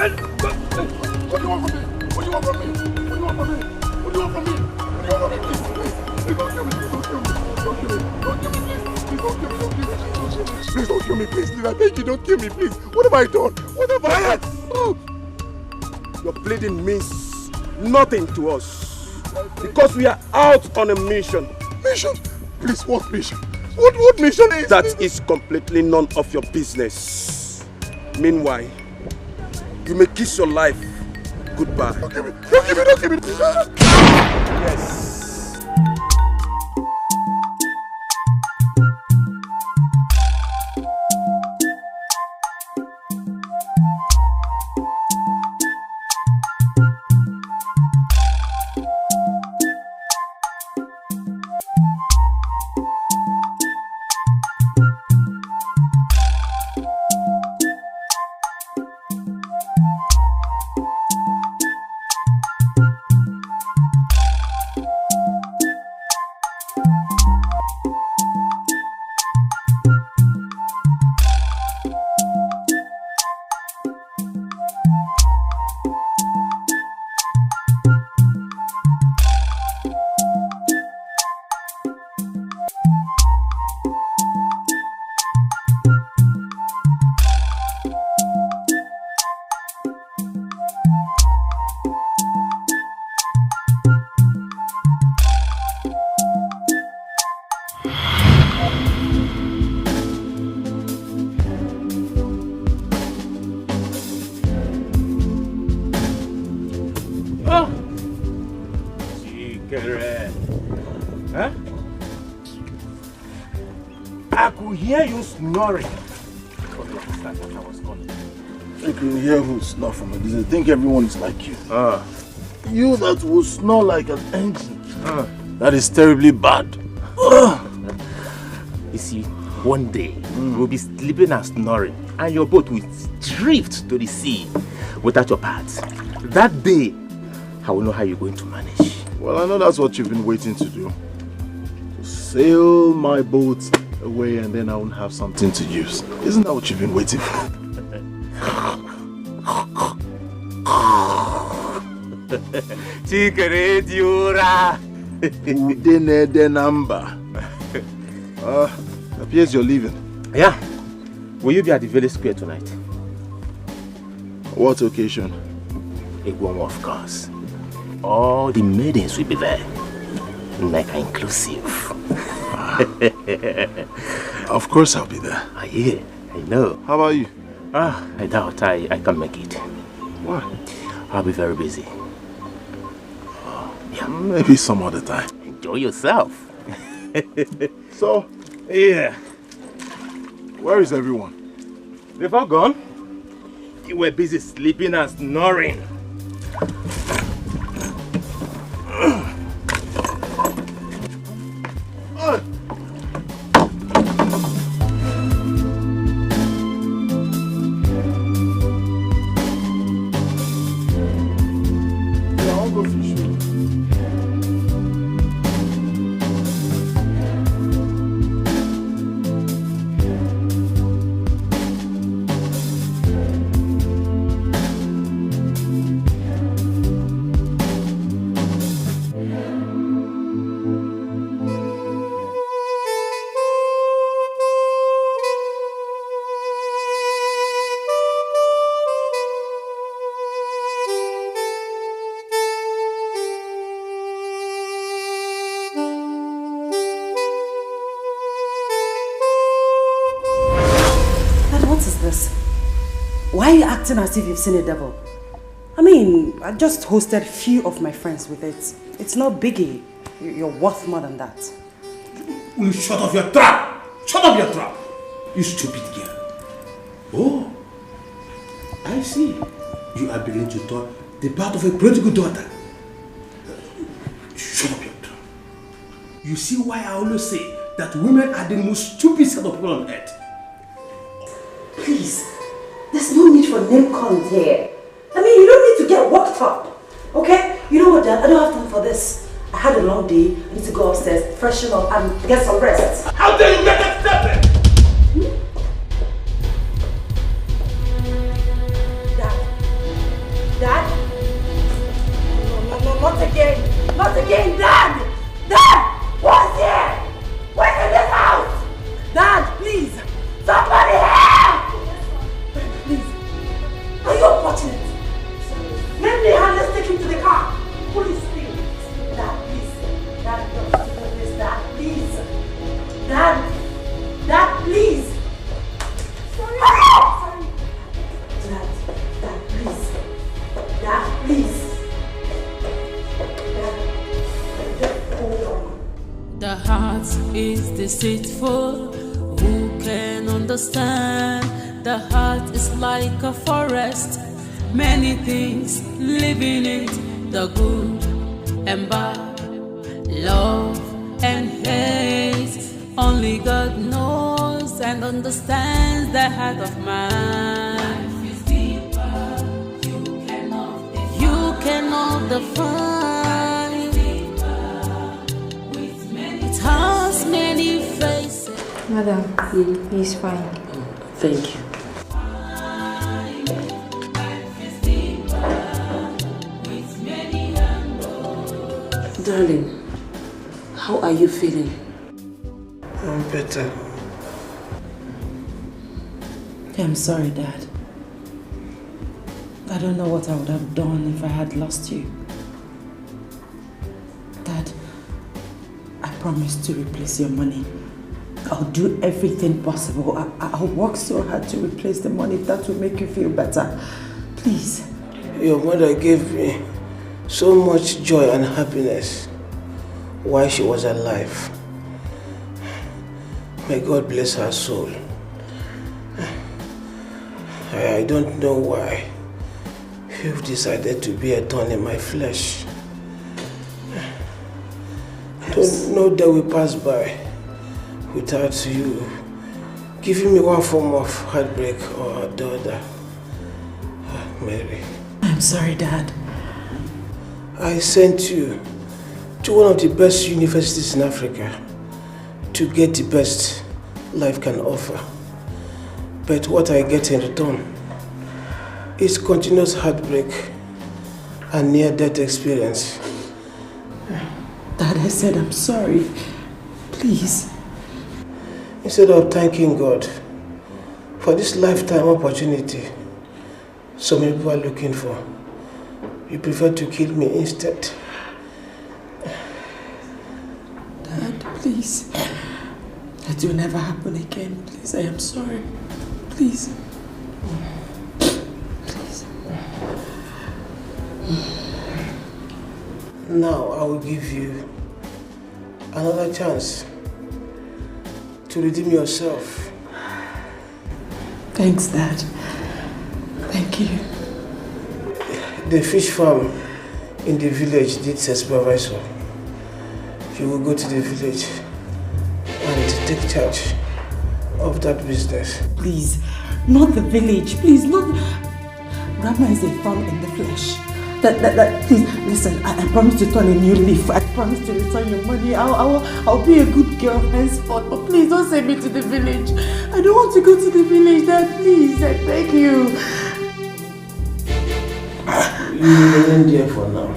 What do you want from me? What do you want from me? What do you want from me? What do you want from me? What do you want from me? Please don't kill me. Don't kill me. Don't kill me. Don't kill me, please. Please don't kill me. Don't kill me. Please don't kill me, please. Please, I beg you, don't kill me, please. What have I done? What have I done? Oh. Your bleeding means nothing to us. Because we are out on a mission. Mission? Please, what mission? What mission is that? That is completely none of your business. Meanwhile, you may kiss your life goodbye. Don't give me. Don't give me. Don't give me. Yes. Snoring. You can hear who snore from a distance. I think everyone is like you. You that will snore like an engine. That is terribly bad. You see, one day we'll be sleeping and snoring, and your boat will drift to the sea without your parts. That day, I will know how you're going to manage. Well, I know that's what you've been waiting to do. To sail my boat away and then I won't have something to use. Isn't that what you've been waiting for? Chikere diura. Udene de number. Appears you're leaving. Yeah. Will you be at the village square tonight? What occasion? Igwom, of course. All the maidens will be there. Like inclusive. Of course I'll be there. Yeah, I know. How about you? I doubt I can make it. Why? I'll be very busy. Yeah. Maybe some other time. Enjoy yourself. So? Yeah. Where is everyone? They've all gone. You were busy sleeping and snoring. Why are you acting as if you've seen a devil? I mean, I just hosted few of my friends with it. It's not biggie. You're worth more than that. Will you shut off your trap? Shut up your trap! You stupid girl. Oh, I see. You are beginning to talk the part of a prodigal daughter. Shut up your trap. You see why I always say that women are the most stupid set of people on earth. Please, there's no need for name calling here. I mean, you don't need to get worked up, okay? You know what, Dad? I don't have time for this. I had a long day. I need to go upstairs, freshen up, and get some rest. How dare you make that statement? Dad, understand. The heart is like a forest, many things live in it, the good and bad, love and hate. Only God knows and understands the heart of man. Life is deeper, you cannot define. It has many faces. Madam, he's fine. Thank you. Darling, how are you feeling? I'm better. I'm sorry, Dad. I don't know what I would have done if I had lost you. Dad, I promise to replace your money. I'll do everything possible. I'll work so hard to replace the money if that will make you feel better. Please. Your mother gave me so much joy and happiness while she was alive. May God bless her soul. I don't know why you've decided to be a thorn in my flesh. No day will pass by without you giving me one form of heartbreak or the other. Mary. I'm sorry, Dad. I sent you to one of the best universities in Africa to get the best life can offer. But what I get in return is continuous heartbreak and near-death experience. Dad, I said I'm sorry. Please. Instead of thanking God for this lifetime opportunity so many people are looking for, you prefer to kill me instead. Dad, please. That will never happen again. Please, I am sorry. Please. Please. Now I will give you another chance to redeem yourself. Thanks, Dad. Thank you. The fish farm in the village needs a supervisor. You will go to the village and take charge of that business. Please, not the village. Please, not. Grandma is a thorn in the flesh. Please, listen. I promise to turn a new leaf. I promise to return your money. I'll be a good girl henceforth. But please don't send me to the village. I don't want to go to the village, Dad. Please, I beg you. You remain there for now.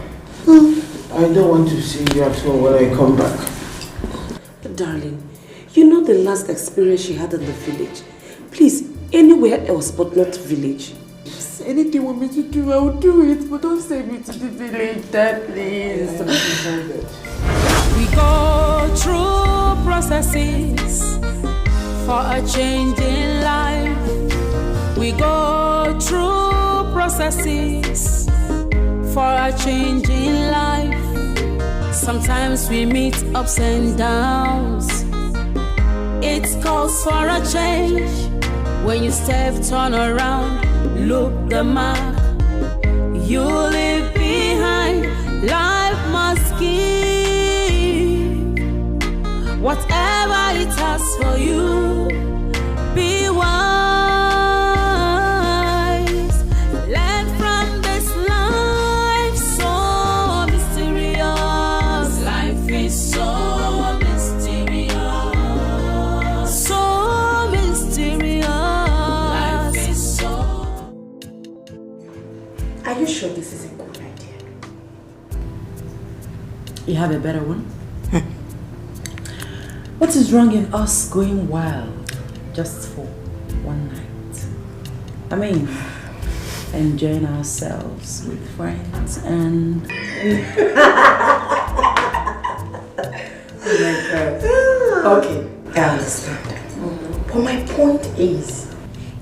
I don't want to see you at home when I come back. Darling, you know the last experience she had in the village. Please, anywhere else but not village. If anything you want me to do, I will do it. But don't send me to the village, Dad, please. We go through processes for a change in life. We go through processes for a change in life. Sometimes we meet ups and downs. It calls for a change. When you step, turn around, look the mark you leave behind. Life must give whatever it has for you. Be wise. Learn from this life so mysterious. Life is so mysterious. So mysterious. Life is so. Are you sure this is a good idea? You have a better one? What is wrong in us going wild just for one night? I mean, enjoying ourselves with friends and... Oh my God. Okay, I understand. But my point is,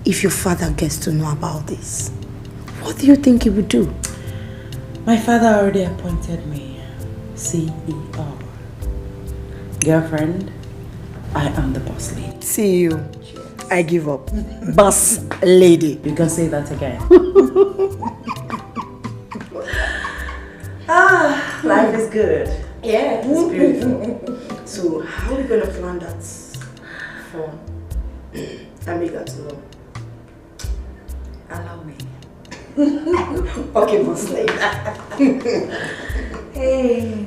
if your father gets to know about this, what do you think he would do? My father already appointed me CEO. Girlfriend, I am the boss lady. See you. I give up. Boss lady. You can say that again. Life is good. Yeah, it's beautiful. So, how are we gonna plan that for Amiga to know? Allow me. Okay, boss lady. Hey.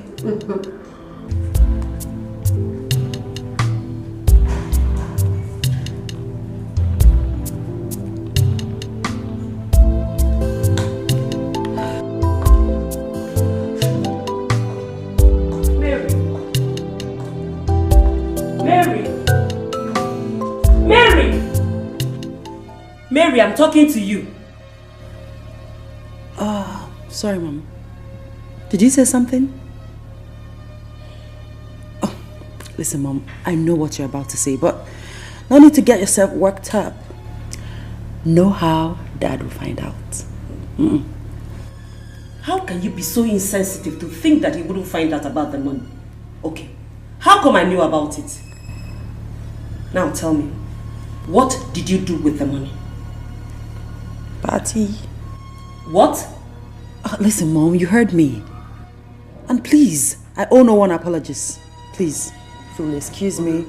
Mary, I'm talking to you. Sorry, Mom. Did you say something? Oh, listen, Mom. I know what you're about to say, but no need to get yourself worked up. Know how Dad will find out. How can you be so insensitive to think that he wouldn't find out about the money? Okay, how come I knew about it? Now tell me, what did you do with the money? Party. What? Listen, Mom, you heard me. And please, I owe no one apologies. Please, if you'll excuse me.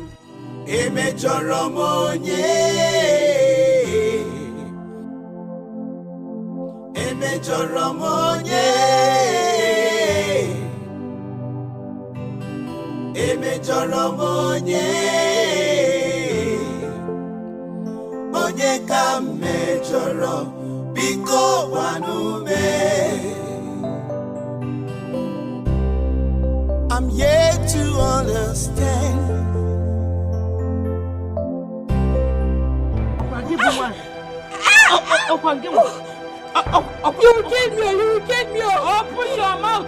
I'm yet to understand. You will kill me! You will kill me! Open your mouth!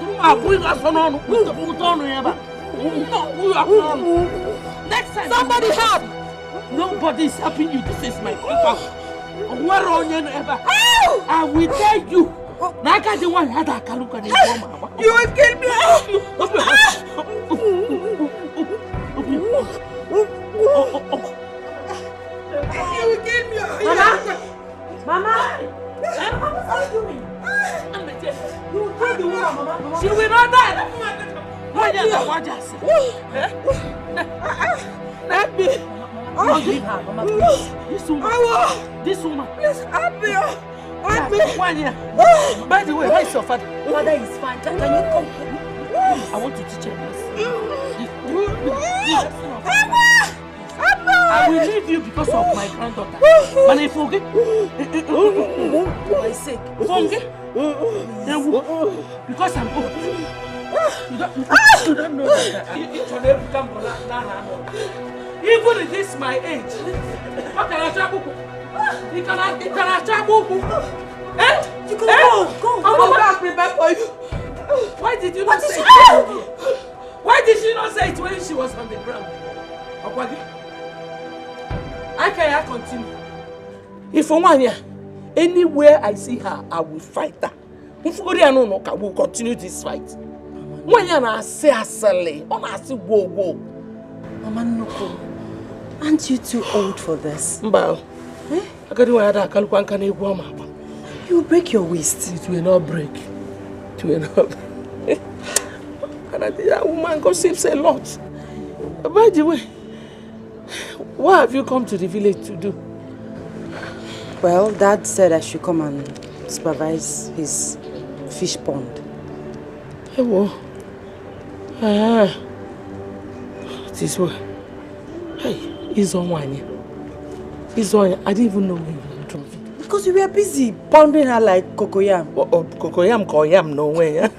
Next time, somebody help! Nobody is helping you. This is my compound. I will tell you. You will kill me! You will kill me! Mama! What are you doing? You will kill the woman, Mama. She will not die! Let me! Leave her, Mama, please. This woman. Please, help me. Help me. By the way, where is your father? Father is fine. Can you come? I want to teach her this. I will leave you because of my granddaughter. And if forget, For my sake. forget, because I'm old. You don't know that. It will never come for that. Even at this my age, how can I travel? You cannot travel. Eh? You can go. I'm going to prepare for you. Why did you not say it? Why did she not say it when she was on the ground? I can't continue. If anywhere I see her, I will fight her. We will continue this fight. Mama, Noko, aren't you too old for this? you You'll break your waist. It will not break. It will not break. And I think that woman gossips a lot. By the way, what have you come to the village to do? Well, Dad said I should come and supervise his fish pond. Hey, whoa. This way. Hey, he's on one here. He's on. I didn't even know where you were from. Because we were busy pounding her like cocoyam. Cocoyam, no way.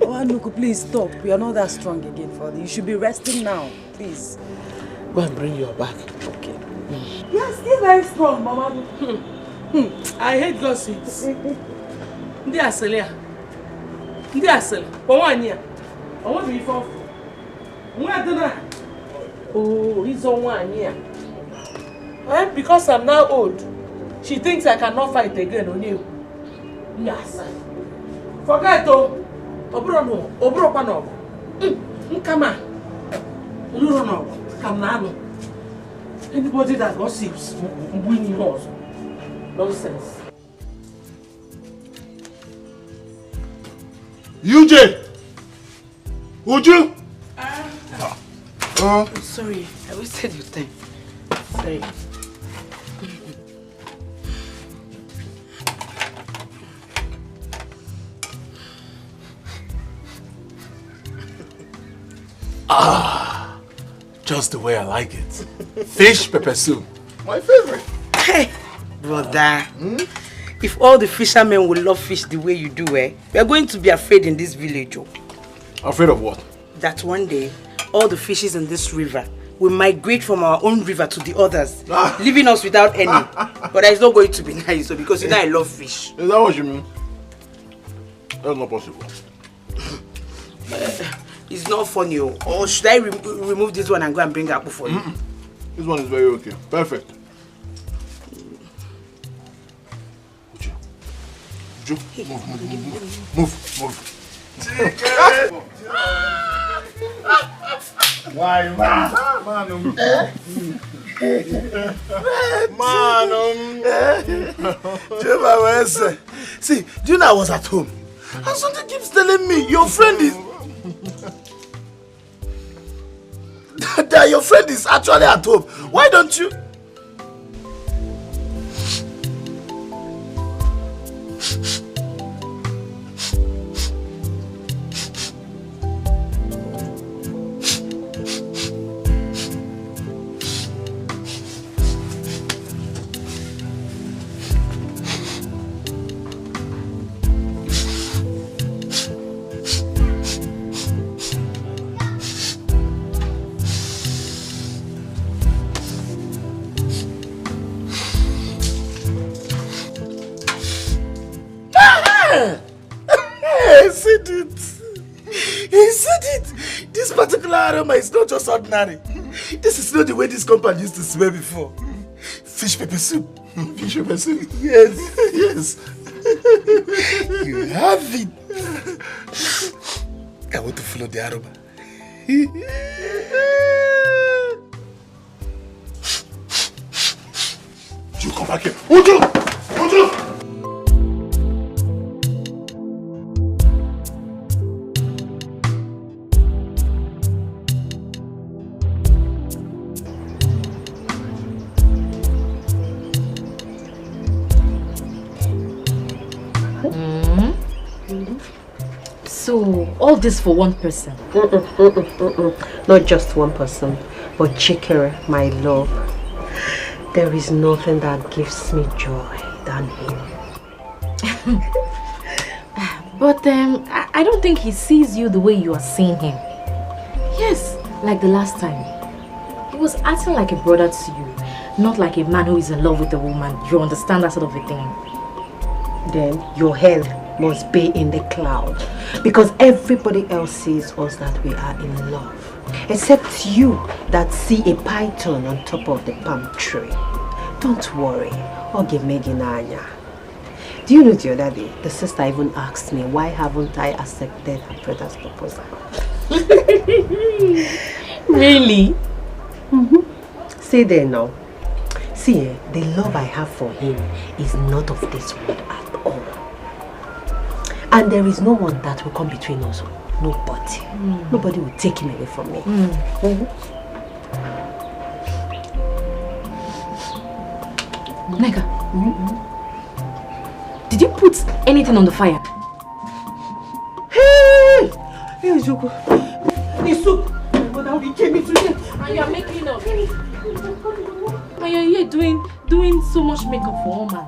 Oh, Noko, please stop. We are not that strong again for you. You should be resting now, please. Go and bring your bag. Okay. You are still very strong, Mama. I hate gossips. Ndi asele. For 1 year. I want to be for. Oh, he's on 1 year. Because I'm now old, she thinks I cannot fight again on you. Yes. Forget it. Obro. Come on. Come now. Anybody that gossips win yours. Nonsense. UJ! Uju! Sorry, I wasted your time. Sorry. Just the way I like it. Fish pepper soup. My favorite. Hey, brother. If all the fishermen will love fish the way you do, we are going to be afraid in this village. Oh. Afraid of what? That one day, all the fishes in this river will migrate from our own river to the others, leaving us without any. But it's not going to be nice, because you know I love fish. Is that what you mean? That's not possible. It's not funny. Or should I remove this one and go and bring apple for you? This one is very okay. Perfect. Uju, move. Why, man? See, do you know I was at home? And something keeps telling me your friend is... that your friend is actually at home. Why don't you... He said it! This particular aroma is not just ordinary. This is not the way this compound used to smell before. Fish pepper soup. Fish pepper soup? Yes, yes. You have it. I want to follow the aroma. You come back here. Uju! So, all this for one person? Not just one person, but Chikere, my love. There is nothing that gives me joy than him. But I don't think he sees you the way you are seeing him. Yes, like the last time. He was acting like a brother to you, not like a man who is in love with a woman. You understand that sort of a thing? Then your head must be in the cloud, because everybody else sees us that we are in love, except you that see a python on top of the palm tree. Don't worry, Oge Meginanya. Do you know the other day, the sister even asked me, why haven't I accepted her brother's proposal? Really? Stay there now. See, the love I have for him is not of this world at all. And there is no one that will come between us. Nobody. Nobody will take him away from me. Nega, did you put anything on the fire? Hey! Hey, Joko. The soup. But now he came into here. And you are making up. And you're here doing so much makeup for one man.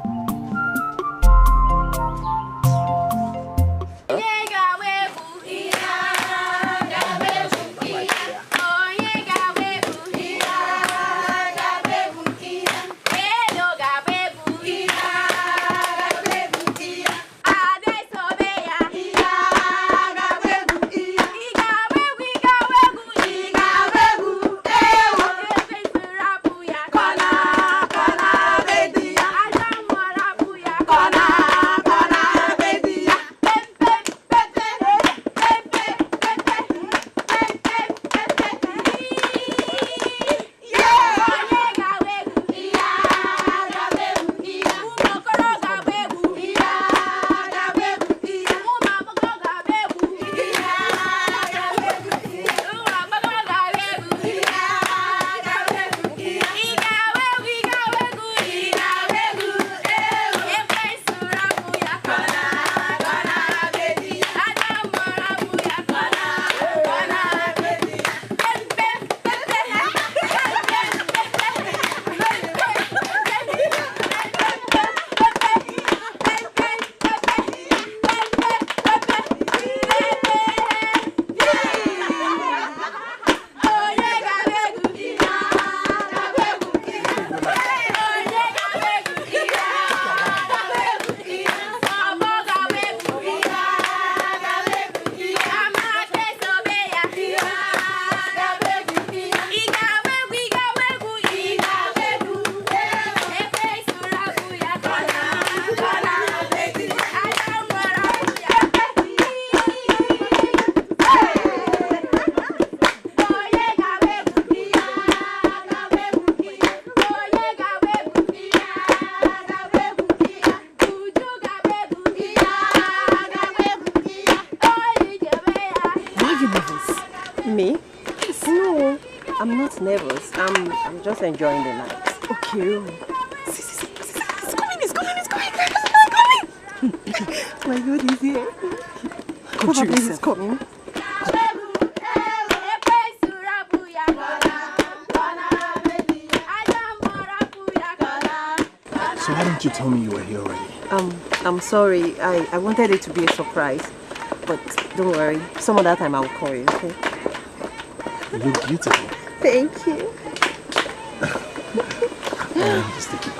just enjoying the night. Okay. See. It's coming. My God, he's here. Probably he's coming. So why didn't you tell me you were here already? I'm sorry. I wanted it to be a surprise. But don't worry. Some other time I'll call you, okay? You look beautiful. Thank you. Just take it.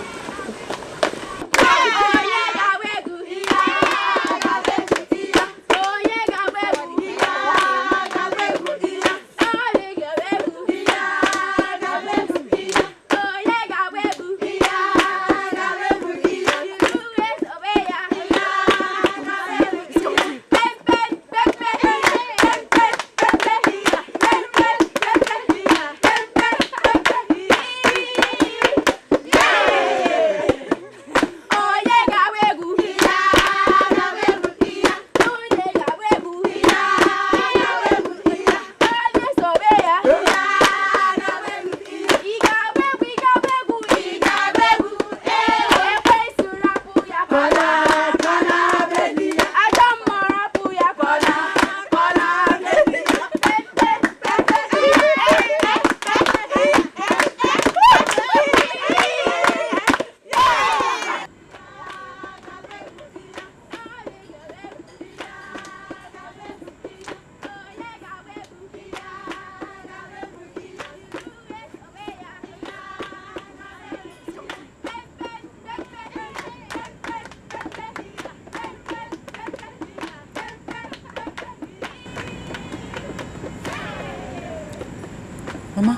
Mama?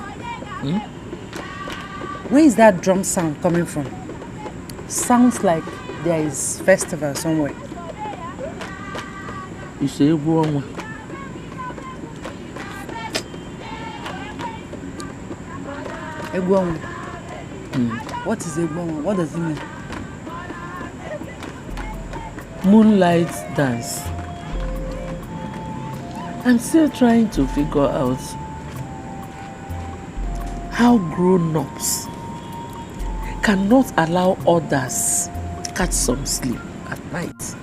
Where is that drum sound coming from? Sounds like there is festival somewhere. You say Egwu. Egwu. What is Egwu? What does it mean? Moonlight dance. I'm still trying to figure out how grown-ups cannot allow others catch some sleep at night.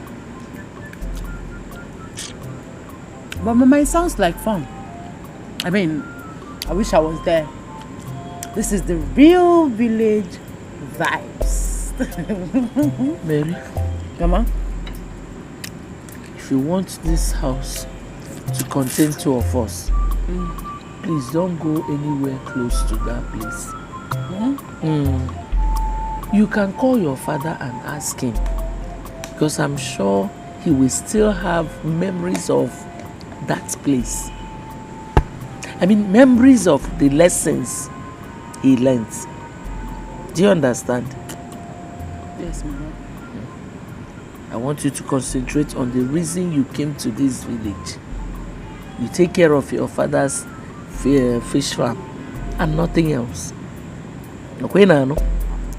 But Mama, it sounds like fun. I mean, I wish I was there. This is the real village vibes. Mary? Mama? If you want this house to contain two of us, please don't go anywhere close to that place. You can call your father and ask him, because I'm sure he will still have memories of that place. I mean, memories of the lessons he learned. Do you understand? Yes, Mama. I want you to concentrate on the reason you came to this village. You take care of your father's fish farm and nothing else. Okay, Nano?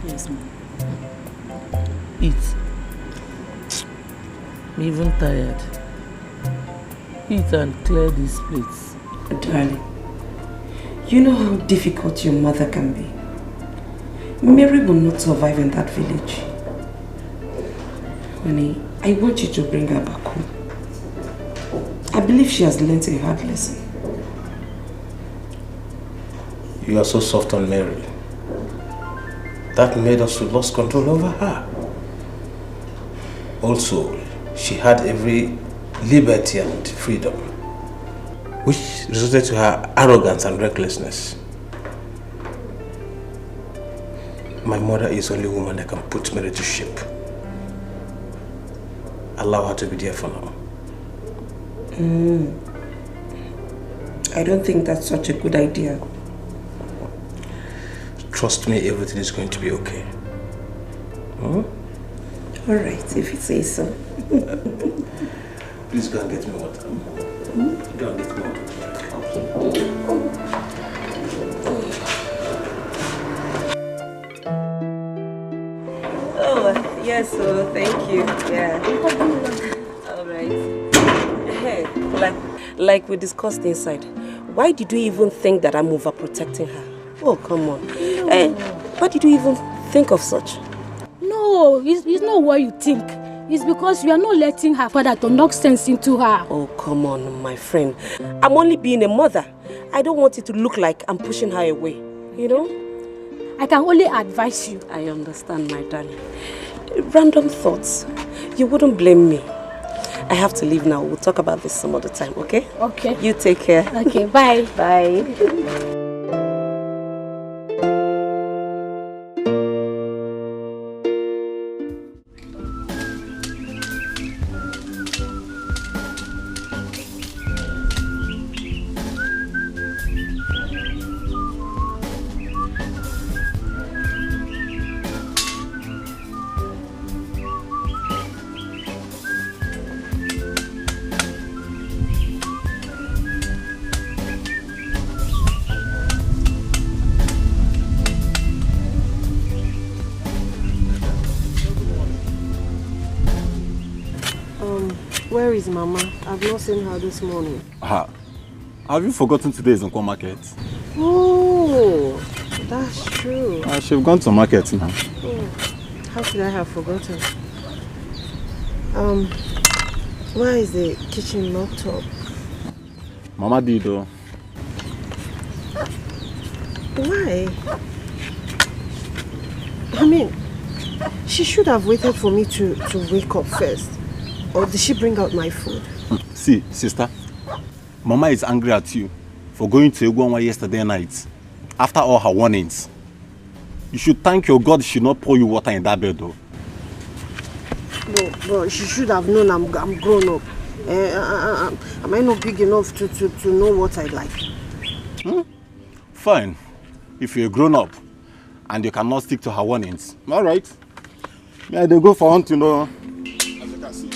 Yes, Mama. Eat. I'm even tired. Eat and clear these plates. Darling, you know how difficult your mother can be. Mary will not survive in that village. Honey, I want you to bring her back home. I believe she has learnt a hard lesson. You are so soft on Mary. That made us to lose control over her. Also, she had every liberty and freedom, which resulted to her arrogance and recklessness. My mother is the only woman that can put Mary to shame. Allow her to be there for now. I don't think that's such a good idea. Trust me, everything is going to be okay. Alright, if you say so. Please go and get me water. Go and get me water. Oh, yes, so thank you. Yeah. Alright. Hey, like we discussed inside, why did you even think that I'm overprotecting her? Oh, come on. Why did you even think of such? No, it's not what you think. It's because you are not letting her father to knock sense into her. Oh, come on, my friend. I'm only being a mother. I don't want it to look like I'm pushing her away, you know? I can only advise you. I understand, my darling. Random thoughts. You wouldn't blame me. I have to leave now. We'll talk about this some other time, okay? Okay. You take care. Okay, bye. Bye. Where is Mama? I've not seen her this morning. Have you forgotten today is Nkwo market? Oh, that's true. She've gone to market now. Oh, how could I have forgotten? Why is the kitchen locked up? Mama did though. Why? I mean, she should have waited for me to wake up first. Or did she bring out my food? See, sister, Mama is angry at you for going to Egwonwa yesterday night. After all her warnings. You should thank your God she not pour you water in that bed though. No, but she should have known I'm grown up. Am I not big enough to know what I like? Fine. If you're grown up and you cannot stick to her warnings. Alright. May they go for one to know. As you can see.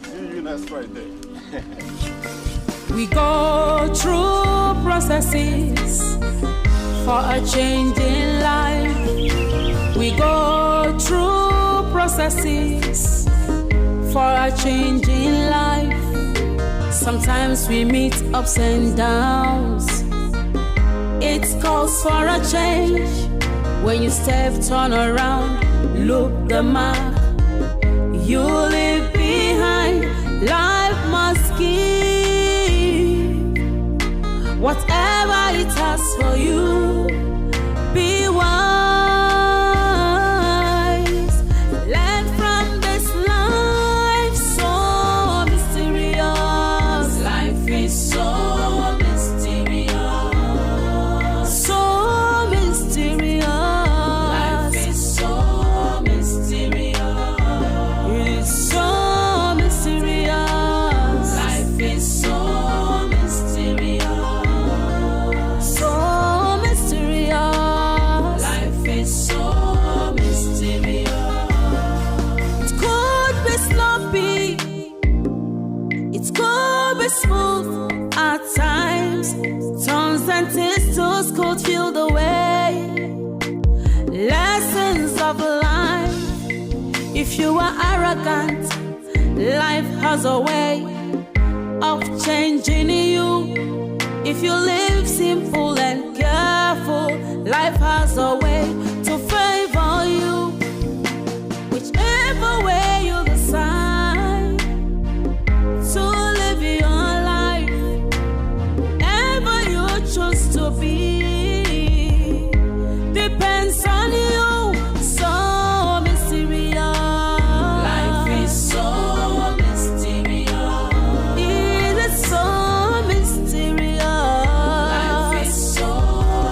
See you next Friday. We go through processes for a change in life. We go through processes for a change in life. Sometimes we meet ups and downs. It calls for a change. When you step, turn around, look the mark. You leave behind. Life must give whatever it has for you. Be wise. Learn from this life so mysterious. Life is so mysterious. So mysterious. Life is so mysterious. It is so mysterious. Life is so mysterious. So mysterious. Life is so mysterious. It could be sloppy. It could be smooth at times. Turns and twists could feel the way. Lessons of life. If you are arrogant, life has a way of changing you. If you live simple and careful, life has a way to favor you. Whichever way you decide to live your life, wherever you choose to be, depends on you. So mysterious. Life is so mysterious. It is so mysterious. Life is so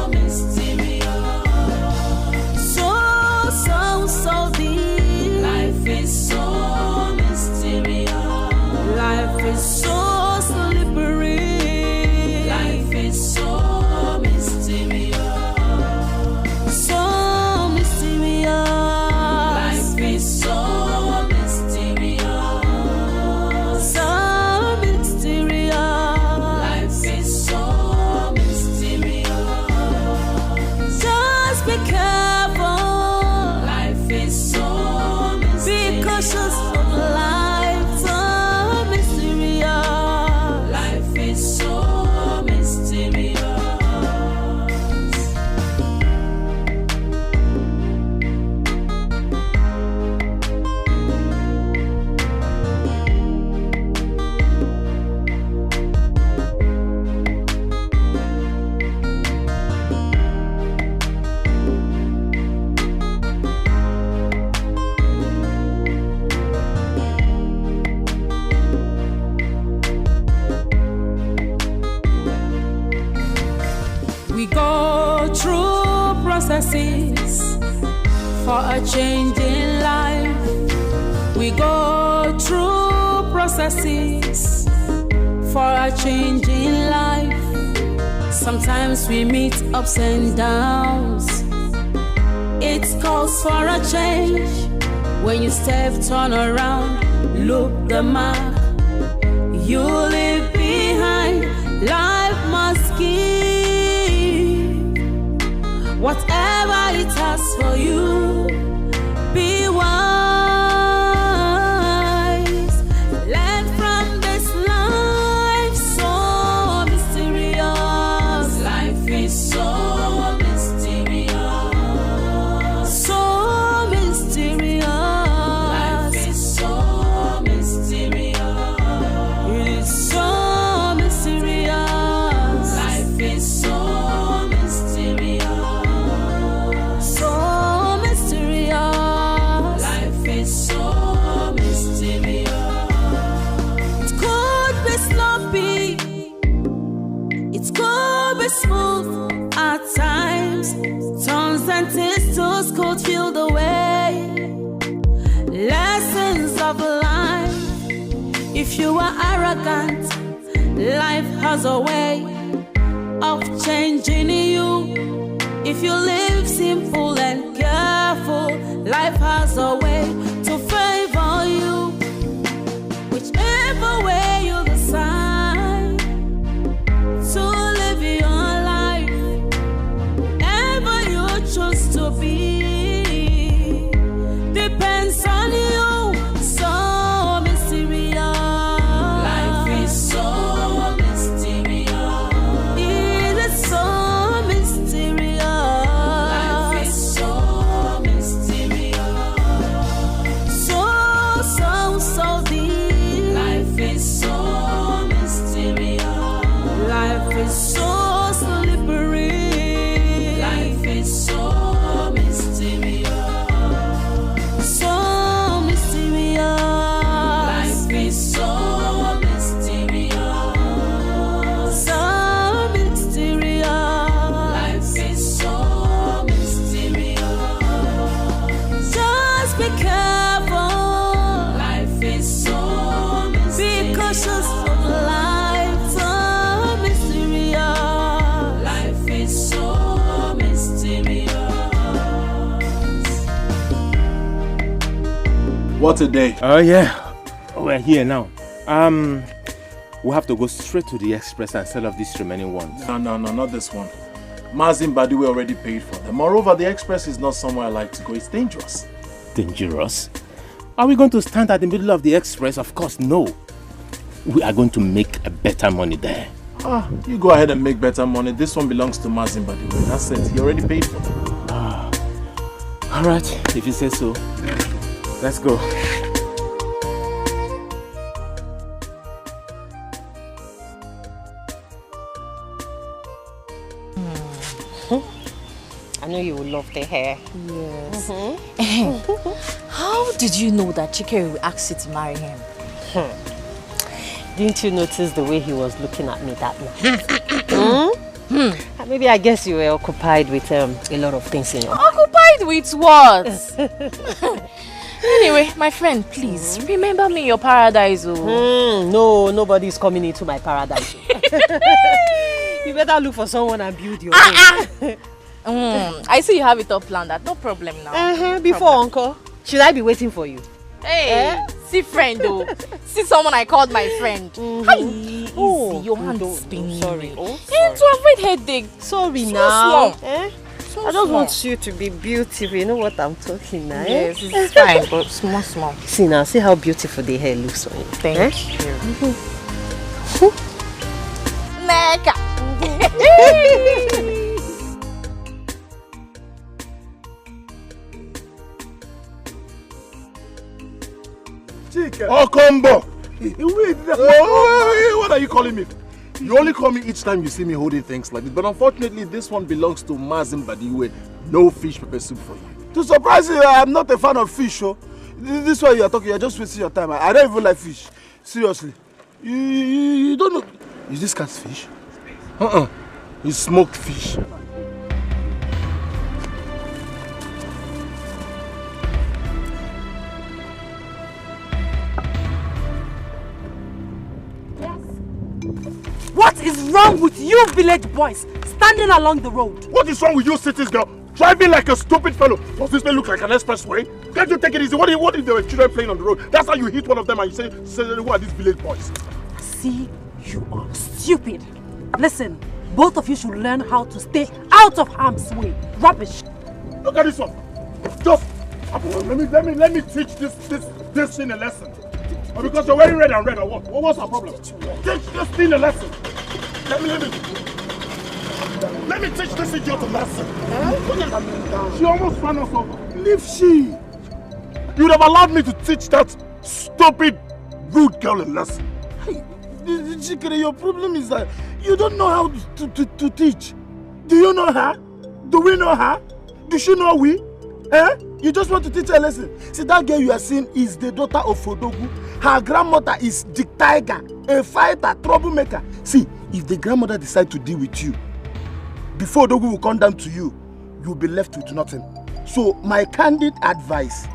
mysterious. So deep. Life is so mysterious. Life is so slippery. Life is so mysterious. So ways. For a change in life, we go through processes. For a change in life, sometimes we meet ups and downs. It calls for a change. When you step, turn around, look the mark you leave behind. Life must give whatever it has for you. Be wise. Learn from this life so mysterious. Life is so mysterious. So mysterious. Life is so mysterious. It is so mysterious. Life is so mysterious. So mysterious. Life is so mysterious. It could be sloppy. It could be smooth at times. Turns and twists could feel the way. Lessons of life. If you are arrogant, life has a way of changing you. If you live simple and careful, life has a way to favor you. Whichever way you decide to live your life, ever you choose to be, depends on you. So mysterious. Life is so mysterious. It is so mysterious. Life is so mysterious. So deep. Life is so mysterious. Life is so slippery. Life is so mysterious. So mysterious. Life is so mysterious. So mysterious. Life is so mysterious. Just be careful. Life is so mysterious. Be cautious of life. So mysterious. Life is so mysterious. What a day. Oh yeah, we're here now. We have to go straight to the express and sell off these remaining ones. No, not this one. Mazin Badiwe already paid for them. Moreover, the express is not somewhere I like to go. It's dangerous. Dangerous? Are we going to stand at the middle of the express? Of course, no. We are going to make a better money there. You go ahead and make better money. This one belongs to Mazin Badiwe. That's it. He already paid for them. All right, if you say so. Let's go. I know you will love the hair. Yes. How did you know that Chike will ask you to marry him? Didn't you notice the way he was looking at me that night? Maybe I guess you were occupied with a lot of things in your mind. Occupied with what? Anyway, my friend, please remember me in your paradise. No, nobody's coming into my paradise. You better look for someone and build your own. I see you have it all planned. That no problem now. Before Uncle, should I be waiting for you? Hey, see friend though. See someone I called my friend. Hi, easy. Your hand is spinning. Sorry. To avoid headache. Sorry now. I just want you to be beautiful. You know what I'm talking now? Yes, it's fine, but small. See now, see how beautiful the hair looks on you. Thank you. Neka. Oh, combo! What are you calling me? You only call me each time you see me holding things like this. But unfortunately, this one belongs to Mazin Badiwe. No fish pepper soup for you. To surprise you, I'm not a fan of fish, oh. This way you are talking, you're just wasting your time. I don't even like fish. Seriously. You don't know. Is this cat's fish? It's smoked fish. wrong with you village boys standing along the road? What is wrong with you cities girl? Driving like a stupid fellow. Does this man look like an expressway? Can't you take it easy? What if there were children playing on the road? That's how you hit one of them and you say who are these village boys? See, you are stupid. Listen, both of you should learn how to stay out of harm's way. Rubbish. Look at this one. Just let me teach this thing a lesson. Or because you're wearing red and red or what? What's our problem? Teach this thing a lesson. Let me teach this idiot a lesson. Look at her. She almost ran us over. Leave she. You would have allowed me to teach that stupid, rude girl a lesson. Hey, Chikere, your problem is that you don't know how to teach. Do you know her? Do we know her? Does she know we? Eh? You just want to teach her a lesson. See, that girl you are seeing is the daughter of Fodogu. Her grandmother is Dikeh, a fighter, troublemaker. See, if the grandmother decides to deal with you, before Fodogu will come down to you, you'll be left with nothing. So, my candid advice,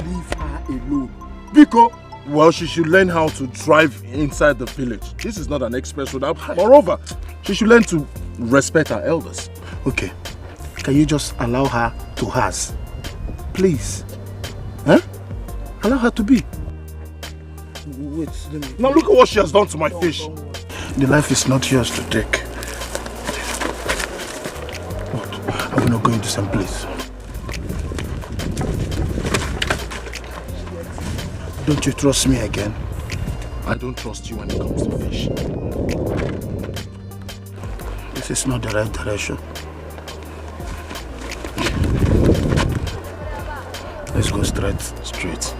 leave her alone. Because, well, she should learn how to drive inside the village. This is not an express road. Moreover, she should learn to respect her elders. Okay. Can you just allow her to hers? Please. Huh? Allow her to be. Wait, let me... Now look at what she has done to my fish. The life is not yours to take. What? Are we not going to some place? Don't you trust me again? I don't trust you when it comes to fish. This is not the right direction. Let's go straight.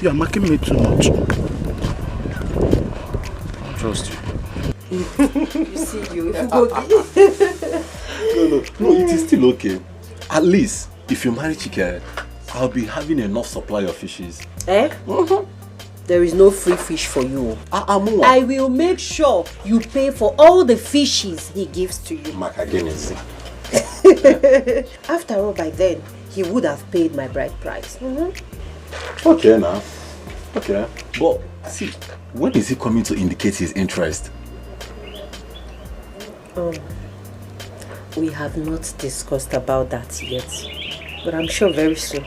You are making me too much. I trust you. You see you, if you go... No, it is still okay. At least, if you marry Chike, I'll be having enough supply of fishes. Eh? There is no free fish for you. I will make sure you pay for all the fishes he gives to you. After all, by then, he would have paid my bride price. Okay now. Okay. But see, when is he coming to indicate his interest? We have not discussed about that yet. But I'm sure very soon.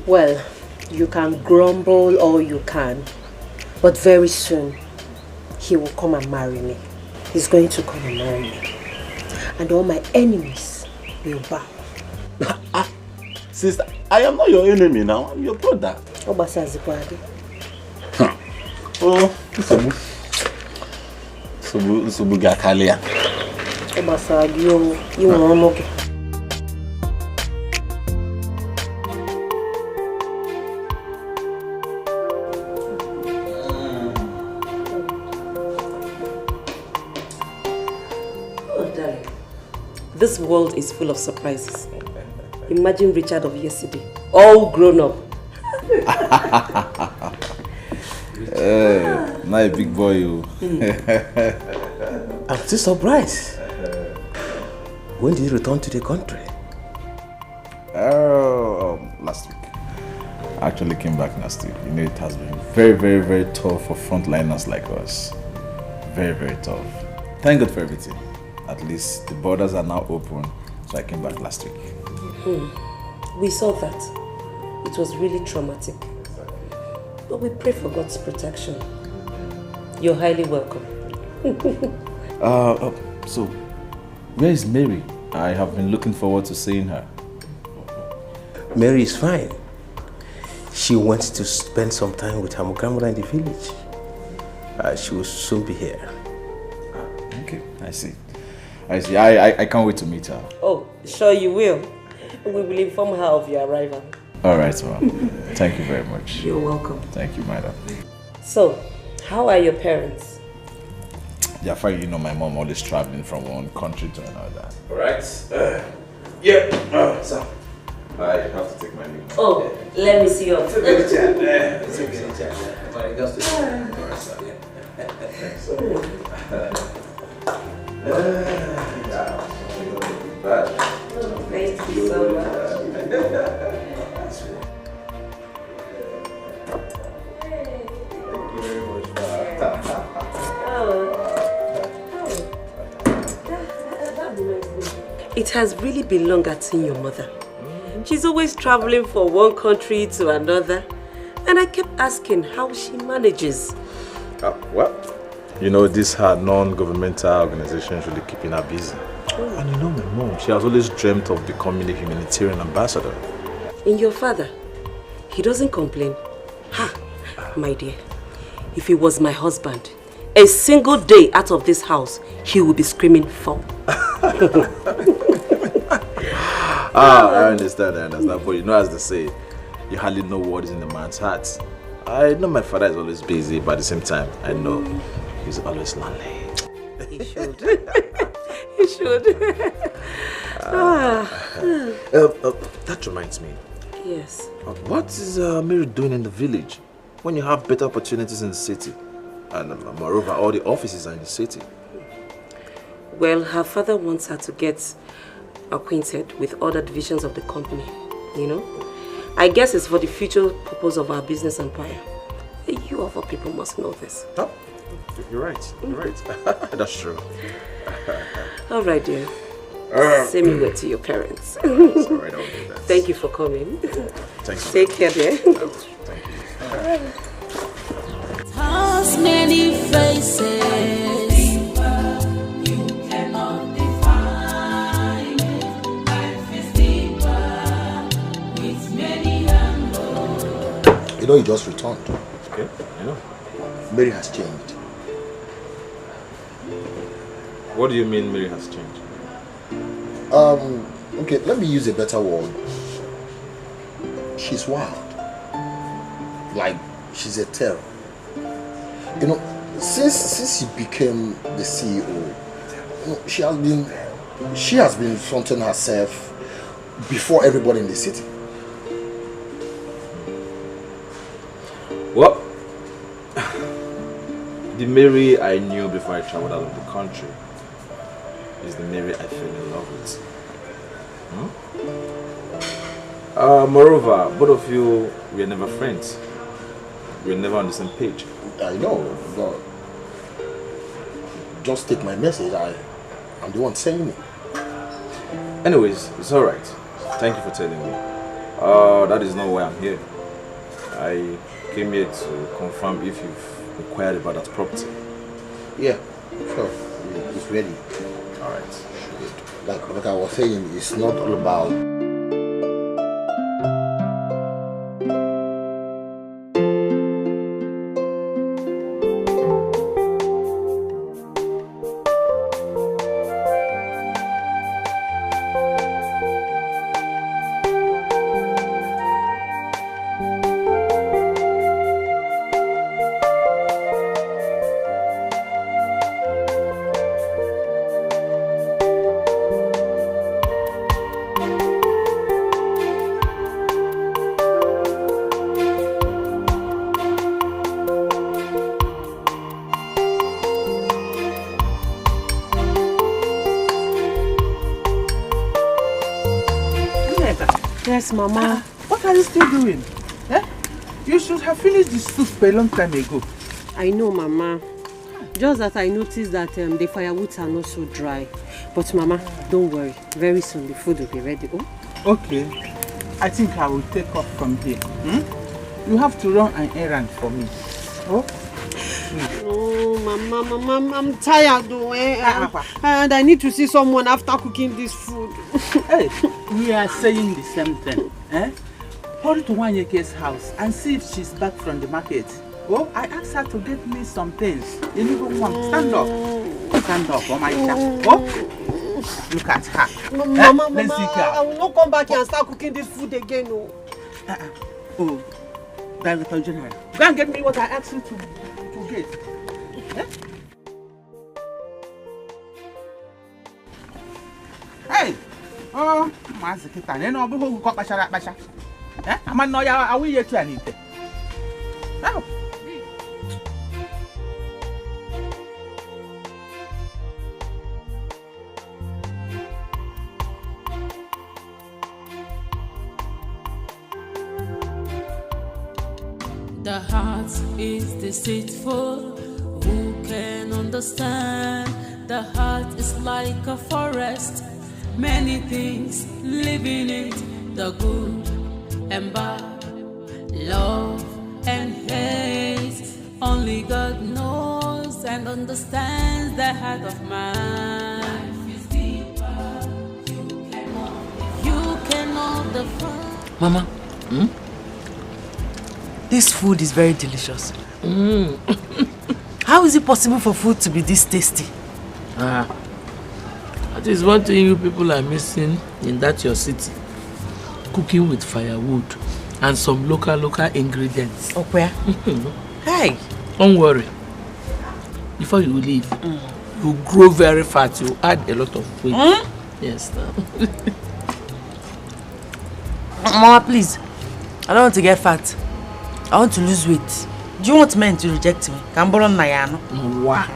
Well, you can grumble all you can, but very soon he will come and marry me. He's going to come and marry me. And all my enemies will bow. Sister, I am not your enemy now. I'm your brother. Oh, Subu Gakalia. This world is full of surprises. Imagine Richard of yesterday, all grown up. Hey, not a big boy, you. I'm still surprised. When did you return to the country? Last week. I actually came back last week. You know, it has been very, very, very tough for frontliners like us. Very, very tough. Thank God for everything. At least the borders are now open, so I came back last week. We saw that. It was really traumatic. But we pray for God's protection. You're highly welcome. So, where is Mary? I have been looking forward to seeing her. Mary is fine. She wants to spend some time with her grandmother in the village. She will soon be here. Okay, I see. I can't wait to meet her. Oh, sure you will. We will inform her of your arrival. All right, ma'am. Thank you very much. You're welcome. Thank you, madam. So, how are your parents? Yeah, fine. You know, my mom always traveling from one country to another. All right. So, I have to take my leave. Oh, let me see your... bad. Thank you so much. It has really been long at seeing your mother. She's always traveling from one country to another. And I kept asking how she manages. Well, you know, these are non-governmental organizations really keeping her busy. And you know my mom, she has always dreamt of becoming a humanitarian ambassador. And your father, he doesn't complain. Ha, my dear, if he was my husband, a single day out of this house, he would be screaming for. I understand. But you know, as they say, you hardly know what is in a man's heart. I know my father is always busy, but at the same time, I know he's always lonely. He should. He should. That reminds me. Yes. What is Mary doing in the village when you have better opportunities in the city? And moreover, all the offices are in the city. Well, her father wants her to get acquainted with other divisions of the company, you know. I guess it's for the future purpose of our business empire. You of all people must know this. Oh, you're right. You're right. That's true. All right, dear. Send me word to your parents. All right, I'll do that. Thank you for coming. Thanks. Take care, dear. Thank you. Has many faces. You cannot define. Life is deeper with many angles. You know, you just returned. Okay, I know. Mary has changed. What do you mean Mary has changed? Okay, let me use a better word. She's wild. Like, she's a terror. You know, since she became the CEO, you know, she has been fronting herself before everybody in the city. Well, the Mary I knew before I traveled out of the country is the Mary I fell in love with. Moreover, both of you were never friends. We were never on the same page. I know, but just take my message. I'm the one saying it. Anyways, it's alright. Thank you for telling me. That is not why I'm here. I came here to confirm if you've inquired about that property. Yeah, sure. It's ready. Alright. Like I was saying, it's not all about... Yes, Mama. What are you still doing? Eh? You should have finished the soup a long time ago. I know, Mama. Just that I noticed that the firewoods are not so dry. But Mama, don't worry. Very soon the food will be ready. Oh? Okay. I think I will take off from here. You have to run an errand for me. Oh? Oh, Mama, I'm tired though. And I need to see someone after cooking this food. Hey, we are saying the same thing. Eh? Hurry to Wanyeke's house and see if she's back from the market. Oh, I asked her to get me some things. You need to stand up. Stand up, oh my God. Oh, look at her. Mama, I will not come back here and start cooking this food again. Oh, oh, Director General, go and get me what I asked you to get. Eh? Hey! Oh, Mazikita, you know, who got Basha? Eh? I'm not are we yet to anything? Now. The heart is deceitful. Who can understand? The heart is like a forest. Many things live in it. The good and bad, love and hate. Only God knows and understands the heart of man. Life is deeper. You cannot define. Mama, This food is very delicious. How is it possible for food to be this tasty? That is one thing you people are missing in that your city. Cooking with firewood and some local ingredients. Okay. Hey. Don't worry. Before you leave, you grow very fat. You add a lot of weight. Yes. Mama, please. I don't want to get fat. I want to lose weight. Do you want men to reject me? Can borrow Nayano? Wow.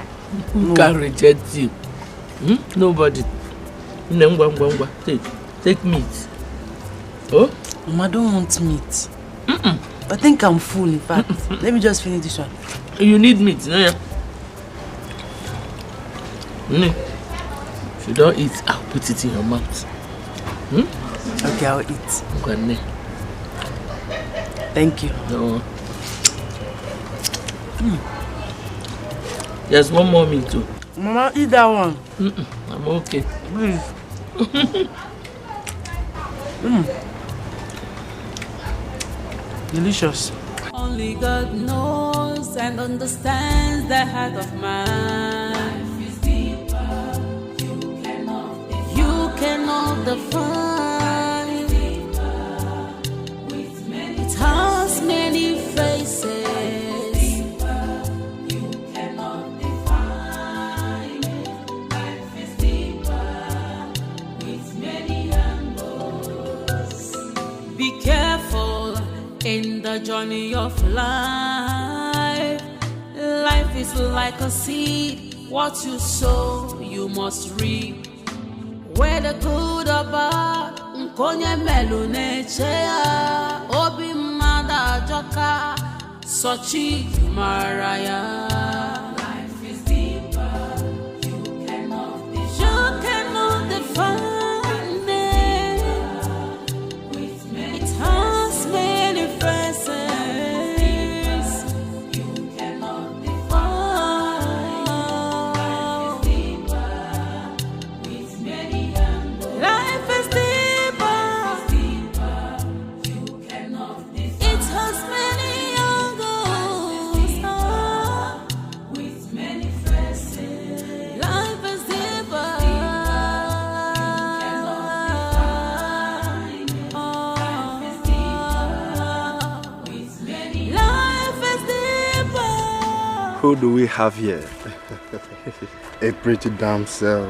Who can reject you? Nobody. Take meat. Oh? Mama, I don't want meat. I think I'm full, in fact. Let me just finish this one. You need meat, no? If you don't eat, I'll put it in your mouth. Okay, I'll eat. Okay. Thank you. No. There's one more meat too. Mama, eat that one. I'm okay. Please. Delicious. Only God knows and understands the heart of man. Life is deeper. You cannot define. It has many faces. You cannot define. Life is deeper with many angles. Be careful in the journey of life. Life is like a seed. What you sow, you must reap. Whether good or bad, nkonye melune chea. Obi mada joka, sochi maraya. Life is deeper. You cannot define. It has many faces. You cannot define. With many angles. Life is deeper. You cannot define. It has many angles. With many faces. Life is deeper. Who do we have here? A pretty damsel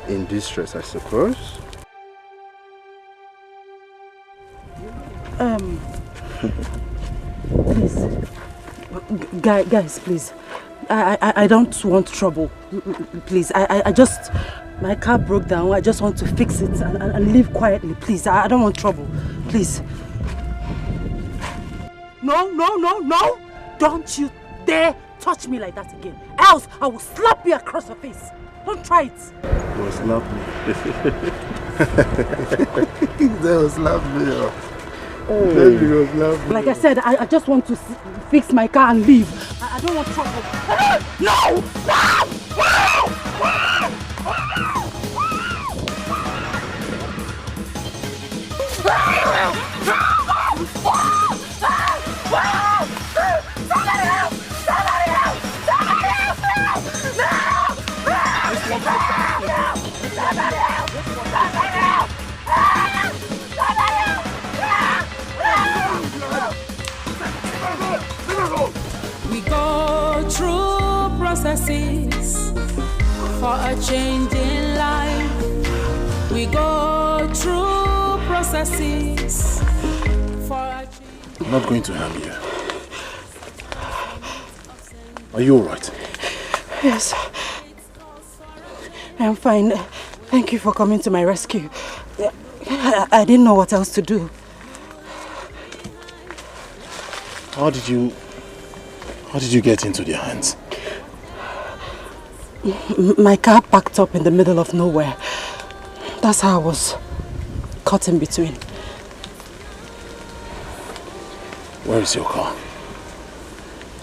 in distress, I suppose. Please. Guys, please. I don't want trouble. Please, I just... My car broke down. I just want to fix it and leave quietly. Please, I don't want trouble. Please. No. Don't you dare touch me like that again. Else, I will slap you across your face. Don't try it. It was lovely. That was lovely. That was lovely. Like I said, I just want to fix my car and leave. I don't want trouble. No! We go through processes for a change in life. We go through processes for a change. I'm not going to harm you. Are you alright? Yes. I'm fine. Thank you for coming to my rescue. I didn't know what else to do. How did you get into their hands? My car packed up in the middle of nowhere. That's how I was caught in between. Where is your car?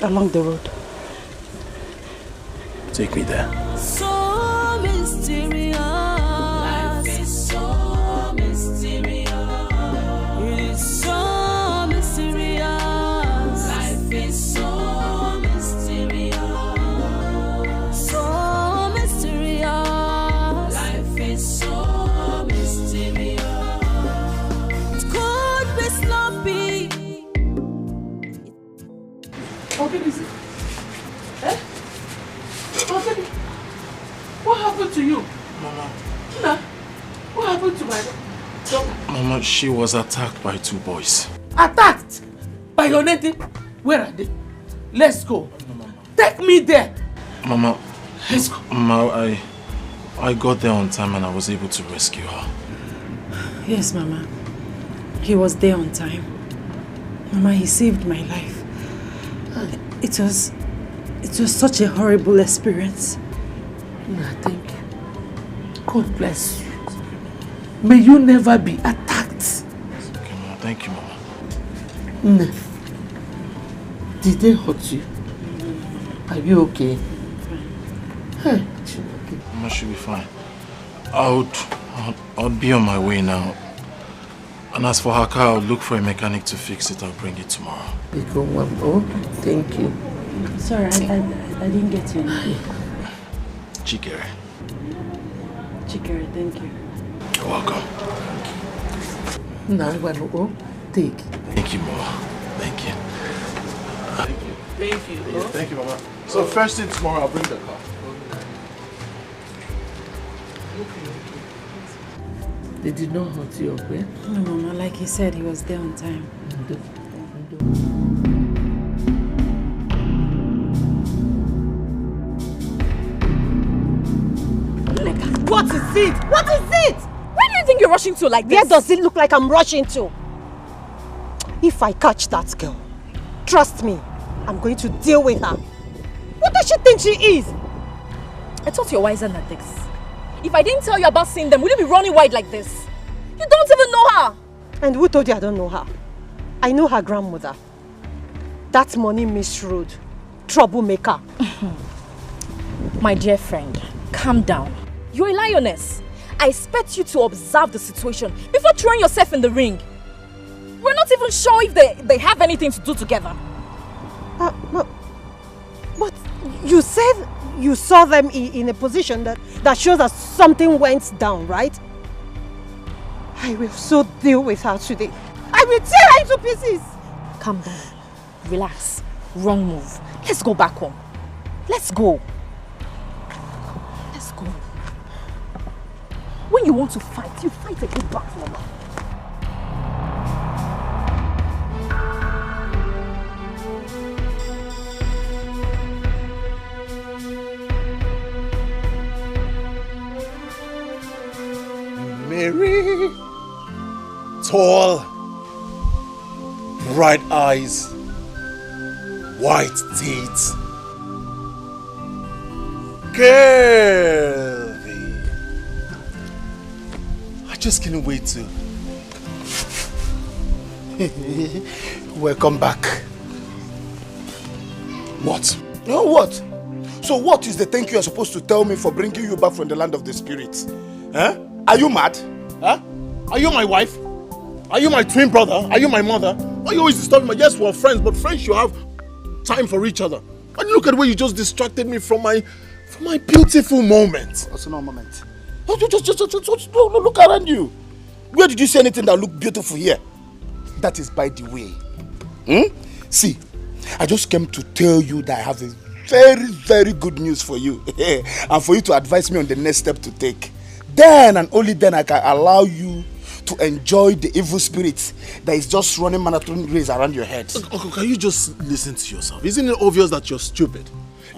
Along the road. Take me there. So mysterious. Life is so mysterious. It is so mysterious. Life is so mysterious. So mysterious. Life is so mysterious. It could be sloppy. Okay, this is. Eh? Okay. What happened to you? Mama. Nah. What happened to my daughter? Mama, she was attacked by 2 boys. Attacked by your native? Where are they? Let's go. Take me there. Mama. Let's go. Mama, I got there on time and I was able to rescue her. Yes, Mama. He was there on time. Mama, he saved my life. It was such a horrible experience. Nah, thank you. God bless you. May you never be attacked. Okay, Mama. Thank you, Mama. Nah. Did they hurt you? Are you okay? Hey. Mama should be fine. I'll be on my way now. And as for her car, I'll look for a mechanic to fix it. I'll bring it tomorrow. Oh, thank you. Sorry, I didn't get your name. Chikere. Chikere, thank you. You're welcome. Now, take. Thank you, Mama. Thank you. Thank you. Yeah, thank you, Mama. So first thing tomorrow, I'll bring the car. They did not hurt you, okay? No, Mama, like he said, he was there on time. What is it? What is it? Where do you think you're rushing to like this? Where does it look like I'm rushing to? If I catch that girl, trust me, I'm going to deal with her. What does she think she is? I thought you're wiser than this. If I didn't tell you about seeing them, would you be running wide like this? You don't even know her. And who told you I don't know her? I know her grandmother. That money misruled. Troublemaker. My dear friend, calm down. You're a lioness. I expect you to observe the situation before throwing yourself in the ring. We're not even sure if they have anything to do together. But you said you saw them in a position that shows that something went down, right? I will so deal with her today. I will tear her into pieces. Calm down. Relax. Wrong move. Let's go back home. Let's go. Let's go. When you want to fight, you fight a good back, Mama. Mary, tall, bright eyes, white teeth, curvy. I just can't wait to welcome back. What? No, what? So what is the thank you are supposed to tell me for bringing you back from the land of the spirits? Huh? Are you mad? Huh? Are you my wife? Are you my twin brother? Are you my mother? Why you always disturbing me? Yes, we're friends, but friends should have time for each other. And look at the way you just distracted me from my beautiful moment. What's no moment? Just look around you. Where did you see anything that looked beautiful here? That is by the way. See, I just came to tell you that I have a very, very good news for you. And for you to advise me on the next step to take. Then and only then I can allow you to enjoy the evil spirit that is just running marathon race around your head. Okay, can you just listen to yourself? Isn't it obvious that you're stupid?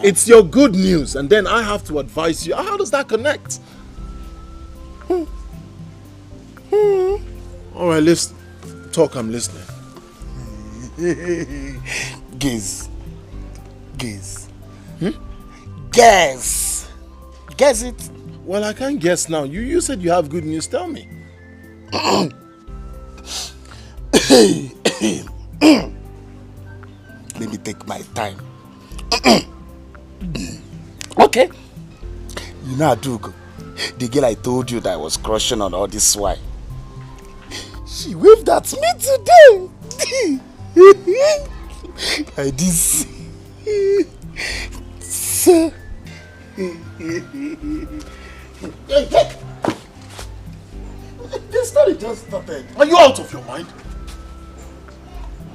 It's your good news, and then I have to advise you. How does that connect? All right, let's talk. I'm listening. Gaze. Guess. Guess it. Well, I can't guess now. You said you have good news. Tell me. Let me take my time. Okay. You know Adugo, the girl I told you that I was crushing on all this while. She waved at me today. Like this. So. This story just started. Are you out of your mind?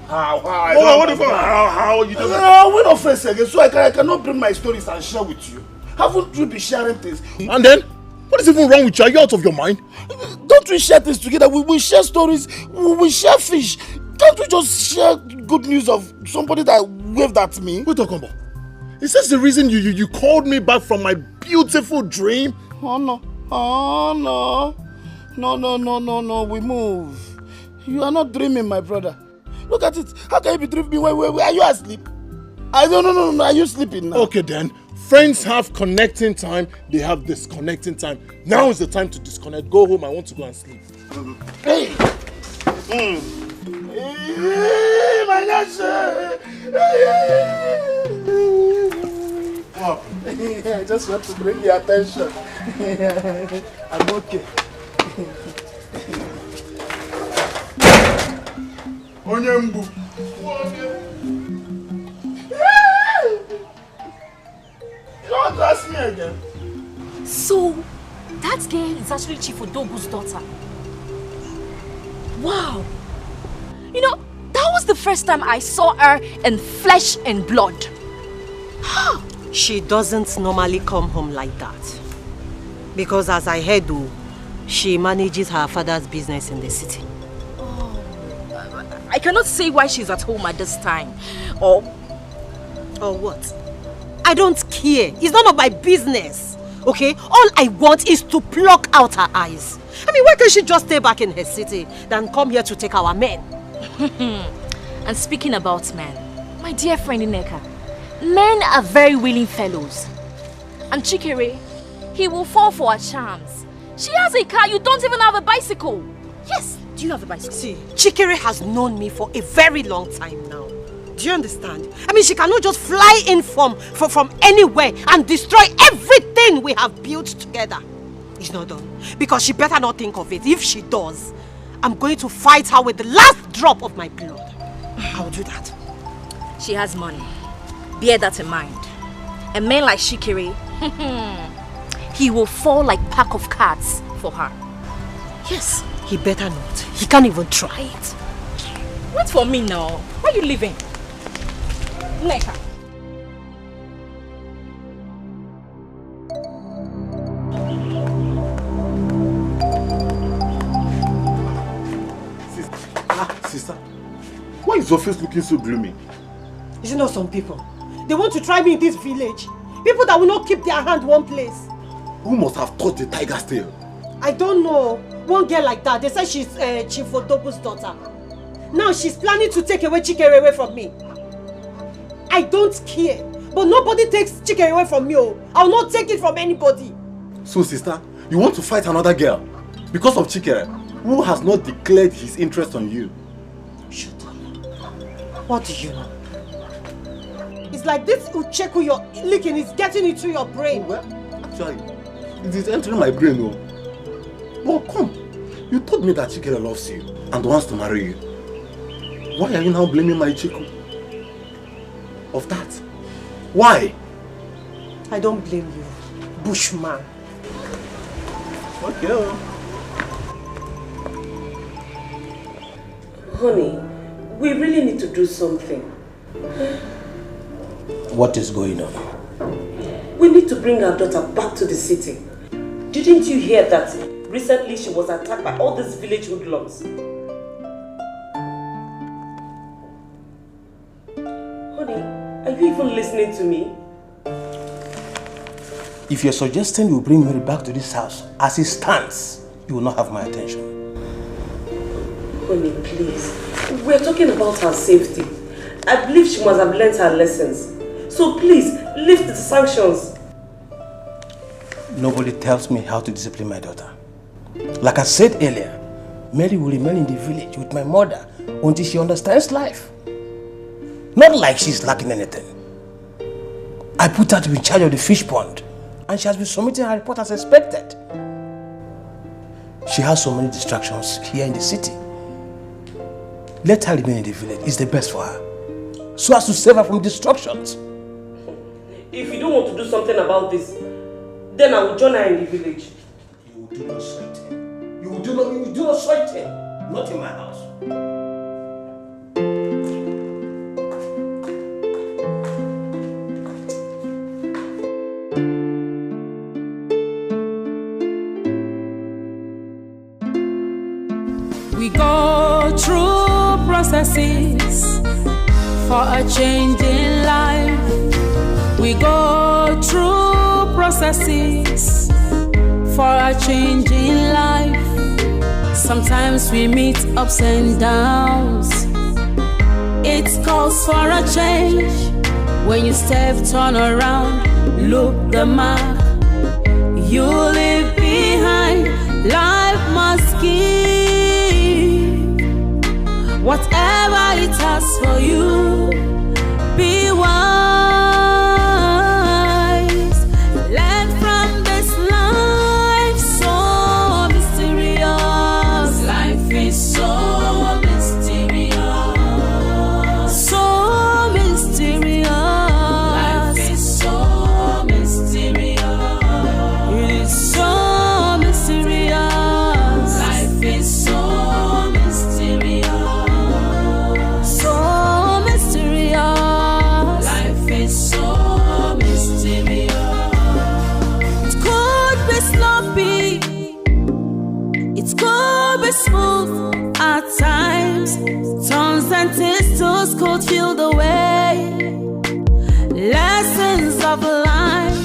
How are you doing? We're not friends again, so I cannot bring my stories and share with you. Haven't you been sharing things? And then? What is even wrong with you? Are you out of your mind? Don't we share things together? We share stories, we share fish. Can't we just share good news of somebody that waved at me? What are you talking about? Is this the reason you called me back from my beautiful dream? Oh no. No, we move. You are not dreaming, my brother. Look at it. How can you be dreaming? Where are you asleep? No. Are you sleeping now? Okay then. Friends have connecting time. They have disconnecting time. Now is the time to disconnect. Go home. I want to go and sleep. Hey, my gosh. What? I just want to bring your attention. I'm okay. Onyembu. Don't ask me again. So, that girl is actually Chief Odogu's daughter. Wow. You know, that was the first time I saw her in flesh and blood. She doesn't normally come home like that. Because as I heard, she manages her father's business in the city. I cannot say why she's at home at this time. Or what? I don't care. It's none of my business. Okay? All I want is to pluck out her eyes. I mean, why can't she just stay back in her city than come here to take our men? And speaking about men, my dear friend Ineka, men are very willing fellows. And Chikere, he will fall for her charms. She has a car, you don't even have a bicycle. Yes, do you have a bicycle? See, Chikere has known me for a very long time now. Do you understand? I mean, she cannot just fly in from anywhere and destroy everything we have built together. It's not done. Because she better not think of it. If she does, I'm going to fight her with the last drop of my blood. I will do that. She has money. Bear that in mind. A man like Shikiri, he will fall like pack of cards for her. Yes, he better not. He can't even try it. Wait for me now. Where are you living? Neka. Sister, why is your face looking so gloomy? Is it not some people? They want to try me in this village. People that will not keep their hand one place. Who must have taught the tiger's tail? I don't know. One girl like that, they say she's Chief Odogu's daughter. Now she's planning to take away Chikere away from me. I don't care. But nobody takes Chikere away from me. I'll not take it from anybody. So sister, you want to fight another girl? Because of Chikere, who has not declared his interest on you? Shut up. What do you know? It's like this ucheku you're licking is getting into your brain. Well, actually, it is entering my brain. Oh. Well, come. You told me that Chikere loves you and wants to marry you. Why are you now blaming my Chiku? Of that? Why? I don't blame you, Bushman. Okay. Honey, we really need to do something. What is going on? We need to bring our daughter back to the city. Didn't you hear that recently she was attacked by all these village hoodlums? Honey, are you even listening to me? If you're suggesting you bring Mary back to this house as it stands, you will not have my attention. Honey, please. We're talking about her safety. I believe she must have learned her lessons. So please, lift the sanctions. Nobody tells me how to discipline my daughter. Like I said earlier, Mary will remain in the village with my mother until she understands life. Not like she's lacking anything. I put her to be in charge of the fish pond, and she has been submitting her report as expected. She has so many distractions here in the city. Let her remain in the village. It's the best for her, so as to save her from distractions. If you don't want to do something about this, then I will join her in the village. You will do no such thing. You will do no such thing. Not in my house. We go through processes for a change in life. We go through processes for a change in life. Sometimes we meet ups and downs. It calls for a change. When you step, turn around, look the mark you leave behind. Life must give whatever it has for you. Be wise. Learn from this life, so mysterious. Life is so mysterious. So mysterious. Life is so mysterious. It is so mysterious. Life is so mysterious. So mysterious. Life is so mysterious. It could be sloppy. It could be smooth at times. Turns and twists could feel the way. Lessons of life.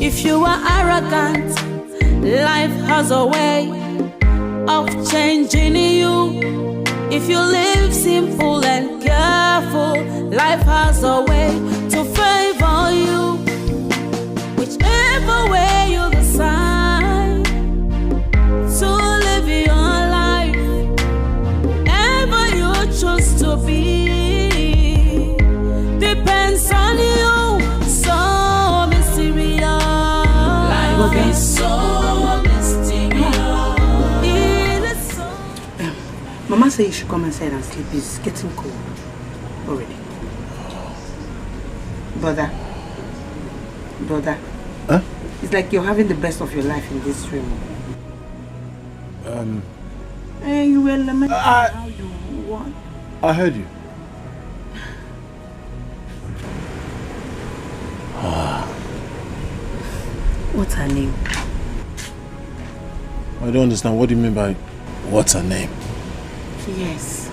If you are arrogant, life has a way of changing you. If you live simple and careful, life has a way to favor you. Whichever way you decide to live your life, wherever you choose to be, depends on you. So mysterious. Life is so mysterious. It is so. Mama said you should come inside and sleep. It's getting cold already. Brother. Huh? It's like you're having the best of your life in this room. You were lamenting how you want. I heard you. What's her name? I don't understand. What do you mean by what's her name? Yes.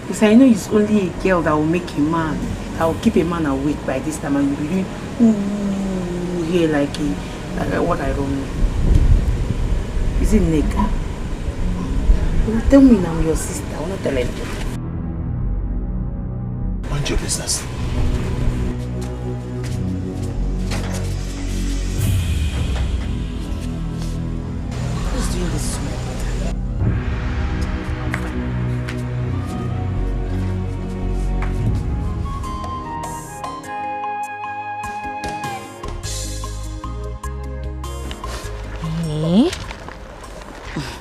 Because I know it's only a girl that will make a man, that will keep a man awake by this time, and you'll be doing ooh here like what I don't know. Is it Neka? You tell me now, your sister. I want to tell anything. Mind your business. Who's doing this to me?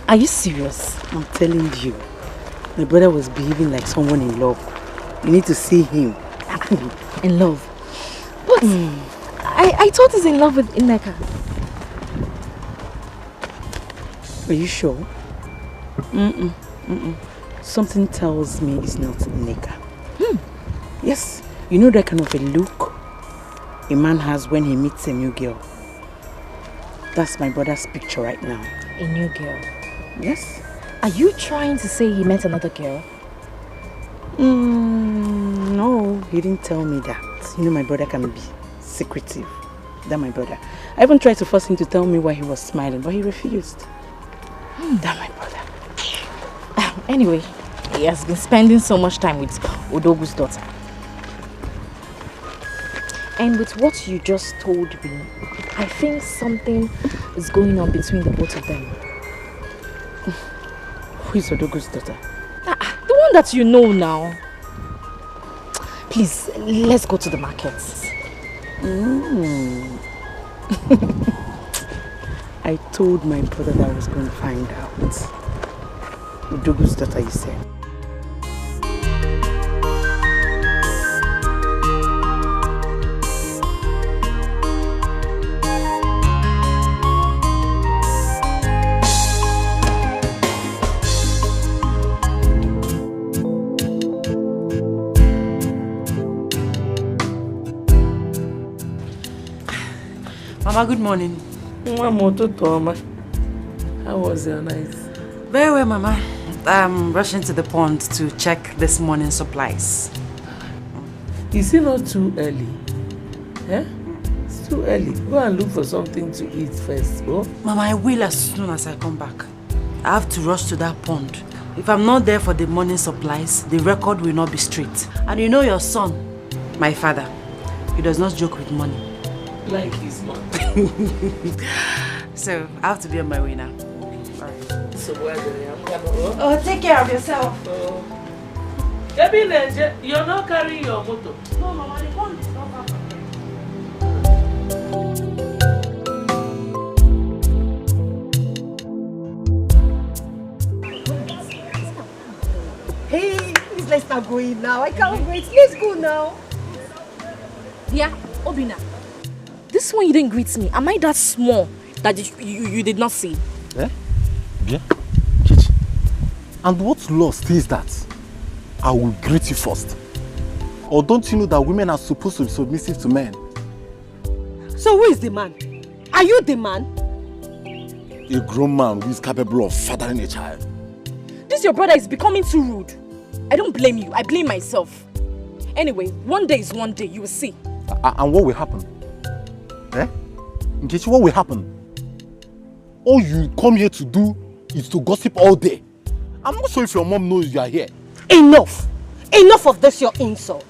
Are you serious? I'm telling you. My brother was behaving like someone in love. You need to see him. In love? But I thought he's in love with Ineka. Are you sure? Something tells me it's not Ineka. Yes. You know that kind of a look a man has when he meets a new girl. That's my brother's picture right now. A new girl? Yes. Are you trying to say he met another girl? No, he didn't tell me that. You know my brother can be secretive. That my brother. I even tried to force him to tell me why he was smiling, but he refused. That my brother. Anyway, he has been spending so much time with Odogu's daughter. And with what you just told me, I think something is going on between the both of them. Who is Odogu's daughter? The one that you know now. Please, let's go to the market. I told my brother that I was going to find out. Odogu's daughter, you said. Mama, good morning. How was your night? Very well, Mama. I'm rushing to the pond to check this morning's supplies. Is it not too early? Eh? It's too early. Go and look for something to eat first, oh? Mama, I will as soon as I come back. I have to rush to that pond. If I'm not there for the morning supplies, the record will not be straight. And you know your son, my father, he does not joke with money. Like his mom. So, I have to be on my way now. Alright. So where are you? Oh, take care of yourself. You're not carrying your motor. No, Mama, the pond is not far from Hey, please let's start going now. I can't wait. Let's go now. Yeah, Obina. This one you didn't greet me. Am I that small that you did not see? Eh? Yeah? Chichi. And what law says that I will greet you first? Or don't you know that women are supposed to be submissive to men? So who is the man? Are you the man? A grown man who is capable of fathering a child. This your brother is becoming too rude. I don't blame you. I blame myself. Anyway, one day is one day. You will see. And what will happen? Eh? Nkechi, what will happen? All you come here to do is to gossip all day. I'm not sure if your mom knows you are here. Enough! Enough of this your insult.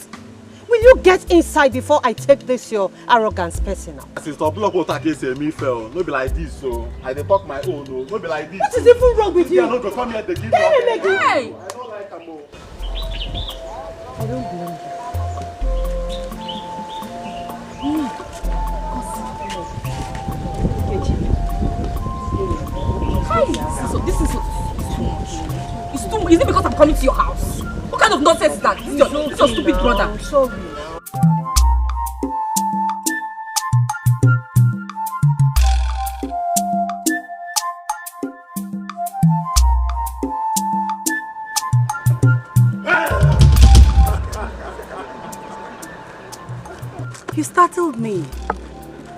Will you get inside before I take this your arrogance personal? Sister, block what I can say me fell. No be like this, so I dey talk my own. No be like this. What is even wrong with you? I don't go come here to give Hey! I don't like them. I don't blame you. So this is too much. It's too much. Is it because I'm coming to your house? What kind of nonsense is that? This is your stupid brother. I'm sorry. You startled me.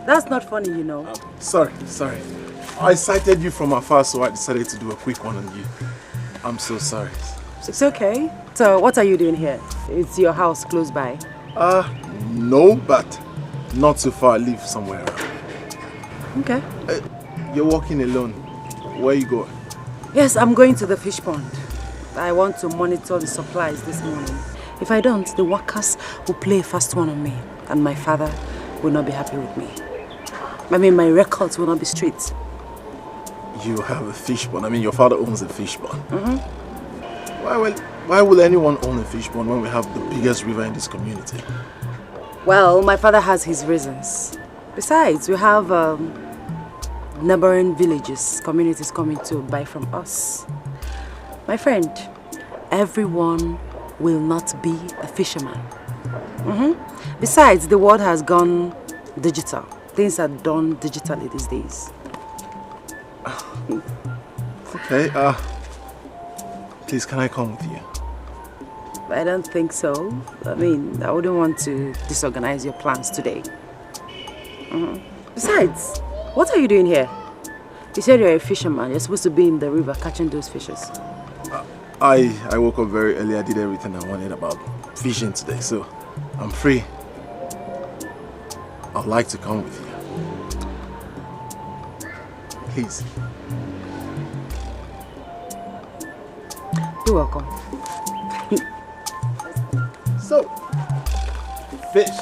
That's not funny, you know. Sorry. I sighted you from afar, so I decided to do a quick one on you. I'm so sorry. It's okay. So what are you doing here? Is your house close by? No, but not too far. I live somewhere around. Okay. You're walking alone. Where you going? Yes, I'm going to the fish pond. I want to monitor the supplies this morning. If I don't, the workers will play a fast one on me, and my father will not be happy with me. I mean, my records will not be straight. You have a fish pond. I mean, your father owns a fish pond. Why will anyone own a fish pond when we have the biggest river in this community? Well, my father has his reasons. Besides, we have neighboring villages, communities coming to buy from us. My friend, everyone will not be a fisherman. Besides, the world has gone digital. Things are done digitally these days. Okay, please, can I come with you? I don't think so. I mean, I wouldn't want to disorganize your plans today. Besides, what are you doing here? You said you're a fisherman. You're supposed to be in the river catching those fishes. I woke up very early. I did everything I wanted about fishing today, so I'm free. I'd like to come with you. Please. You're welcome. So, fish.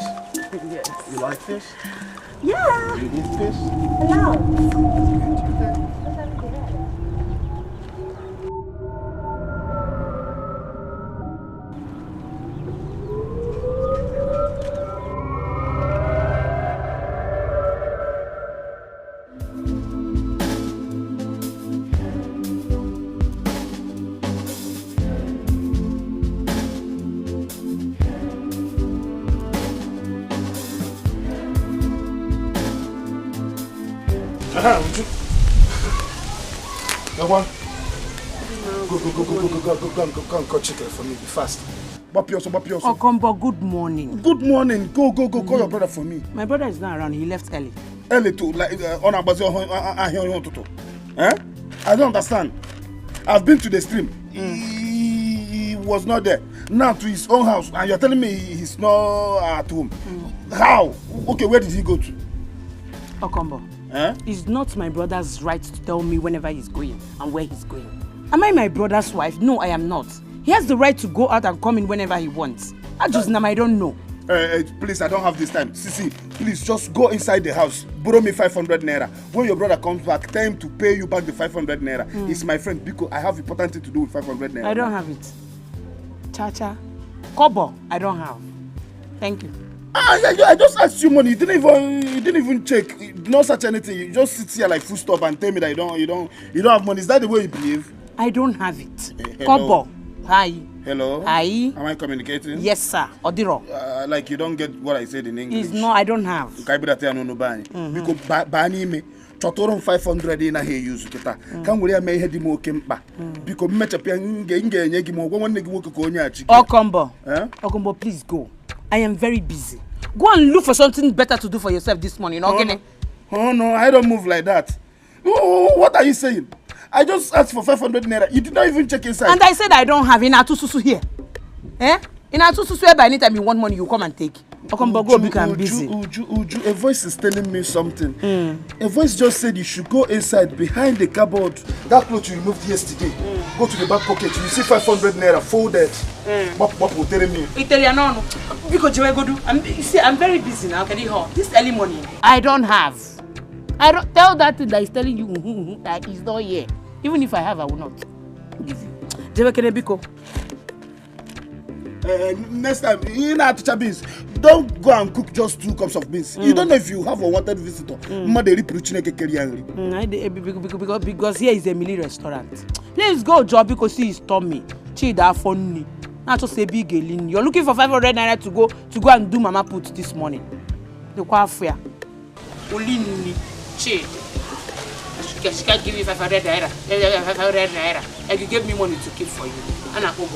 Yes. You like fish? Yeah. You eat fish? Hello. Go check it for me. Be fast. Bapioso. Okombo, good morning. Good morning. Go. Call your brother for me. My brother is not around. He left early. Early too, like on Toto. Eh? I don't understand. I've been to the stream. He was not there. Now to his own house, and you're telling me he's not at home. How? Okay, where did he go to? Okombo. It's not my brother's right to tell me whenever he's going and where he's going. Am I my brother's wife? No, I am not. He has the right to go out and come in whenever he wants. I don't know. Please, I don't have this time. Sisi, please just go inside the house. Borrow me 500 naira. When your brother comes back, tell him to pay you back the 500 naira. He's my friend because I have important thing to do with 500 naira. I don't have it. Chacha. Kobo, I don't have. Thank you. I just asked you money. You didn't even check. You did not search anything. You just sit here like full stop and tell me that you don't have money. Is that the way you behave? I don't have it. Kobo. Hi. Hello. Hi. Am I communicating? Yes, sir. Odiro. Like you don't get what I said in English. It's no, I don't have. Because bani me. Chotoron 500 in a here use kita. Can we make head mo kempa? Because mechapian nge mo one nigga woke konya. Okombo. Okombo, please go. I am very busy. Go and look for something better to do for yourself this morning, okay? Oh no, I don't move like that. Oh, what are you saying? I just asked for 500 naira. You did not even check inside. And I said I don't have Ina Tususu here. Ina Tususu whereby anytime you want money, you come and take. Okombo, go because I'm busy. Uju, a voice is telling me something. A voice just said you should go inside behind the cupboard. That clothes you removed yesterday. Go to the back pocket. You see 500 naira folded. What will tell me? Italiano. Because I'm very busy now. Can you hear? This early morning. I don't have. I don't tell that thing that is telling you that is not here. Even if I have, I will not give you. Next time, you know teacher beans. Don't go and cook just 2 cups of beans. You don't know if you have a wanted visitor. Because here is a Emily restaurant. Please go, job because he is Tommy. Chida funny. Not just a big alien. You're looking for 500 naira to go and do mama put this morning. The quafia. Olini. She can't give you 500 naira. 500 naira. And you gave me money to keep for you. And I go.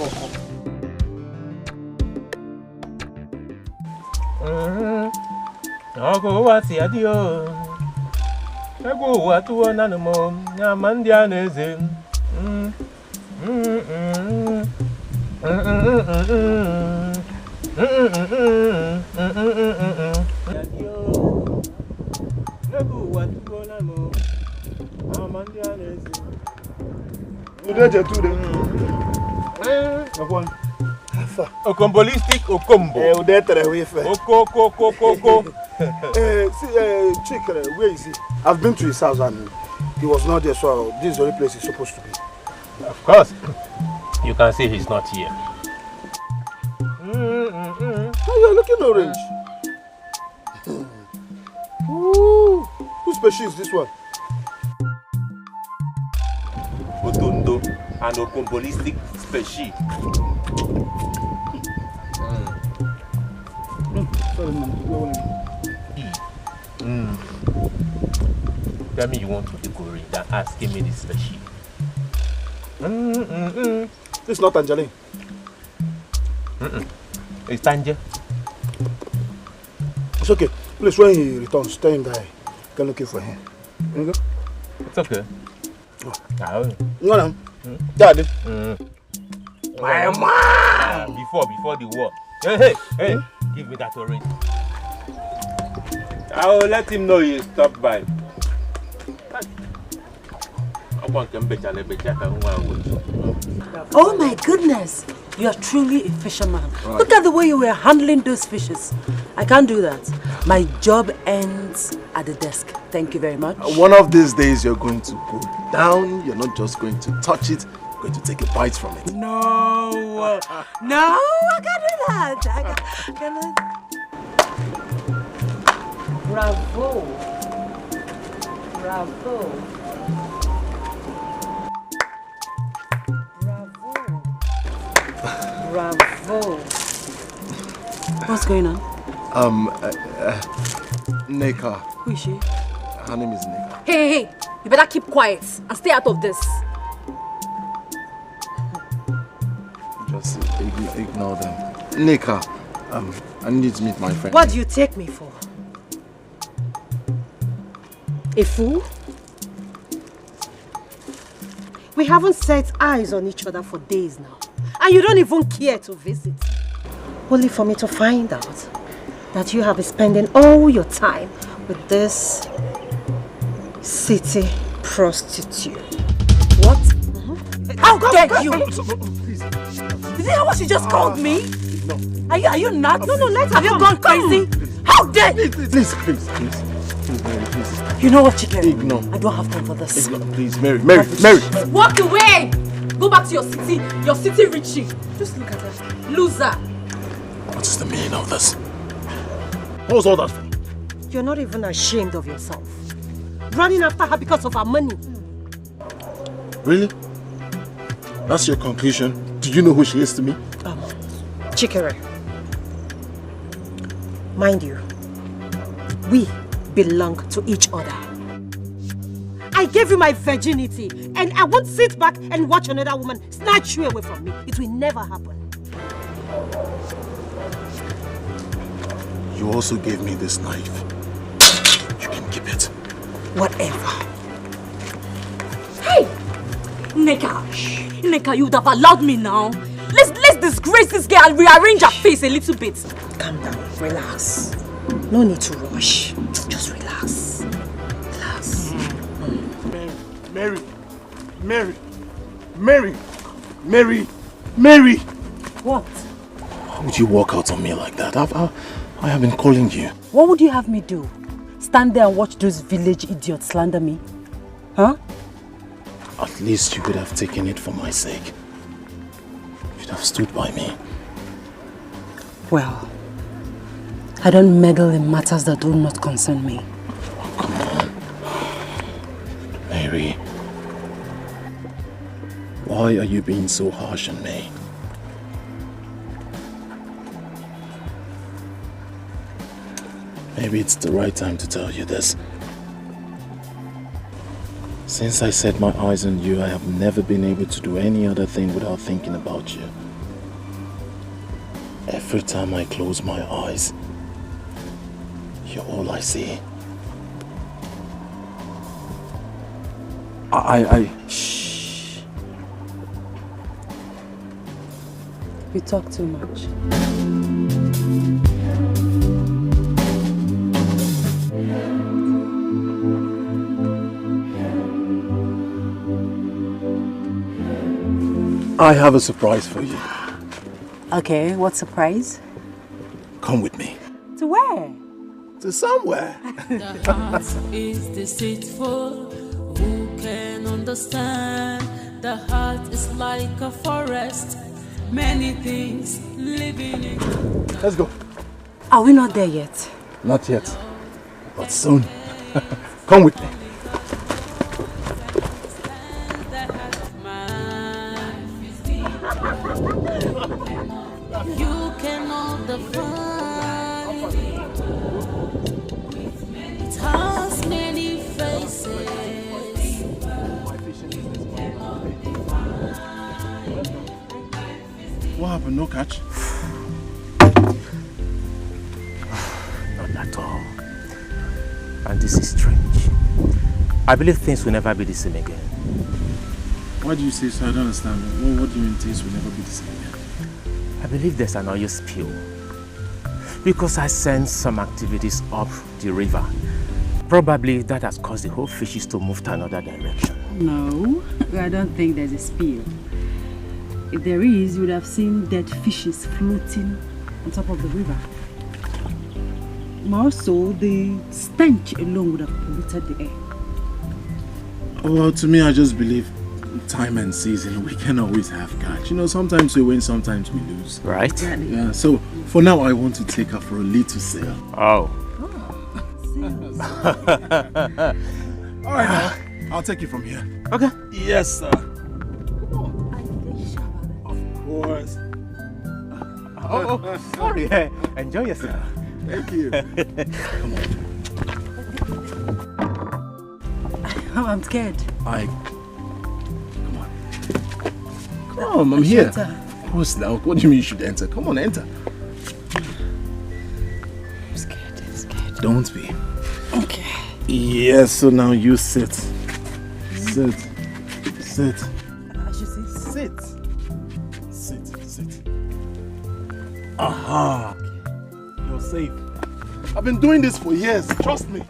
Ogo wati adio. Ego watu nanumo. Nyamandia neze. Okombolistic Okombo. Oko. Chick, where is he? I've been to his house and he was not there, so this is the only place he's supposed to be. Of course. You can see he's not here. Oh, you're looking orange. Ooh, whose species is this one? Tonto and Okombolistic species. Tell me you want to decorate than asking me this species. This is not Tangerine. It's Tanger. It's okay. Please, when he returns, tell him that I can look for him. You go? It's okay. No. Daddy. My mom! Before the war. Hey, give me that orange. I will let him know you stopped by. Oh my goodness! You are truly a fisherman. Right. Look at the way you were handling those fishes. I can't do that. My job ends at the desk. Thank you very much. One of these days you're going to go down. You're not just going to touch it. You're going to take a bite from it. No. No, I can't do that. I can't. Bravo. Bravo. Bravo. What's going on? Neka. Who is she? Her name is Neka. Hey, you better keep quiet and stay out of this. Just ignore them. Neka, I need to meet my friend. What do you take me for? A fool? We haven't set eyes on each other for days now. And you don't even care to visit. Only for me to find out that you have been spending all your time with this city prostitute. What? How dare you? Please. Did you hear what she just called me? No. Are you nuts? No, let her Have you gone crazy? How dare you? Please, Mary, please. You know what, Chike? Ignore. I don't have time for this. Ignore, please, Mary. Walk away! Go back to your city Richie. Just look at her. Loser. What is the meaning of this? What was all that for? You're not even ashamed of yourself. Running after her because of her money. Really? That's your conclusion? Do you know who she is to me? Chikere. Mind you, we belong to each other. I gave you my virginity, and I won't sit back and watch another woman snatch you away from me. It will never happen. You also gave me this knife. You can keep it. Whatever. Hey! Neka, you would have allowed me now. Let's disgrace this girl and rearrange her face a little bit. Calm down, relax. No need to rush. Just relax. Relax. Mary! What? How would you walk out on me like that? I have been calling you. What would you have me do? Stand there and watch those village idiots slander me? Huh? At least you could have taken it for my sake. You'd have stood by me. Well, I don't meddle in matters that do not concern me. Oh, come on. Mary. Why are you being so harsh on me? Maybe it's the right time to tell you this. Since I set my eyes on you, I have never been able to do any other thing without thinking about you. Every time I close my eyes, you're all I see. Shh. You talk too much. I have a surprise for you. Okay, what surprise? Come with me. To where? To somewhere. The heart is deceitful. Who can understand? The heart is like a forest. Many things living in it. Let's go. Are we not there yet? Not yet, but soon. Come with me. You cannot define it. It has many faces. What happened? No catch? Not at all. And this is strange. I believe things will never be the same again. Why do you say so? I don't understand. What do you mean things will never be the same again? I believe there's an oil spill. Because I sense some activities up the river. Probably that has caused the whole fishes to move to another direction. No, I don't think there's a spill. If there is, you would have seen dead fishes floating on top of the river. More so, the stench alone would have polluted the air. Well, to me, I just believe time and season, we can always have catch. You know, sometimes we win, sometimes we lose. Right? Yeah, so for now, I want to take her for a little sail. Oh. All right, now, I'll take you from here. Okay. Yes, sir. Of course. Oh, sorry. Enjoy yourself. Thank you. Come on. I'm scared. Come on, I'm here. Of course now. What do you mean you should enter? Come on, enter. I'm scared. Don't be. Okay. Yes, so now you sit. Sit. I should sit. Sit. Aha. You're safe. I've been doing this for years. Trust me.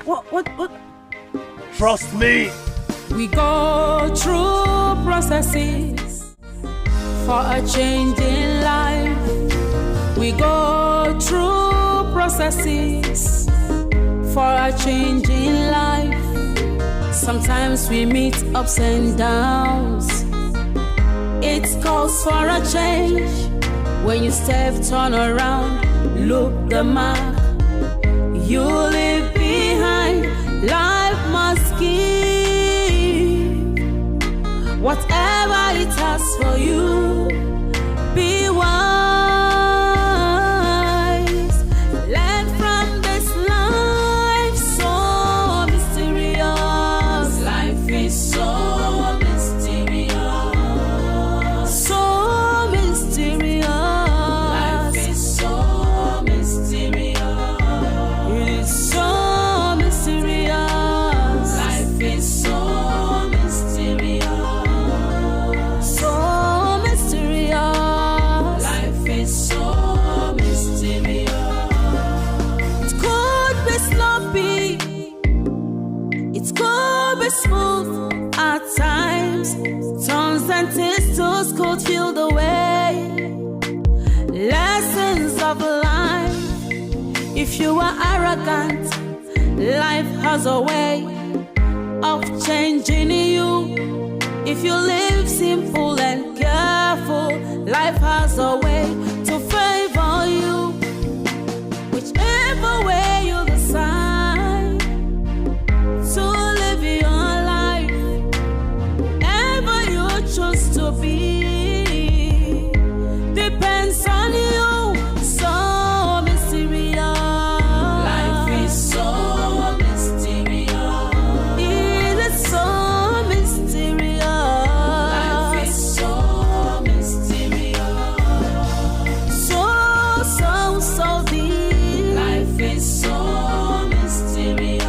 What? Trust me. We go through processes for a change in life. We go through processes for a change in life. Sometimes we meet ups and downs. It calls for a change. When you step, turn around, look the mark you leave behind. Life must give whatever it has for you. Be wise. Learn from this life, so mysterious. Life is so mysterious. So mysterious. Life is so mysterious. It is so mysterious. Life is so mysterious. So mysterious. Life is so mysterious. It could be sloppy. It could be smooth at times. Turns and twists could feel the way. Lessons of life. If you are arrogant, life has a way of changing you. If you live simple and careful, life has a way to favor you. Whichever way you decide to live your life, wherever you choose to be, depends on you. So mysterious. Life is so mysterious. It is so mysterious. Life is so mysterious. So deep. Life is so mysterious.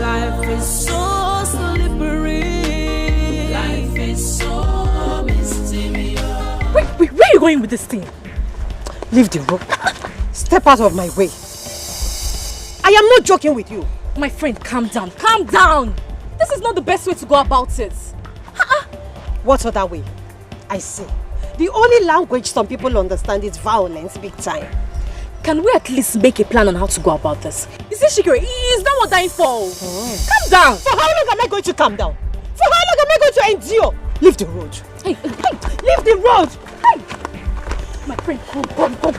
Life is so slippery. Life is so mysterious. Wait, where are you going with this thing? Leave the road. Step out of my way. I am not joking with you. My friend, calm down. Calm down. This is not the best way to go about it. What other way? I see. The only language some people understand is violence, big time. Can we at least make a plan on how to go about this? Is it Shikiri? Is that what I'm for? Calm down. For how long am I going to calm down? For how long am I going to endure? Leave the road. Hey. Leave the road. Hey. My friend, come. Calm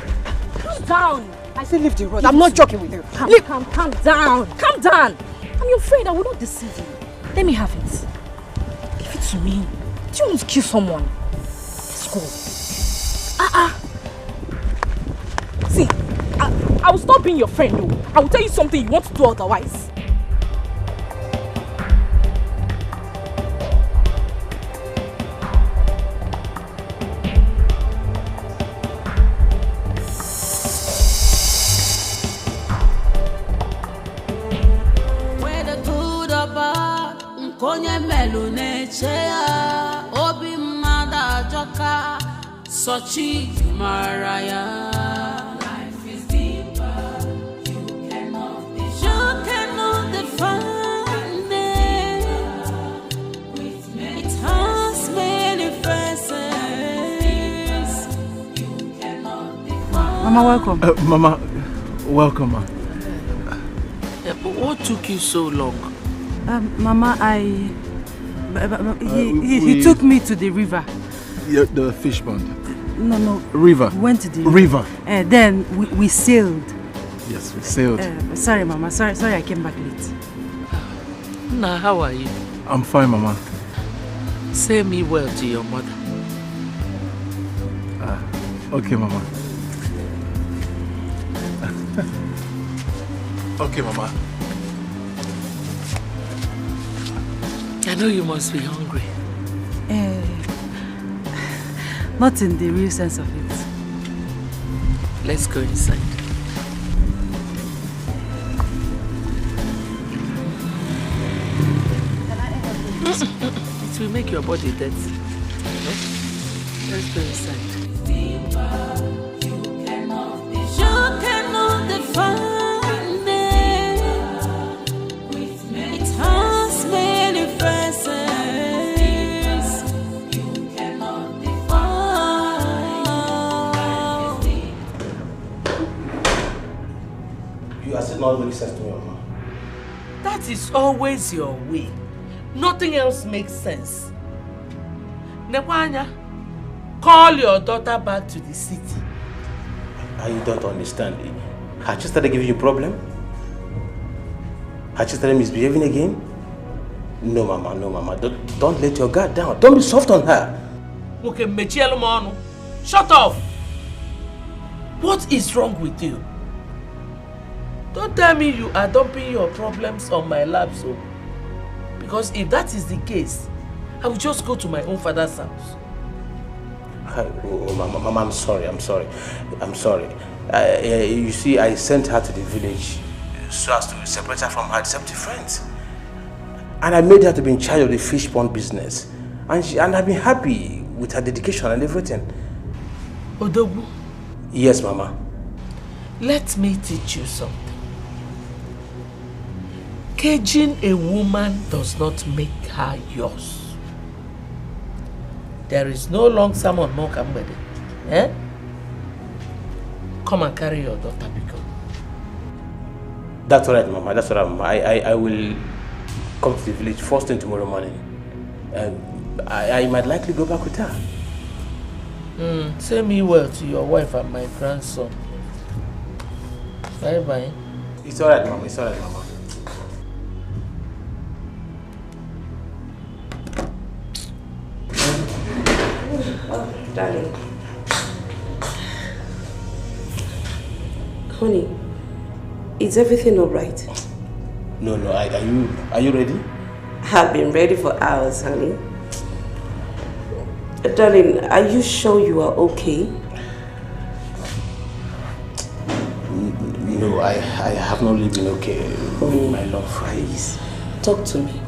down. I say leave the road. I'm not joking with you. Calm down. Calm down. I'm your friend. I will not deceive you. Let me have it. Give it to me. Do you want to kill someone? Let's go. See, I will stop being your friend, though. I will tell you something you want to do otherwise. Konye melu nechea obi mada joka sochi maraya. Life is deeper. You cannot define it. It has many faces. You cannot define. Mama, welcome. Mama, Welcome, ma. Yeah, but what took you so long? Mama, he took me to the river. Yeah, the fish pond. No. River. We went to the river. Then we sailed. Yes, we sailed. Sorry, Mama. Sorry I came back late. Nah, how are you? I'm fine, Mama. Say me well to your mother. Okay, Mama. Okay, Mama. I know you must be hungry. Not in the real sense of it. Let's go inside. It will make your body dirty. No? Let's go inside. You cannot define it. It has many faces. You cannot define. You are still not making sense to me, Mama. That is always your way. Nothing else makes sense. Nekwanya, call your daughter back to the city. I don't understand. Has she started giving you a problem? Has she started misbehaving again? No, Mama, no, Mama. Don't let your guard down. Don't be soft on her. Okay, shut up! What is wrong with you? Don't tell me you are dumping your problems on my lap, so. Because if that is the case, I will just go to my own father's house. Oh, Mama, I'm sorry. You see, I sent her to the village so as to separate her from her deceptive friends. And I made her to be in charge of the fish pond business. And I've been happy with her dedication and everything. Odogu? Yes, Mama. Let me teach you something. Caging a woman does not make her yours. There is no long sermon, no Kambede. Eh? Come and carry your daughter, because. That's all right, Mama. That's all right, Mama. I will come to the village first thing tomorrow morning. I might likely go back with her. Say me well to your wife and my grandson. Bye-bye. It's all right, Mama. It's all right, Mama. Darling. Honey, is everything all right? No. Are you ready? I've been ready for hours, honey. Darling, are you sure you are okay? No, I have not really been okay. My love. Please, talk to me.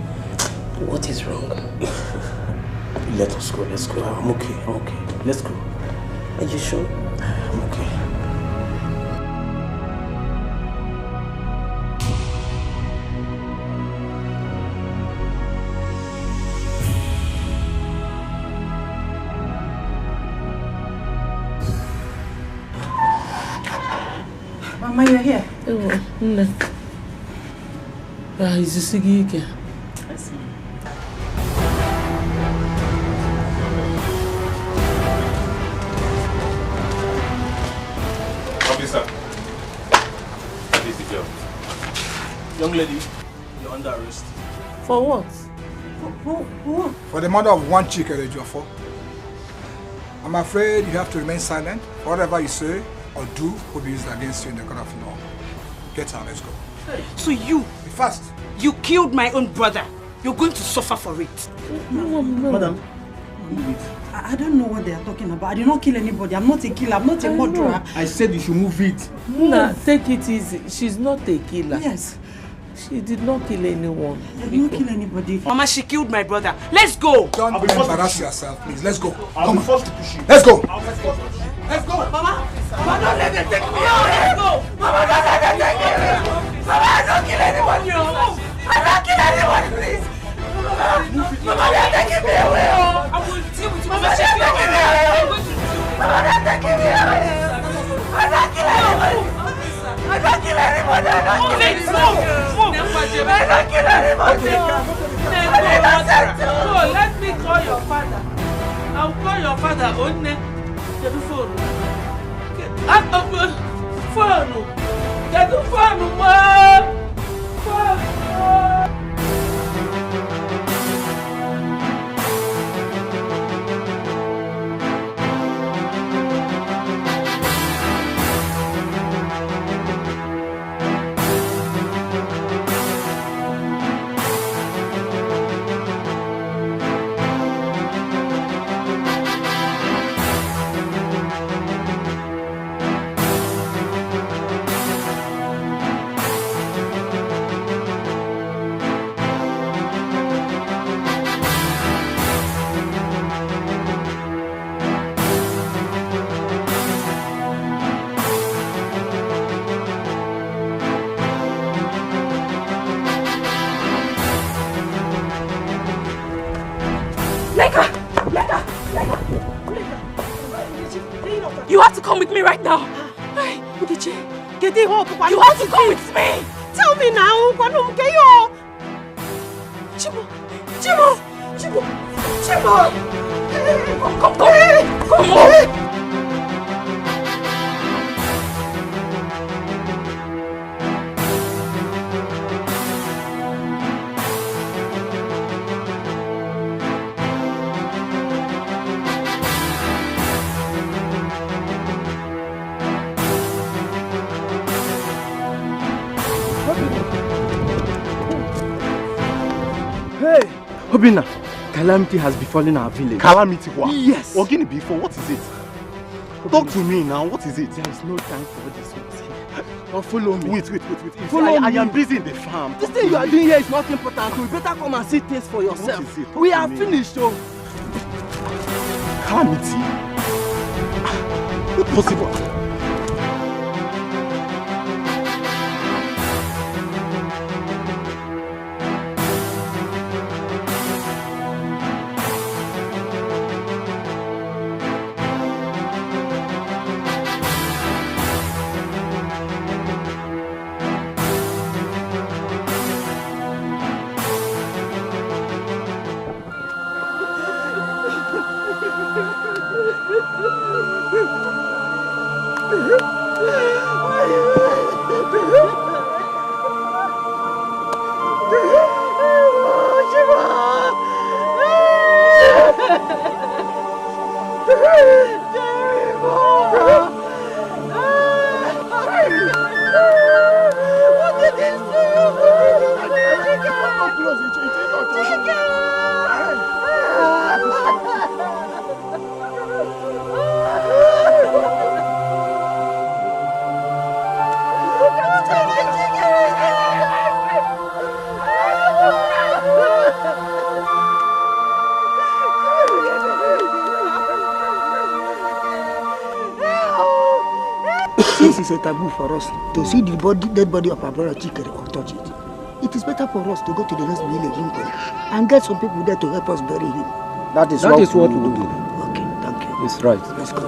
What is wrong? Let us go. Let's go. I'm okay. Let's go. Are you sure? I'm okay. Mama, you're here. Oh, no. Is this Dikeh? I see. Officer, that is the girl. Young lady, you're under arrest. For what? For the murder of one chick at Ejiofor. I'm afraid you have to remain silent. Whatever you say or do will be used against you in the court of law. Get out, let's go. So you, be fast. You killed my own brother. You're going to suffer for it. No. Madam, I don't know what they are talking about. I did not kill anybody. I'm not a killer. I'm not a murderer. I said you should move it. Nah, take it easy. She's not a killer. Yes. She did not kill anyone. I did not kill anybody. Mama, she killed my brother. Let's go. Don't embarrass yourself, please. Let's go. I'll be forced to push you. Let's go. Let's go. Mama, don't let them take me away. Let's go. Mama, don't let them take me away. Mama, I don't kill anyone. I don't kill anyone, please. Mama, they're taking me away. I will deal with you. Mama, they're taking me away. Mama, they're taking me away. I don't kill anyone. I don't let me call your father. I'll call your father. Onne. Get the phone. Phone. Get the phone, Mom. Phone. You have to come with me right now. You have to come with me. Tell me now. Chimo. Come on. Obina, calamity has befallen our village. Calamity what? Yes. Ogini before, what is it? Talk to me now, what is it? There is no time for this one. Now follow me. Wait. Follow I me. am busy in the farm. This thing you are doing here is not important. You better come and see things for yourself. What is it? We are finished, oh. Calamity? Not possible. Since it's a taboo for us to see the dead body of our brother Chikere or touch it, it is better for us to go to the next village and get some people there to help us bury him. That is what we will do. Okay, thank you. It's right. Let's go.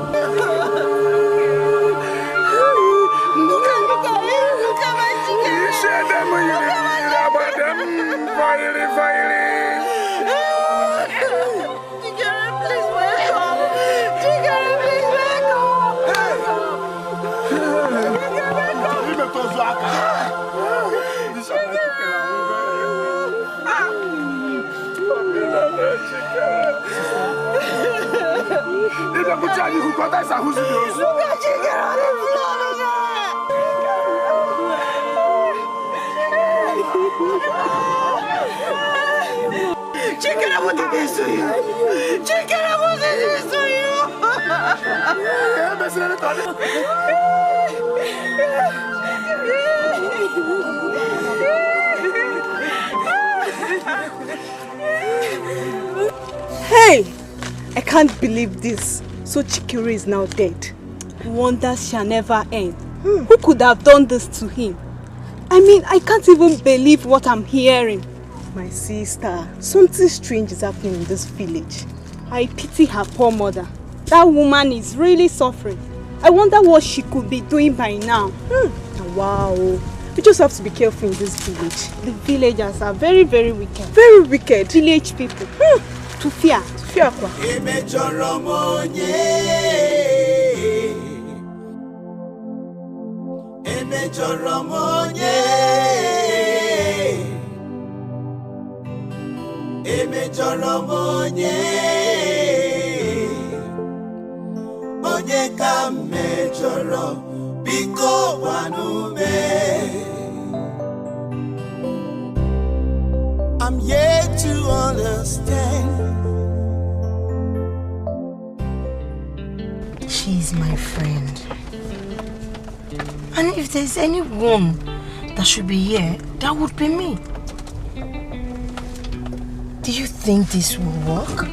Chikere, what did they do you? Chikere, what did they do you? Hey! I can't believe this. So Chikere is now dead. Wonders shall never end. Who could have done this to him? I mean, I can't even believe what I'm hearing. My sister, something strange is happening in this village. I pity her poor mother. That woman is really suffering. I wonder what she could be doing by now. Wow. You just have to be careful in this village. The villagers are very, very wicked. Very wicked. Village people. To fear. To fear. I'm yet to understand. She's my friend. And if there's anyone that should be here, that would be me. Do you think this will work?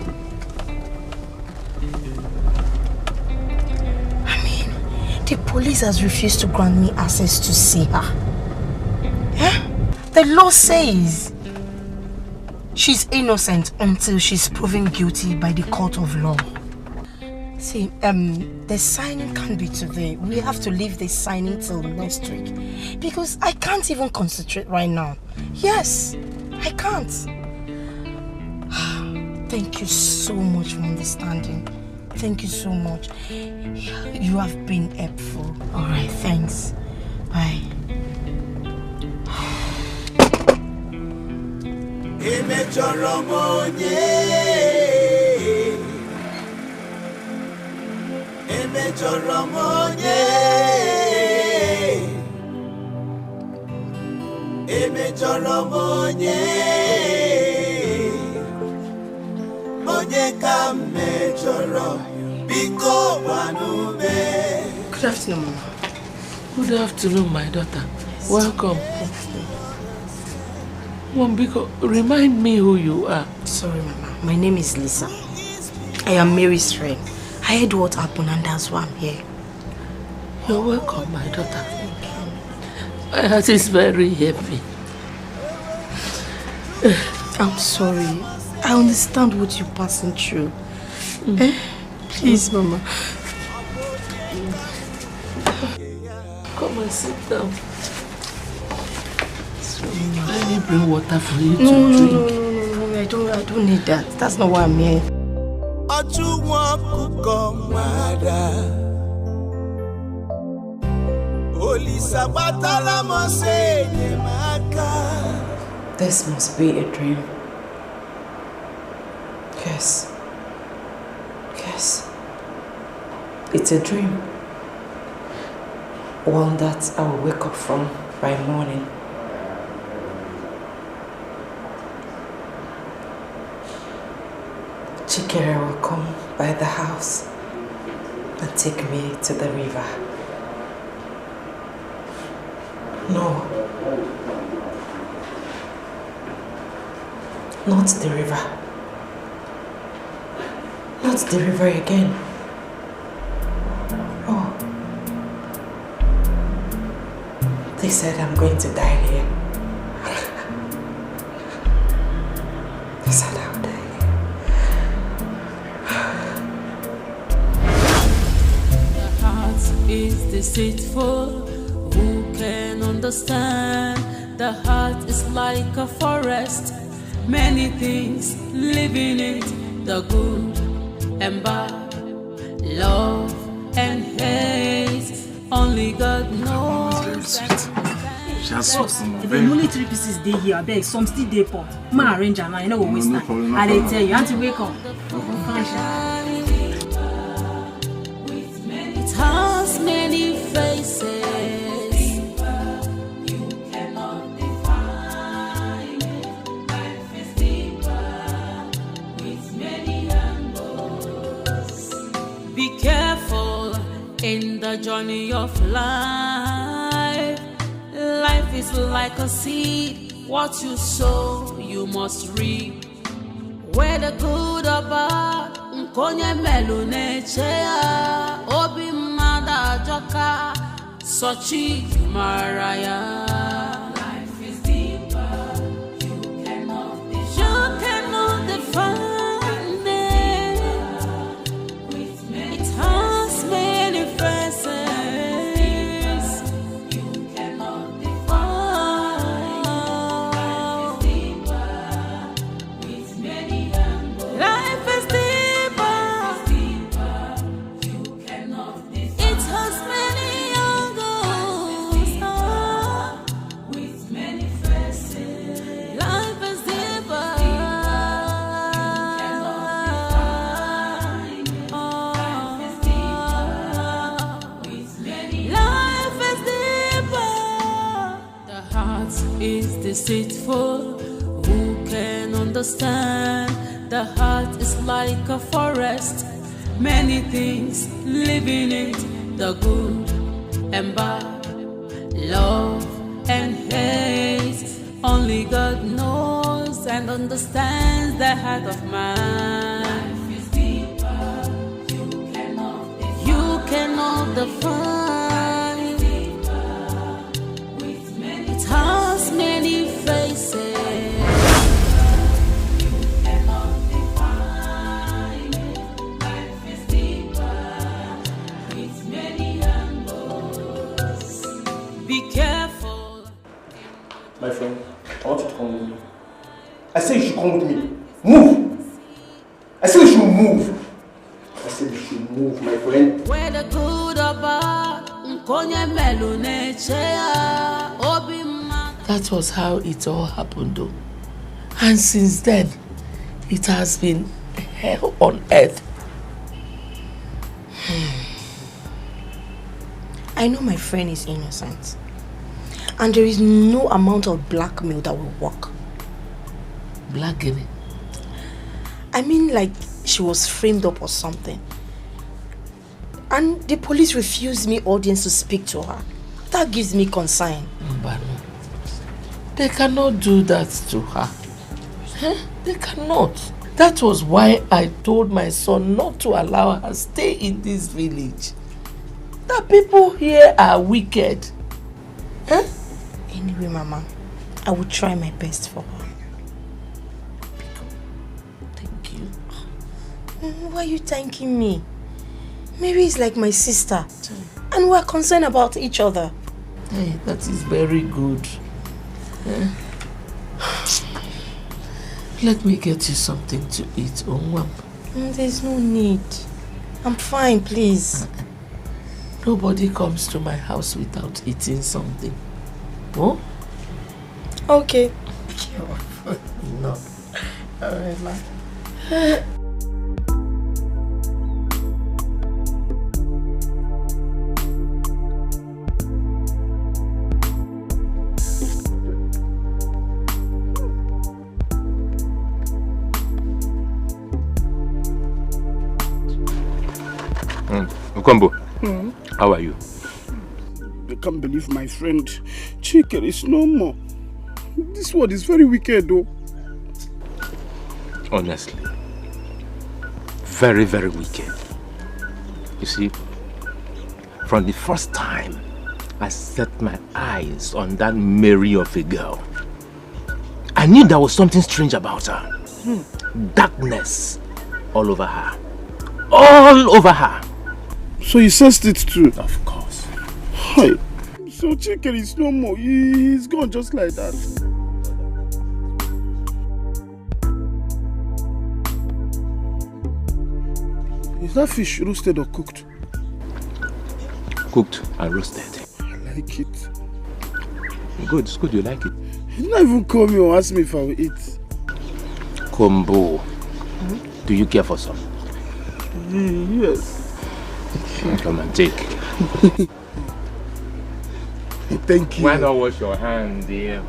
I mean, the police has refused to grant me access to see her. Yeah? The law says she's innocent until she's proven guilty by the court of law. See, the signing can't be today. We have to leave this signing till next week. Because I can't even concentrate right now. Yes, I can't. Thank you so much for understanding. Thank you so much. You have been helpful. Alright, thanks. Bye. Good afternoon, Mama. Good afternoon, my daughter. Welcome. Mom, Biko, remind me who you are. Sorry, Mama. My name is Lisa. I am Mary's friend. I heard what happened and that's why I'm here. You're welcome, my daughter. My heart is very heavy. I'm sorry. I understand what you're passing through. Please, Mama. Come and sit down. Let me bring water for you to drink. No, I don't need that. That's not why I'm here. This must be a dream. Yes. Yes. It's a dream. One that I will wake up from by morning. Chikere will come by the house and take me to the river. No. Not the river. Not the river again. Oh. They said I'm going to die here. They said I'll die here. The heart is deceitful. Who can understand? The heart is like a forest. Many things live in it. The good and bad, love and hate. Only God knows. If the only 3 pieces they here, I beg some still dey pot. Ma arrange and I know what we stand. I dey tell you, auntie wake up. It has many faces. Be careful in the journey of life. Life is like a seed. What you sow, you must reap. Whether good or bad, nkonye melune chea. Obi mada joka, sochi maraya. Life is deeper. You cannot define. Many faces you cannot define. is deceitful. Who can understand? The heart is like a forest. Many things live in it. The good and bad, love and hate. Only God knows and understands the heart of man. Life is deeper. You cannot define. It has many faces. Be careful. My friend, I want you to come with me. I say you should come with me. Move! I say you should move. I say you should move, my friend. Where the good or bad, That was how it all happened though. And since then, it has been hell on earth. I know my friend is innocent. And there is no amount of blackmail that will work. Blackmail? I mean like she was framed up or something. And the police refused me audience to speak to her. That gives me concern. Mbano, they cannot do that to her. They cannot. That was why I told my son not to allow her stay in this village. The people here are wicked. Anyway, Mama, I will try my best for her. Thank you. Why are you thanking me? Mary is like my sister. And we're concerned about each other. Hey, that is very good. Let me get you something to eat, Onwam. There's no need. I'm fine, please. Nobody comes to my house without eating something. Oh? Okay. No. Alright, ma. Ukombo, how are you? I can't believe my friend Chike is no more. This world is very wicked though. Honestly. Very, very wicked. You see, from the first time I set my eyes on that Mary of a girl, I knew there was something strange about her. Darkness all over her. All over her. So you sensed it too? Of course. Hi. So Chike is no more. He's gone just like that. Is that fish roasted or cooked? Cooked and roasted. I like it. Good, it's good you like it. You didn't even call me or ask me if I will eat. Combo. Do you care for some? Yes. Come and take. Thank you. Why not wash your hand, dear?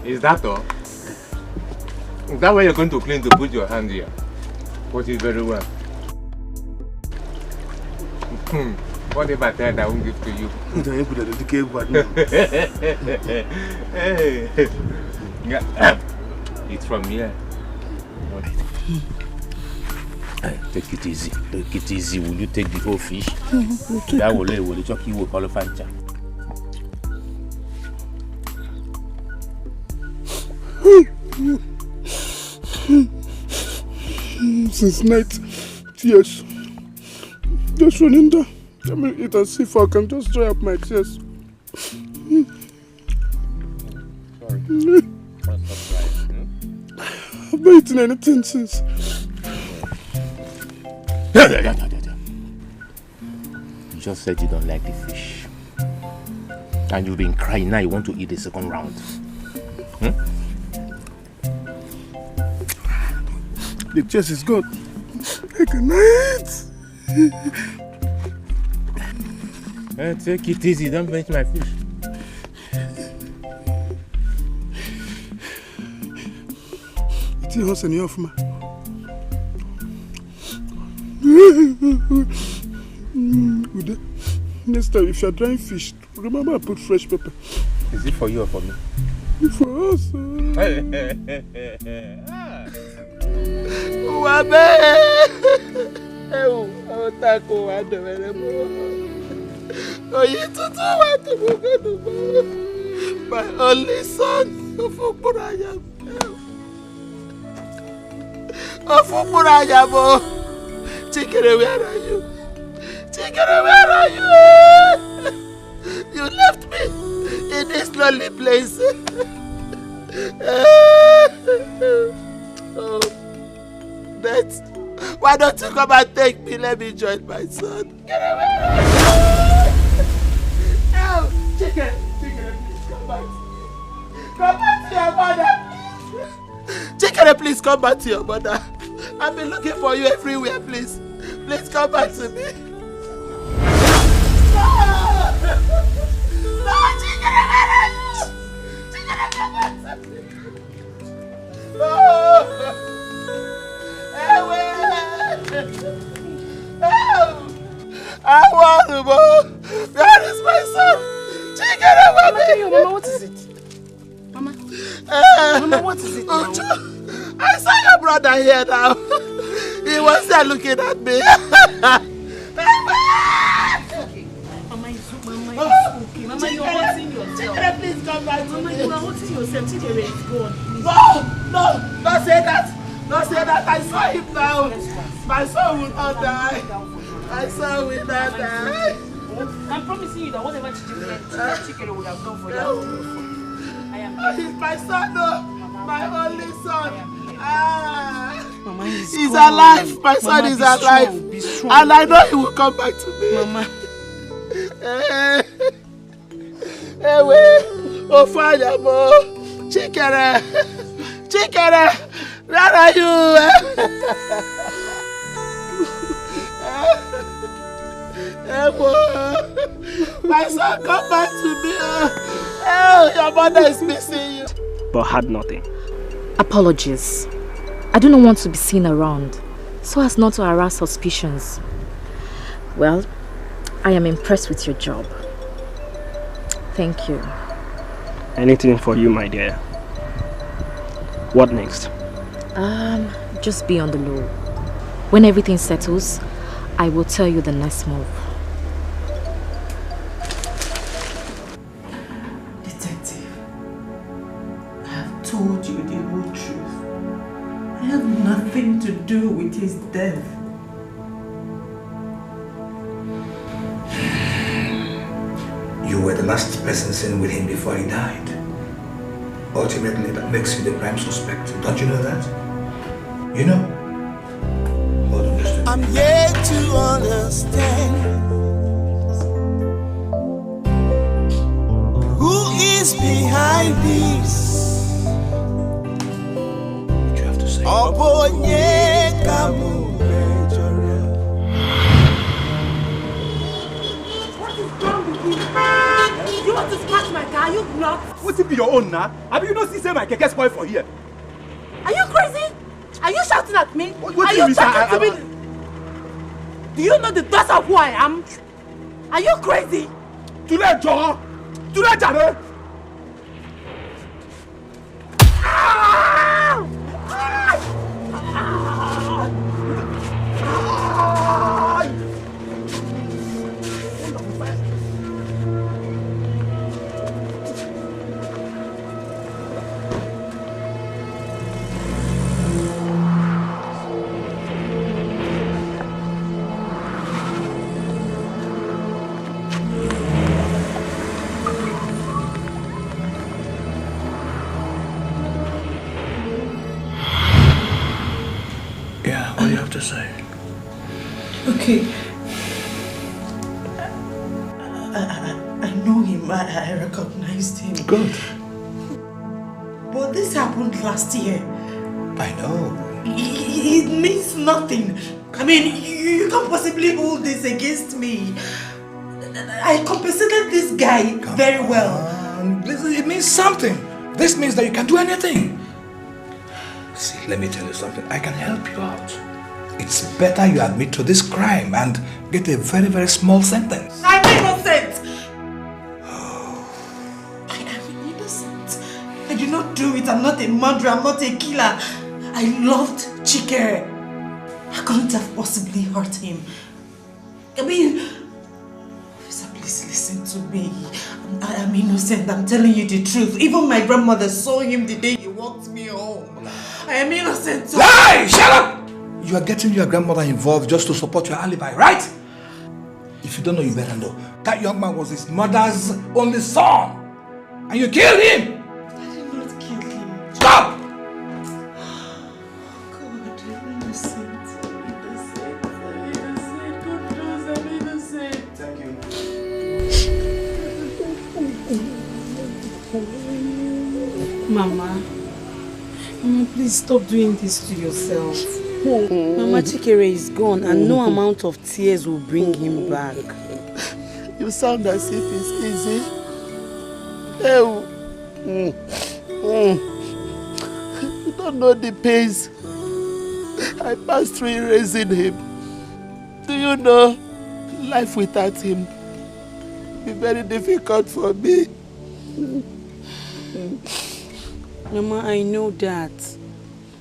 Is that all? Is that where you're going to clean to put your hand here? Put it very well. What if I tell that I won't give to you? It's from here. Take it easy. Take it easy. Will you take the whole fish? That will talk you with Olifancha. Since night, tears. Just running down. Let me eat and see if I can just dry up my tears. Sorry. I've not eaten anything since. You just said you don't like the fish. And you've been crying, now you want to eat the second round. The chest is good. I can eat. Take it easy, don't finish my fish. see horse in your man. Next time, if you're drying fish, remember I put fresh pepper. Is it for you or for me? It's for us. My only son, Chikere, where are you? Chikere, where are you? You left me in this lonely place. Oh, but why don't you come and take me? Let me join my son. Get away! Oh, Chikere, please come back. Come back to your mother. Chikere, please come back to your mother. I've been looking for you everywhere, please. Please come back to me. No! No, Chikere, where are you? Chikere, come back to me. No! I want to go. Where is my son? Chikere, Mama, what is it? Mama? Mama, what is it now? I saw your brother here now. He was there looking at me. Mama, it's okay. Mama, you're hurting yourself. Chikere, please come back to me. Mama, you are hurting yourself. Chikere is gone. No, don't say that. Don't say that. I saw him now. My son will not die. My son will not die. I'm promising you that whatever Chikere would have done for you, I am here. He's my son, no. My only son. Mama, he's alive. My son is alive. Be strong. And I know he will come back to me. Mama. Oh, fire, mo. Chikere. Chikere. Where are you? My son, come back to me. Oh, your mother is missing you. But had nothing. Apologies. I do not want to be seen around, so as not to arouse suspicions. Well, I am impressed with your job. Thank you. Anything for you, my dear. What next? Just be on the low. When everything settles, I will tell you the next move. Detective, I have told you the whole truth. I have nothing to do with his death. You were the last person seen with him before he died. Ultimately, that makes you the prime suspect. Don't you know that? You know? Hold on just a minute. I'm yet to understand who is behind this. What you have to say? Oh, boy, yeah, come on. You want to scratch my car? You not? What's it be your own now? Have you not seen say my keke spoil for here? Are you crazy? Are you shouting at me? What Are you talking to me? Do you know the dust of who I am? Are you crazy? Tule Joe! Tule Jare! To say. Okay. I know him. I recognized him. Good. But this happened last year. I know. It means nothing. I mean, you can't possibly hold this against me. I compensated this guy very well. It means something. This means that you can do anything. See, let me tell you something. I can help you out. It's better you admit to this crime and get a very, very small sentence. I'm innocent! I am innocent. I did not do it. I'm not a murderer. I'm not a killer. I loved Chikere. I couldn't have possibly hurt him. I mean, officer, please listen to me. I am innocent. I'm telling you the truth. Even my grandmother saw him the day he walked me home. I am innocent. Lie! Shut up! You are getting your grandmother involved just to support your alibi, right? If you don't know, you better know. That young man was his mother's only son. And you killed him! I did not kill him. Stop! God, I'm innocent. I'm innocent. God knows I'm innocent. Thank you. Mama, please stop doing this to yourself. Mama, Chikere is gone and no amount of tears will bring him back. You sound as if it's easy. You don't know the pains I passed through in raising him. Do you know, life without him will be very difficult for me. Mama, I know that.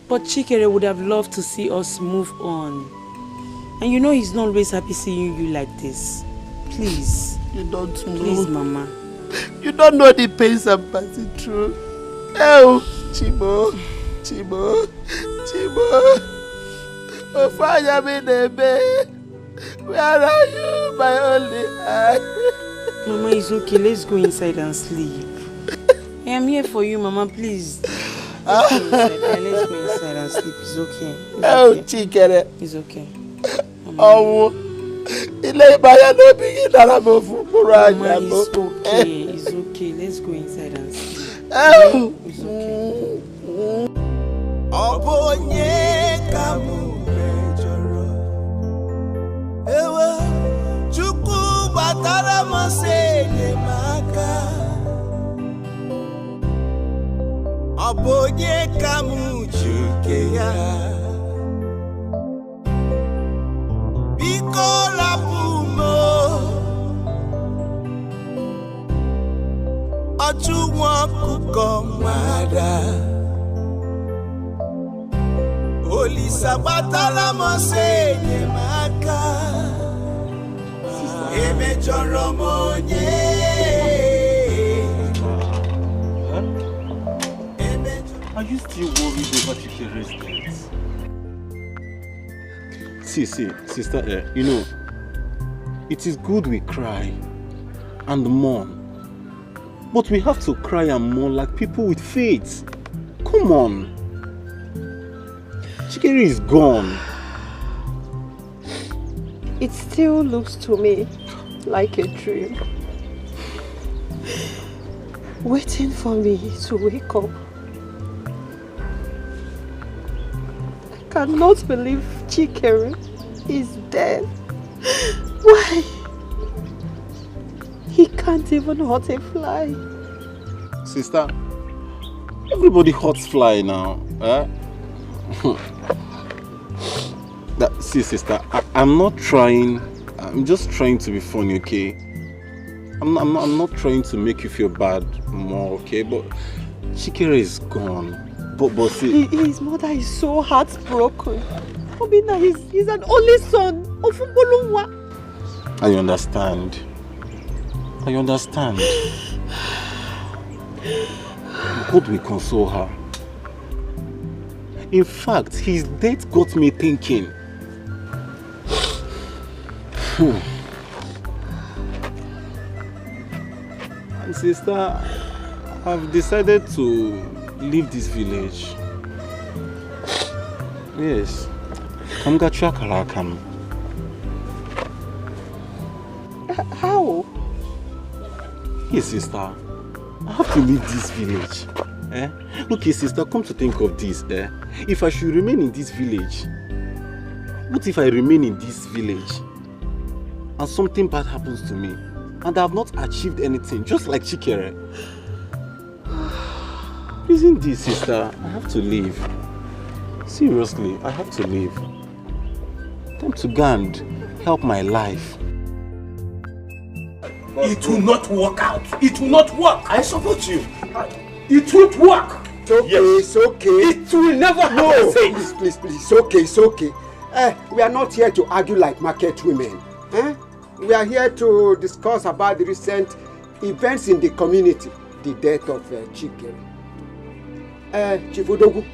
But Chikere would have loved to see us move on. And you know he's not always happy seeing you like this. Please. You don't know. Please, Mama. You don't know the pains I'm passing through. Oh, Chibo. Oh, fire me, baby. Where are you, my only eye? Mama, it's okay. Let's go inside and sleep. I am here for you, Mama. Please. Let's go inside and sleep. It's okay. Chikere. It's okay. Oh, Mama, it's okay. It's okay. Let's go inside and sleep. It's Abonye kamuchukeya Bikola pumo Achuwa kukomada Oli sabatala mosenye maka Eme choromonye Are you still worried over Chikere's death? See, sister, you know, it is good we cry and mourn. But we have to cry and mourn like people with faith. Come on. Chikere is gone. It still looks to me like a dream. Waiting for me to wake up. I cannot believe Chikere is dead. Why? He can't even hurt a fly. Sister, everybody hurts fly now. See, sister, I'm not trying. I'm just trying to be funny, okay? I'm not trying to make you feel bad more, okay? But Chikere is gone. But see, his mother is so heartbroken. Obina, he's an only son of Mbolungwa. I understand. God will console her. In fact, his death got me thinking. And sister, I've decided to leave this village. Yes. How? Yes, sister. I have to leave this village. Okay, sister, come to think of this. If I should remain in this village, what if I remain in this village and something bad happens to me and I have not achieved anything, just like Chikere? Isn't this, sister? I have to leave. Seriously, I have to leave. Time to go and help my life. It will not work out. It will not work. I support you. It won't work. It's okay, it's okay. It will never happen. Please, it's okay, it's okay. We are not here to argue like market women. We are here to discuss about the recent events in the community. The death of Chikere. Chief Odogu,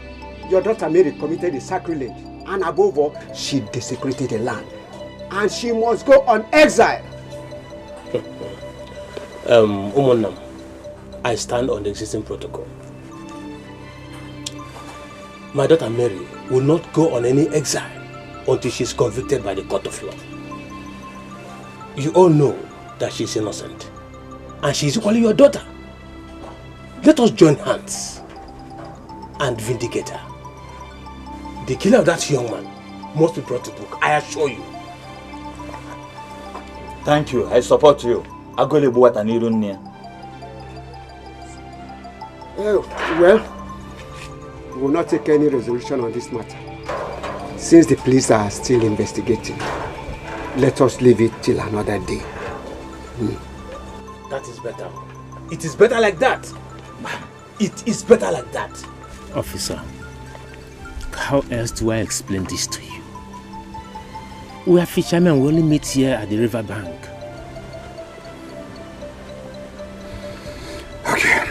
your daughter Mary committed a sacrilege. And above all, she desecrated the land. And she must go on exile. Umonam, I stand on the existing protocol. My daughter Mary will not go on any exile until she is convicted by the court of law. You all know that she is innocent. And she is equally your daughter. Let us join hands and vindicate her. The killer of that young man must be brought to book, I assure you. Thank you, I support you. Well, we will not take any resolution on this matter. Since the police are still investigating, let us leave it till another day. That is better. It is better like that. It is better like that. Officer, how else do I explain this to you? We are fishermen, we only meet here at the river bank. Okay.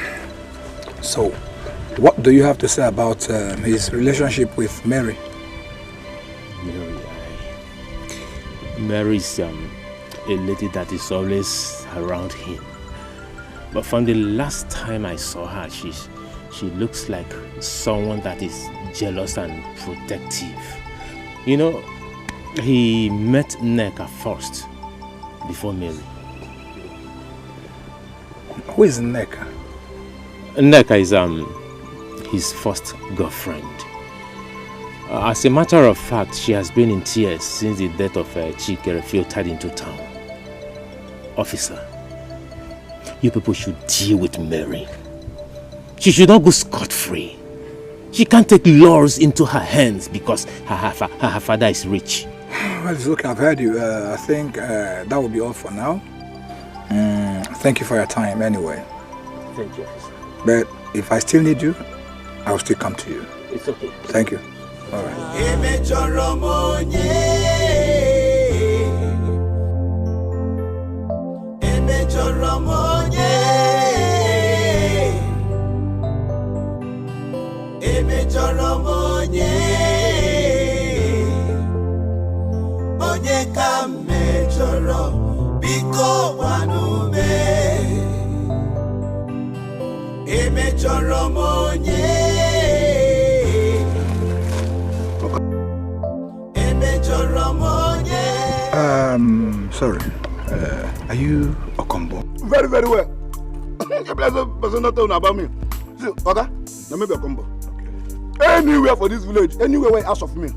So, what do you have to say about his relationship with Mary? Mary is a lady that is always around him. But from the last time I saw her, she looks like someone that is jealous and protective. You know, he met Nneka first, before Mary. Who is Nneka? Nneka is his first girlfriend. As a matter of fact, she has been in tears since the death of Chikere filtered into town. Officer, you people should deal with Mary. She should not go scot-free. She can't take laws into her hands because her father is rich. Well, it's okay, I've heard you. I think that will be all for now. Thank you for your time anyway. Thank you, officer. But if I still need you, I will still come to you. It's okay. Thank you. All right. Onye ka mejọrọ biko gwanume emejọrọ m onye emejọrọ m onye. Sorry. Are you a combo? Very, very well. You person not talking about me. See, okay? Now maybe a combo. Anywhere for this village, anywhere where ask of me.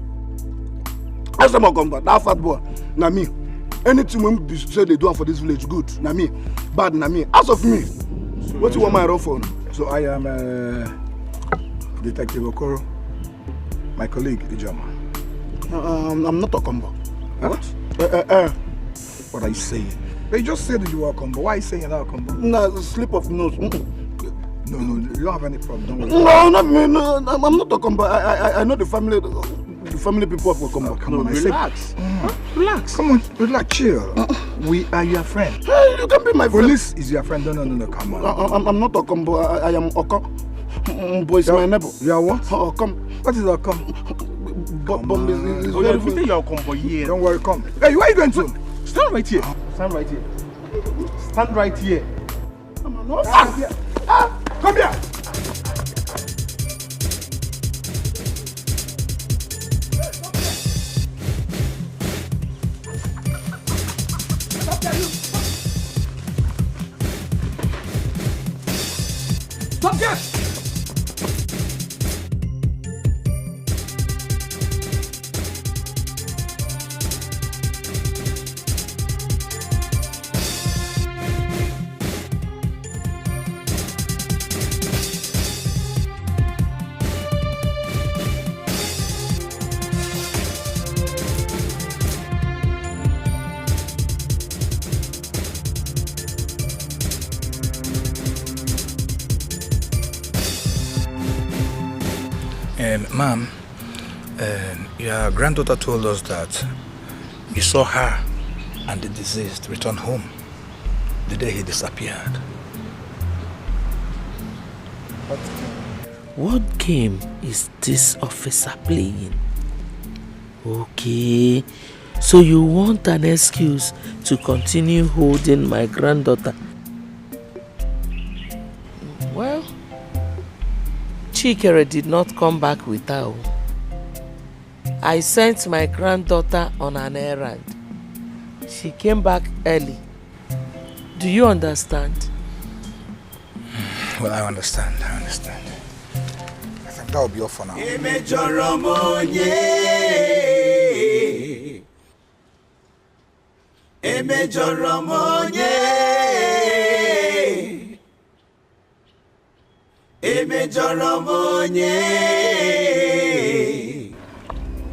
Ask them a combo. That fat boy, na me. Anything when they say they do for this village, good. Na me. Bad, na me. Ask of me. So what you want my run for? So I am Detective Okoro. My colleague, Ijoma. I'm not a combo. What? What are you saying? They just said that you were a combo. Why are you saying you're not a combo? No, slip of nose. No, you don't have any problem. Don't worry. No, not me. No, I'm not a combo. I know the family people of Okombo. Come on, relax. Relax. Come on, relax, chill. We are your friend. Hey, you can be my friend. Police is your friend. No, come on. I'm not Okombo. I am Oko. Boy, is my neighbor. You are what? Okom. What is Okom? Bomb is very good. You're Okombo here. Don't worry, come. Hey, where are you going to? Stand right here. Stand right here. Stand right here. Come on, stand here. Come here. Stop there! Ma'am, your granddaughter told us that you saw her and the deceased return home the day he disappeared. What game is this officer playing? Okay, so you want an excuse to continue holding my granddaughter? Well, Chikere did not come back with her. I sent my granddaughter on an errand. She came back early. Do you understand? Well, I understand. I think that will be all for now.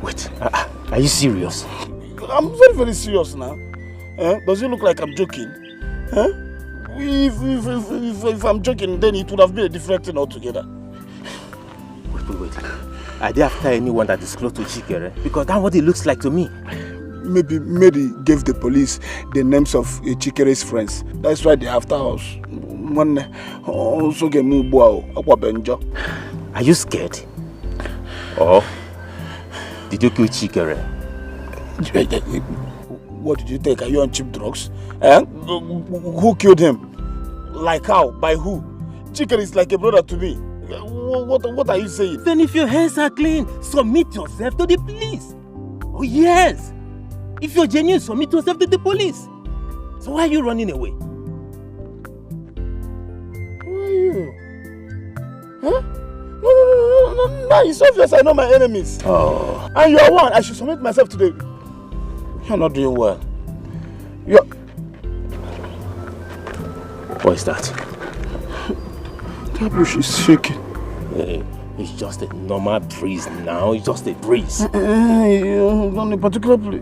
Wait, are you serious? I'm very, very serious now. Does it look like I'm joking? If I'm joking, then it would have been a different thing altogether. Wait. Are they after anyone that is close to Chikere? Because that's what it looks like to me. Maybe Mary gave the police the names of Chikere's friends. That's why they're after us. Are you scared? Or did you kill Chikere? What did you take? Are you on cheap drugs? Who killed him? Like how? By who? Chikere is like a brother to me. What are you saying? Then if your hands are clean, submit yourself to the police. Oh yes! If you're genuine, submit yourself to the police. So why are you running away? Who are you? Huh? No, it's obvious I know my enemies. Oh. And you're one. I should submit myself to the... You're not doing well. What is that? That bush is shaking. It's just a normal breeze now. It's just a breeze. Only particularly.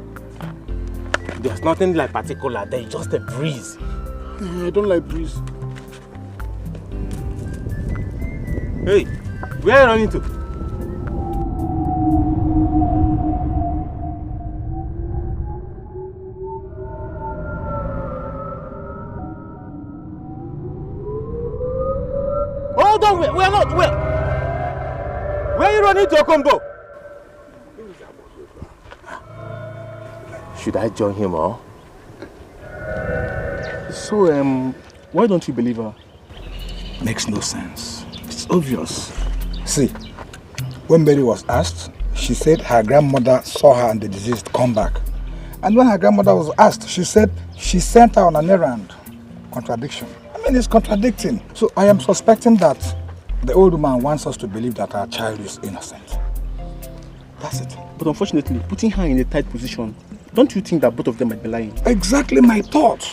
There's nothing like particular there. It's just a breeze. I don't like breeze. Hey, where are you running to? Hold on, we're not. Where are you running to, Okombo? Should I join him or? So, why don't you believe her? Makes no sense. It's obvious. See, when Mary was asked, she said her grandmother saw her and the deceased come back. And when her grandmother was asked, she said she sent her on an errand. Contradiction. I mean, it's contradicting. So I am suspecting that the old woman wants us to believe that our child is innocent. That's it. But unfortunately, putting her in a tight position, don't you think that both of them might be lying? Exactly my thought.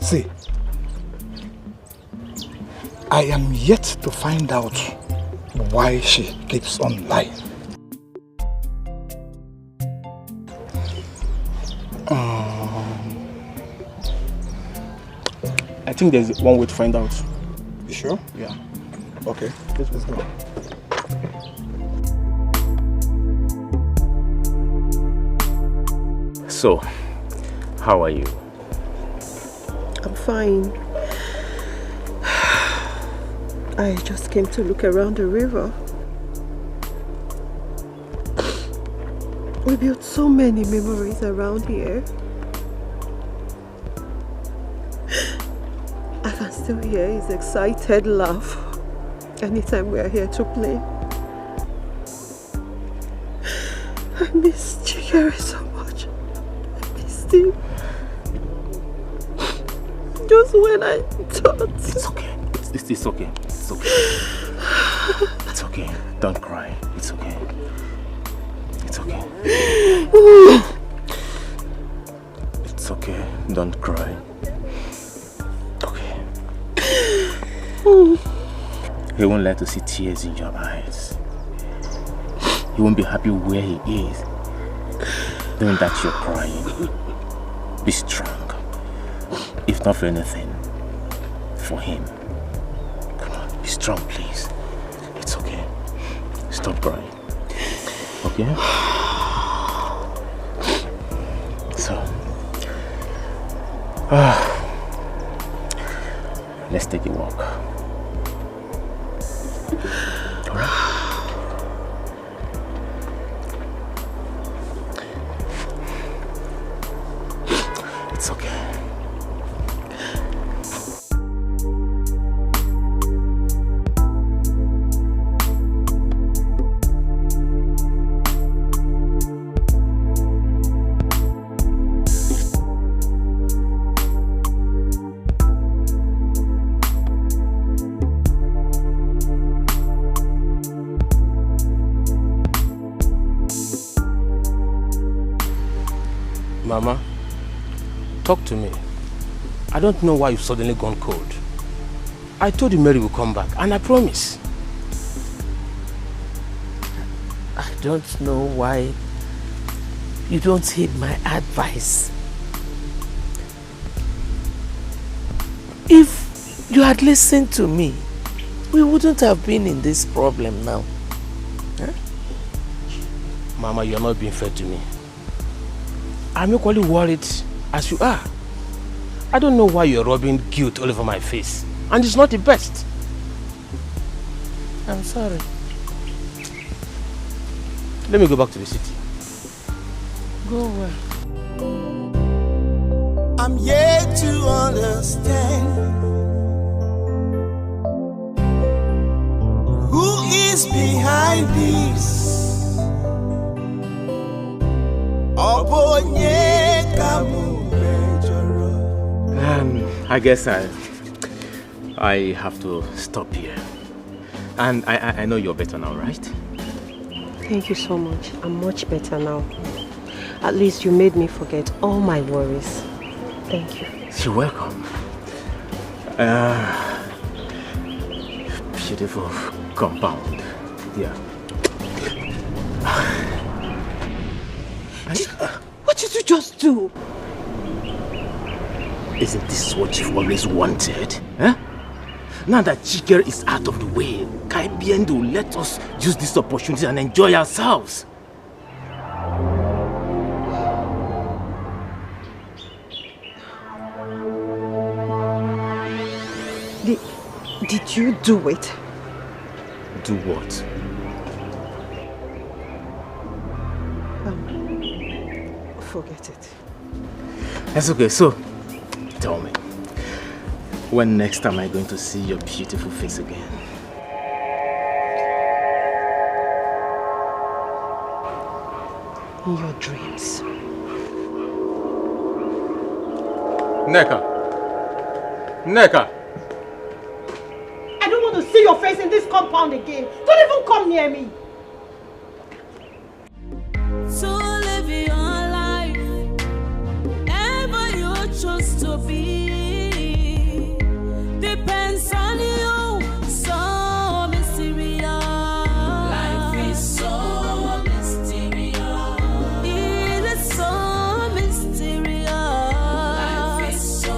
See, I am yet to find out why she keeps on lying. I think there's one way to find out. You sure? Yeah. Okay, let's go. So, how are you? I'm fine. I just came to look around the river. We built so many memories around here. I can still hear his excited laugh anytime we are here to play. I miss Chikere so much. I missed him. Just when I thought... It's okay. It's okay. It's okay. It's okay. Don't cry. It's okay. It's okay. It's okay. Don't cry. Okay. He won't like to see tears in your eyes. He won't be happy where he is. Knowing that you're crying. Be strong. If not for anything, for him. Come on, be strong, please. It's okay. Stop crying. Okay? So, let's take a walk. It's okay. Mama, talk to me. I don't know why you've suddenly gone cold. I told you Mary will come back, and I promise. I don't know why you don't heed my advice. If you had listened to me, we wouldn't have been in this problem now. Huh? Mama, you're not being fair to me. I'm equally worried as you are. I don't know why you're rubbing guilt all over my face. And it's not the best. I'm sorry. Let me go back to the city. Go away. I'm yet to understand who is behind this. I guess I have to stop here. And I know you're better now, right? Thank you so much. I'm much better now. At least you made me forget all my worries. Thank you. You're welcome. Beautiful compound. Yeah. What did you just do? Isn't this what you've always wanted? Huh? Now that Dikeh is out of the way, Kaibiendo will let us use this opportunity and enjoy ourselves. Did you do it? Do what? Forget it. That's okay, so tell me, when next am I going to see your beautiful face again? In your dreams. Neka! Neka! I don't want to see your face in this compound again. Don't even come near me. So live your life, ever you choose to be, depends on you. So mysterious, life is so mysterious. It is so mysterious, life is so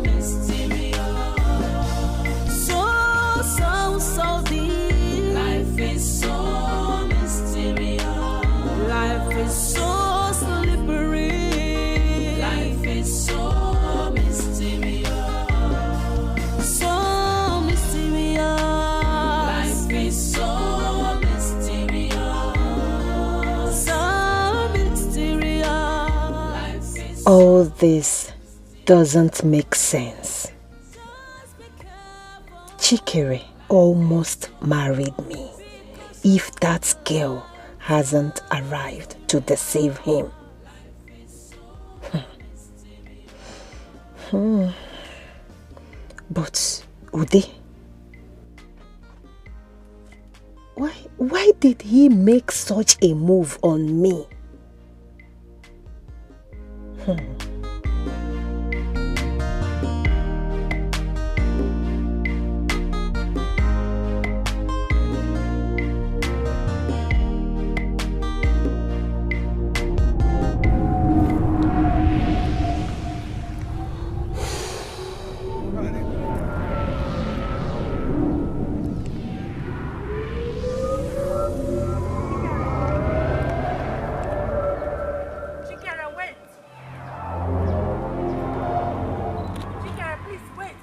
mysterious. So deep, life is so mysterious. Life is so slippery. Life is so mysterious. So mysterious. Life is so mysterious. So mysterious. All this doesn't make sense. Dikeh almost married me. If that girl hasn't arrived to deceive him. But Ude, why did he make such a move on me?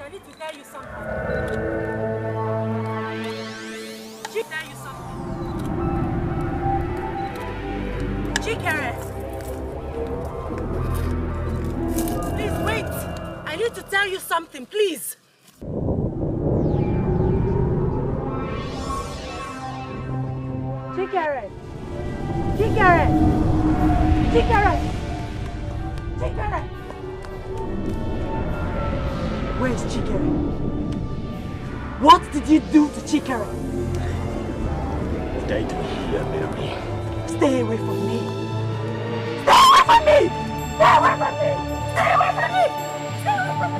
I need to tell you something. Chikere! Please wait! I need to tell you something, please! Chikere! Chikere! Chikere! Chikere! Where's Chikere? What did you do to Chikere? What did I do here, Mary? Stay away from me! Stay away from me! Stay away from me! Stay away from me! Stay away from me!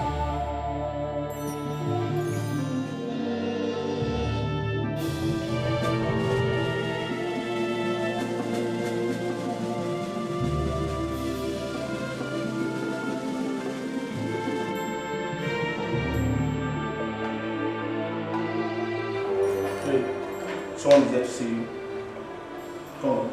Someone is there to see you. Come on.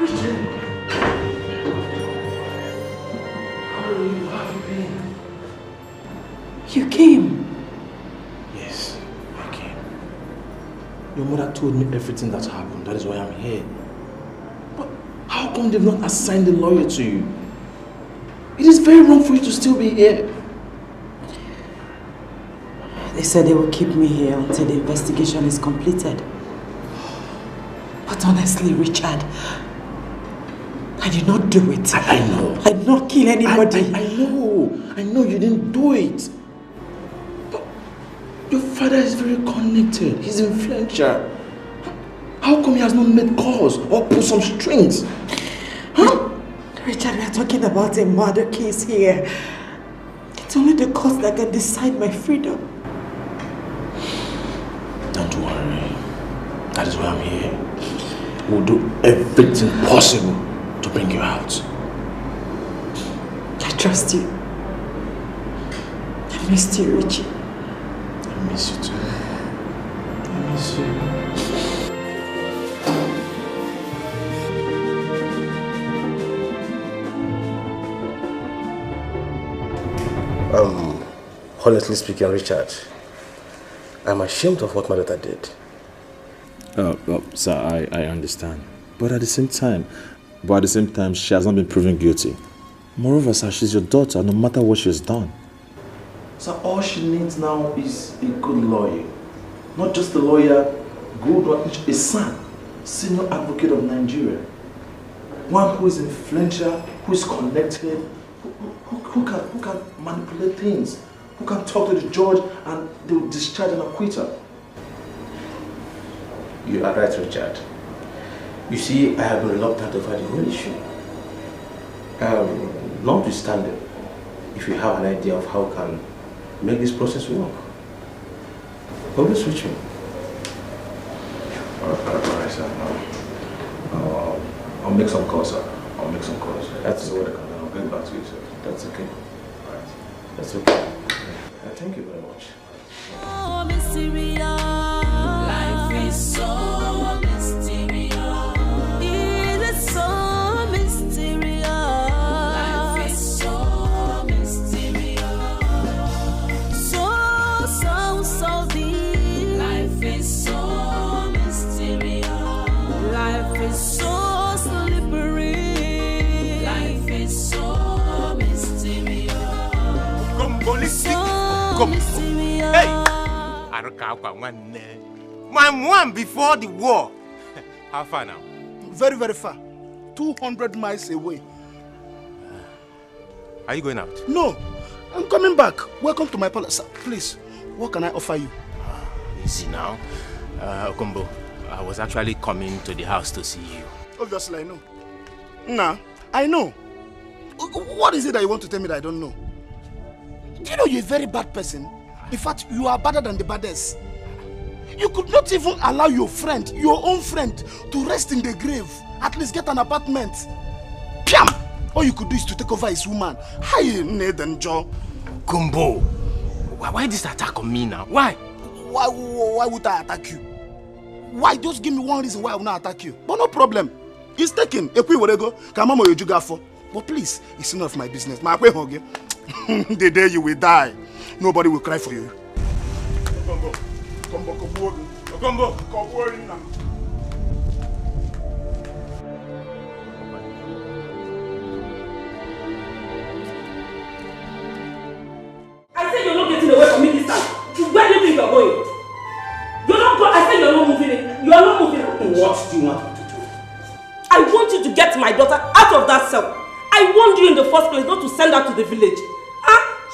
Richard. How are you? How have you been? You came. Yes, I came. Your mother told me everything that happened. That is why I'm here. But how come they've not assigned a lawyer to you? It is very wrong for you to still be here. They said they will keep me here until the investigation is completed. But honestly, Richard, I did not do it. I know. I did not kill anybody. I know you didn't do it. But your father is very connected. He's influential. How come he has not made calls or pulled some strings? Huh? Richard, we are talking about a murder case here. It's only the court that can decide my freedom. Don't worry. That is why I'm here. We'll do everything possible to bring you out. I trust you. I missed you, Richie. I miss you too. I miss you. Honestly speaking, Richard, I'm ashamed of what my daughter did. Sir, I understand. But at the same time, she has not been proven guilty. Moreover, sir, she's your daughter, no matter what she's done. So all she needs now is a good lawyer. Not just a lawyer, good one, a son, senior advocate of Nigeria. One who is influential, who is connected, who can manipulate things, who can talk to the judge and they will discharge an acquittal. You are right, Richard. You see, I have been reluctant over the whole issue. Notwithstanding, if you have an idea of how we can make this process work, always reach me. Alright, sir. I'll make some calls, sir. I'll make some calls. That's what I can do. I'll get back to you, sir. That's okay. Alright. That's okay. Thank you very much. So mysterious. Life is so mysterious. It is so mysterious. Life is so mysterious. So deep. Life is so mysterious. Life is so slippery. Life is so mysterious. Come. Hey! My mom before the war. How far now? Very, very far. 200 miles away. Are you going out? No, I'm coming back. Welcome to my palace. Please, what can I offer you? Easy now. Okombo, I was actually coming to the house to see you. Obviously, I know. Nah, I know. What is it that you want to tell me that I don't know? Do you know you're a very bad person? In fact, you are badder than the baddest. You could not even allow your friend, your own friend, to rest in the grave. At least get an apartment. Piam! All you could do is to take over his woman. Hi, Ned and Joe. Kumbo, Why this attack on me now? Why? Why would I attack you? Why? Just give me one reason why I will not attack you. But no problem. It's taken. But please, it's none of my business. The day you will die, nobody will cry for you. I said you're not getting away from me this time. Where do you think you're going? You're not going. I said you're not moving it. You are not moving it. What do you want me to do? I want you to get my daughter out of that cell. I warned you in the first place not to send her to the village.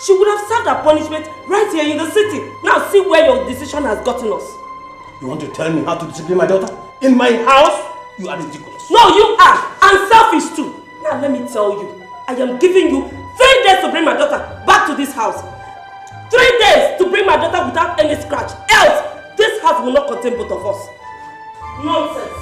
She would have served her punishment right here in the city. Now see where your decision has gotten us. You want to tell me how to discipline my daughter? In my house? You are ridiculous. No, you are. And selfish too. Now let me tell you. I am giving you 3 days to bring my daughter back to this house. 3 days to bring my daughter without any scratch. Else, this house will not contain both of us. Nonsense.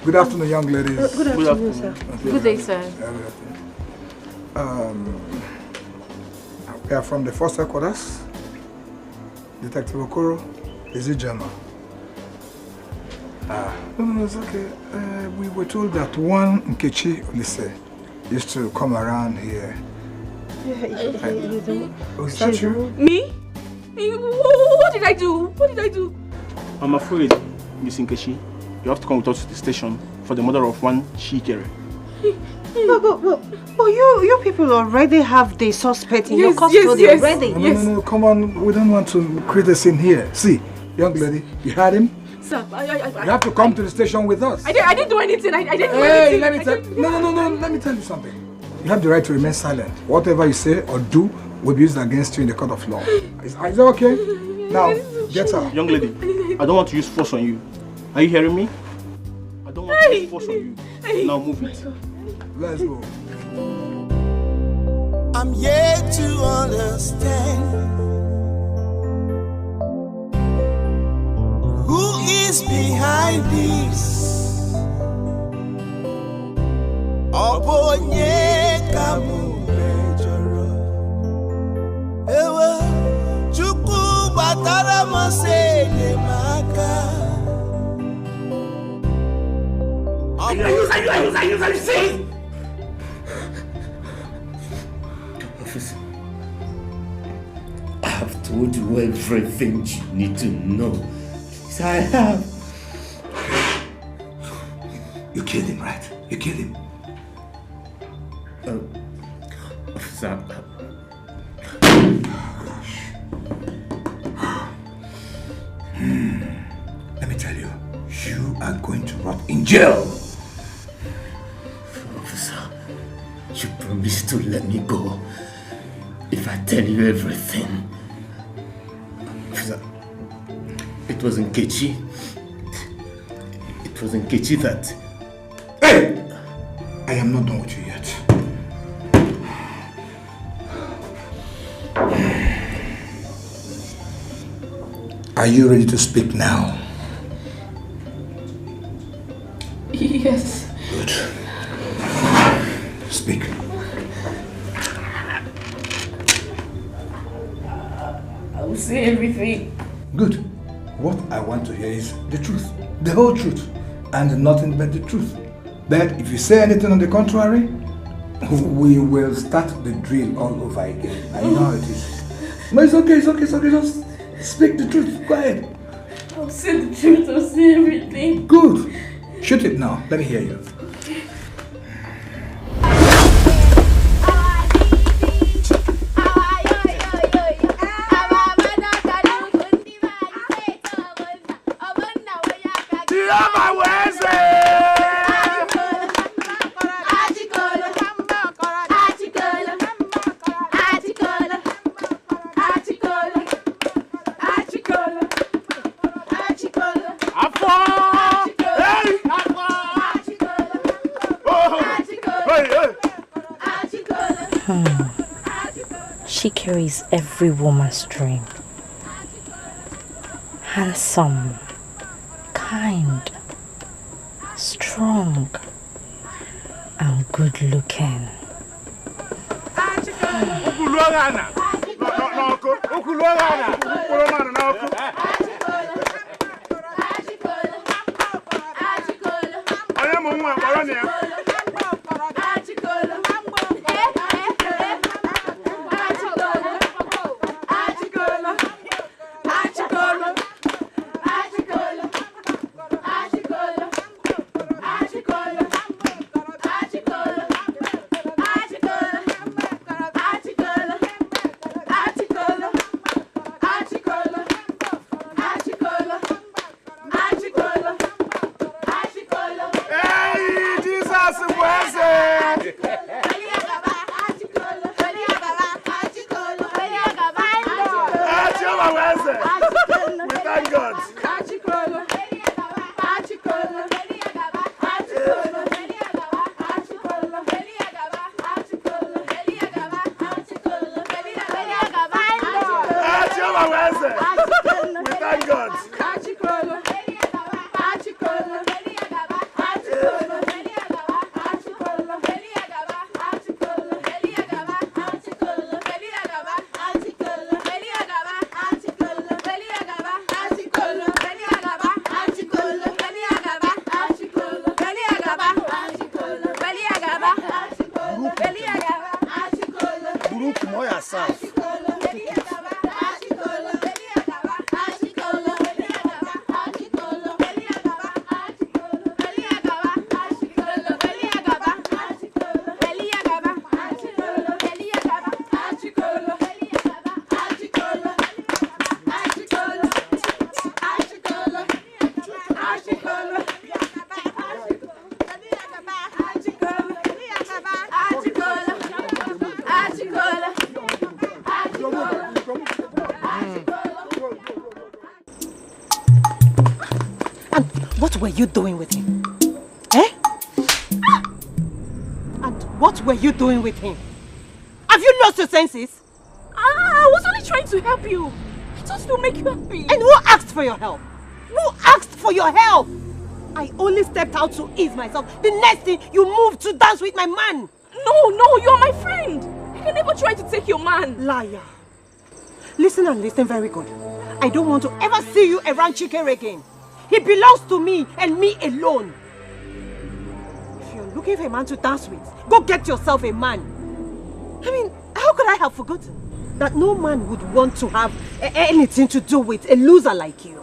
Good afternoon, young ladies. Good afternoon, sir. Good day, sir. We are from the first headquarters. Detective Okoro, is it Gemma? No, it's okay. We were told that one Nkechi Olise used to come around here. Oh, is that you? Me? What did I do? What did I do? I'm afraid, Miss Nkechi, you have to come with us to the station for the murder of one Chikere. But you people already have the suspect in your custody already. No, come on. We don't want to create a scene here. See, young lady, you had him? Sir, you have to come to the station with us. I didn't do anything. I didn't do anything. No, let me tell you something. You have the right to remain silent. Whatever you say or do will be used against you in the court of law. Is that okay? Now, get her. Young lady, I don't want to use force on you. Are you hearing me? I don't want to use force on you. Now move it. Let's go. I'm yet to understand who is behind this. Obonye kamubejoro ewe chuku batara masene maka. Are you saying? Officer, I have told you everything you need to know. Yes, I have. You killed him, right? You killed him. Officer. Let me tell you, you are going to rot in jail. Officer, you promised to let me go if I tell you everything. Officer, it was Nkechi. It was Nkechi that... Hey! I am not done with you yet. Are you ready to speak now? Yes. Good. Speak. I will say everything. Good. What I want to hear is the truth. The whole truth. And nothing but the truth. But if you say anything on the contrary, we will start the drill all over again. I know how it is. No, it's okay. Just speak the truth. Go ahead. I'll say the truth. I'll say everything. Good. Shoot it now. Let me hear you. She carries every woman's dream. Handsome, kind, strong, and good looking. What were you doing with him? Eh? And what were you doing with him? Have you lost your senses? I was only trying to help you. I thought it would make you happy. And who asked for your help? Who asked for your help? I only stepped out to ease myself. The next thing, you moved to dance with my man. No, you're my friend. I can never try to take your man. Liar. Listen and listen very good. I don't want to ever see you around Chikere again. He belongs to me and me alone. If you're looking for a man to dance with, go get yourself a man. I mean, how could I have forgotten that no man would want to have anything to do with a loser like you?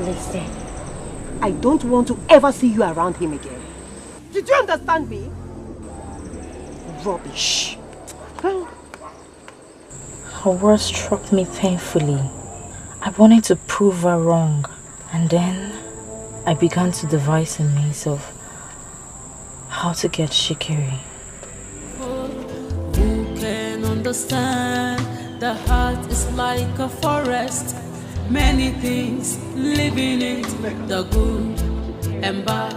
Listen, I don't want to ever see you around him again. Did you understand me? Rubbish. Her words struck me painfully. I wanted to prove her wrong, and then I began to devise a means of how to get Shikiri. Who can understand? The heart is like a forest, many things living in it, the good and bad,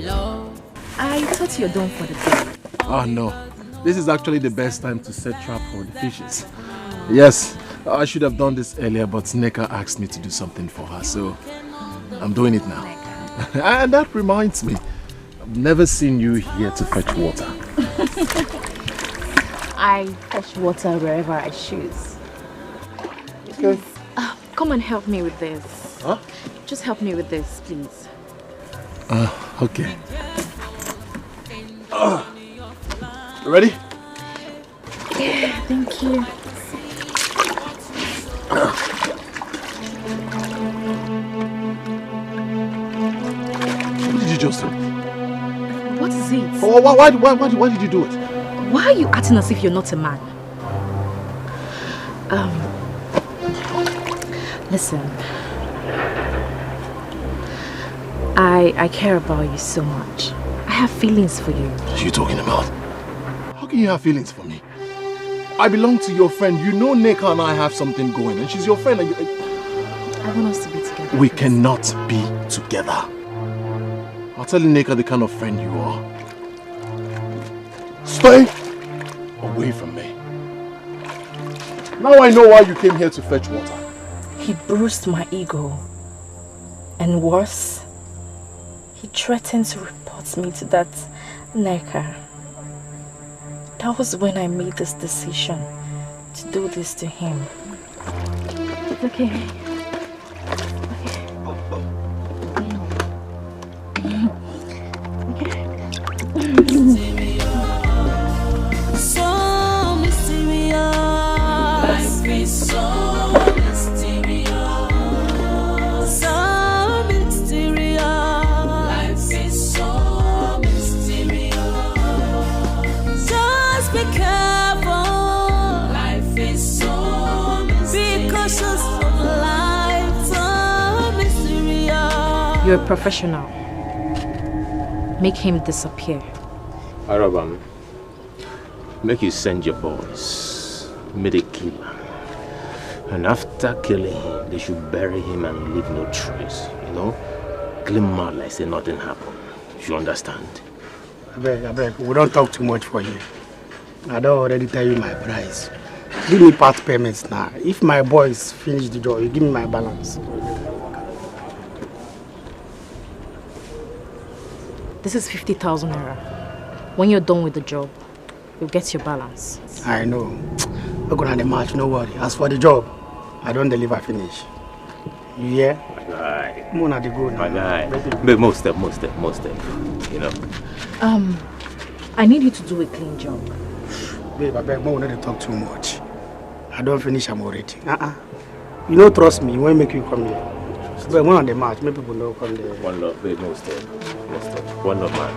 love. I thought you were done for the day. Oh no, this is actually the best time to set trap for the fishes. Yes, I should have done this earlier, but Neka asked me to do something for her, so I'm doing it now. And that reminds me, I've never seen you here to fetch water. I fetch water wherever I choose. Okay. Come and help me with this. Huh? Just help me with this, please. Okay. Ready? Yeah, thank you. What did you just do? What is it? Oh, why did you do it? Why are you acting as if you're not a man? Listen. I care about you so much. I have feelings for you. What are you talking about? How can you have feelings for me? I belong to your friend. You know Neka and I have something going, and she's your friend. And I want us to be together. We cannot be together. I'll tell Neka the kind of friend you are. Stay away from me. Now I know why you came here to fetch water. He bruised my ego. And worse, He threatened to report me to that necker. That was when I made this decision to do this to him. It's okay. So mysterious. Life is so mysterious. So mysterious. Life is so mysterious. Just be careful. Life is so mysterious. Be cautious of life. So mysterious. You're a professional. Make him disappear. Arabam, make you send your boys, meet a killer. And after killing him, they should bury him and leave no trace. You know? Kill him out like say nothing happened. You understand? I beg, we don't talk too much for you. I don't already tell you my price. Give me part payments now. If my boys finish the job, you give me my balance. This is 50,000 naira. When you're done with the job, you'll get your balance. I know. We're gonna have the match, no worry. As for the job, I don't deliver finish. You hear? My guy. I'm gonna go now. My guy. But most step. You know. I need you to do a clean job. Babe, I beg, Mom, not to talk too much. I don't finish, I'm already. You don't trust me, when make you come here. So, but one on the match, maybe people don't come there. One love, babe, most step. One love, man.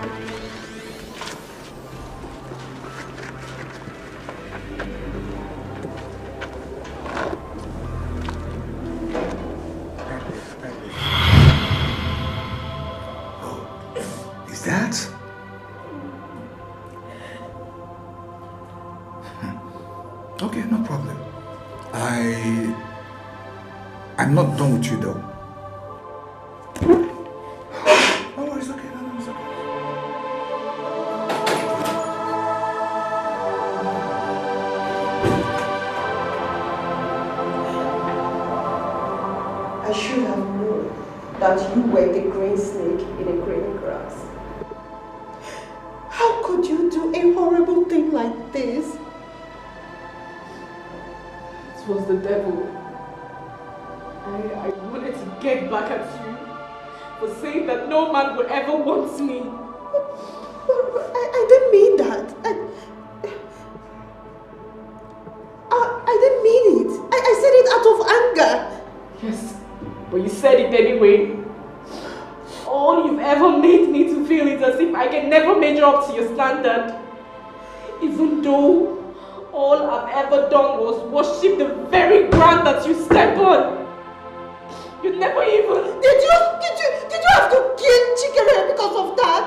Is that? Okay, no problem. I'm not done with you though. Oh, it's okay. No, it's okay. I should have known that you were the green snake in the green grass. How could you do a horrible thing like this? It was the devil. I wanted to get back at you for saying that no man would ever want me. I didn't mean that. I didn't mean it. I said it out of anger. Yes, but you said it anyway. All you've ever made me to feel is as if I can never measure up to your standard. Even though all I've ever done was worship the very ground that you step on. You never even... Did you have to kill Chikere because of that?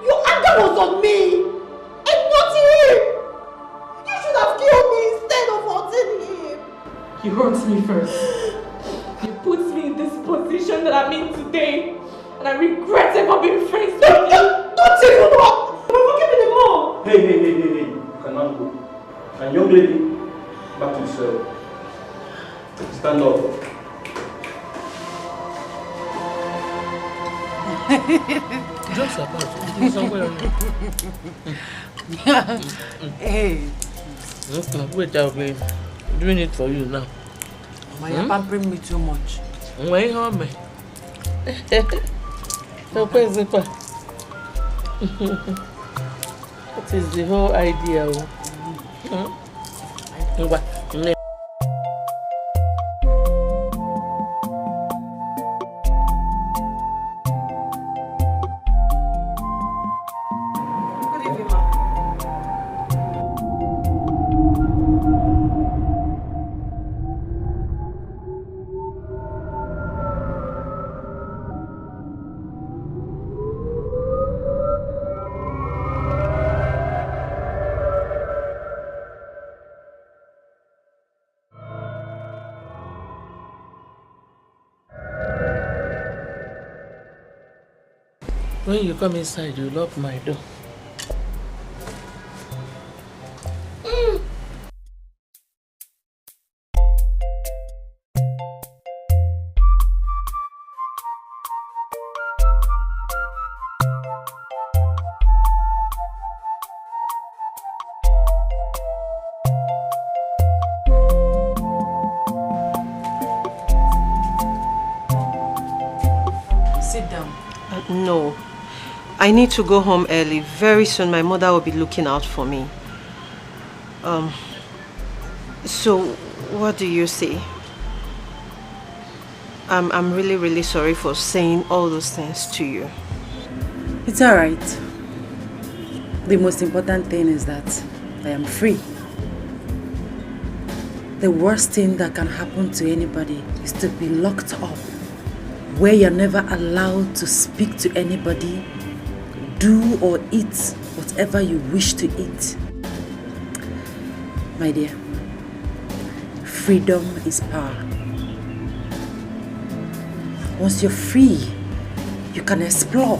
Your anger was on me and not him. You should have killed me instead of hurting him. You hurt me first. You put me in this position that I'm in today. And I regret ever being friends with you. Don't even know. You're giving me more. Hey. You cannot go. And young lady, back to the cell. Stand up. Just about somewhere. Hey. Wait, I'll be doing it for you now. You're pampering me too much. Wait, home. So, where's it? What is the whole idea? When you come inside, you lock my door. sit down. No. I need to go home early. Very soon my mother will be looking out for me. So, what do you say? I'm really, really sorry for saying all those things to you. It's alright. The most important thing is that I am free. The worst thing that can happen to anybody is to be locked up, where you're never allowed to speak to anybody, do or eat whatever you wish to eat. My dear, freedom is power. Once you're free, you can explore.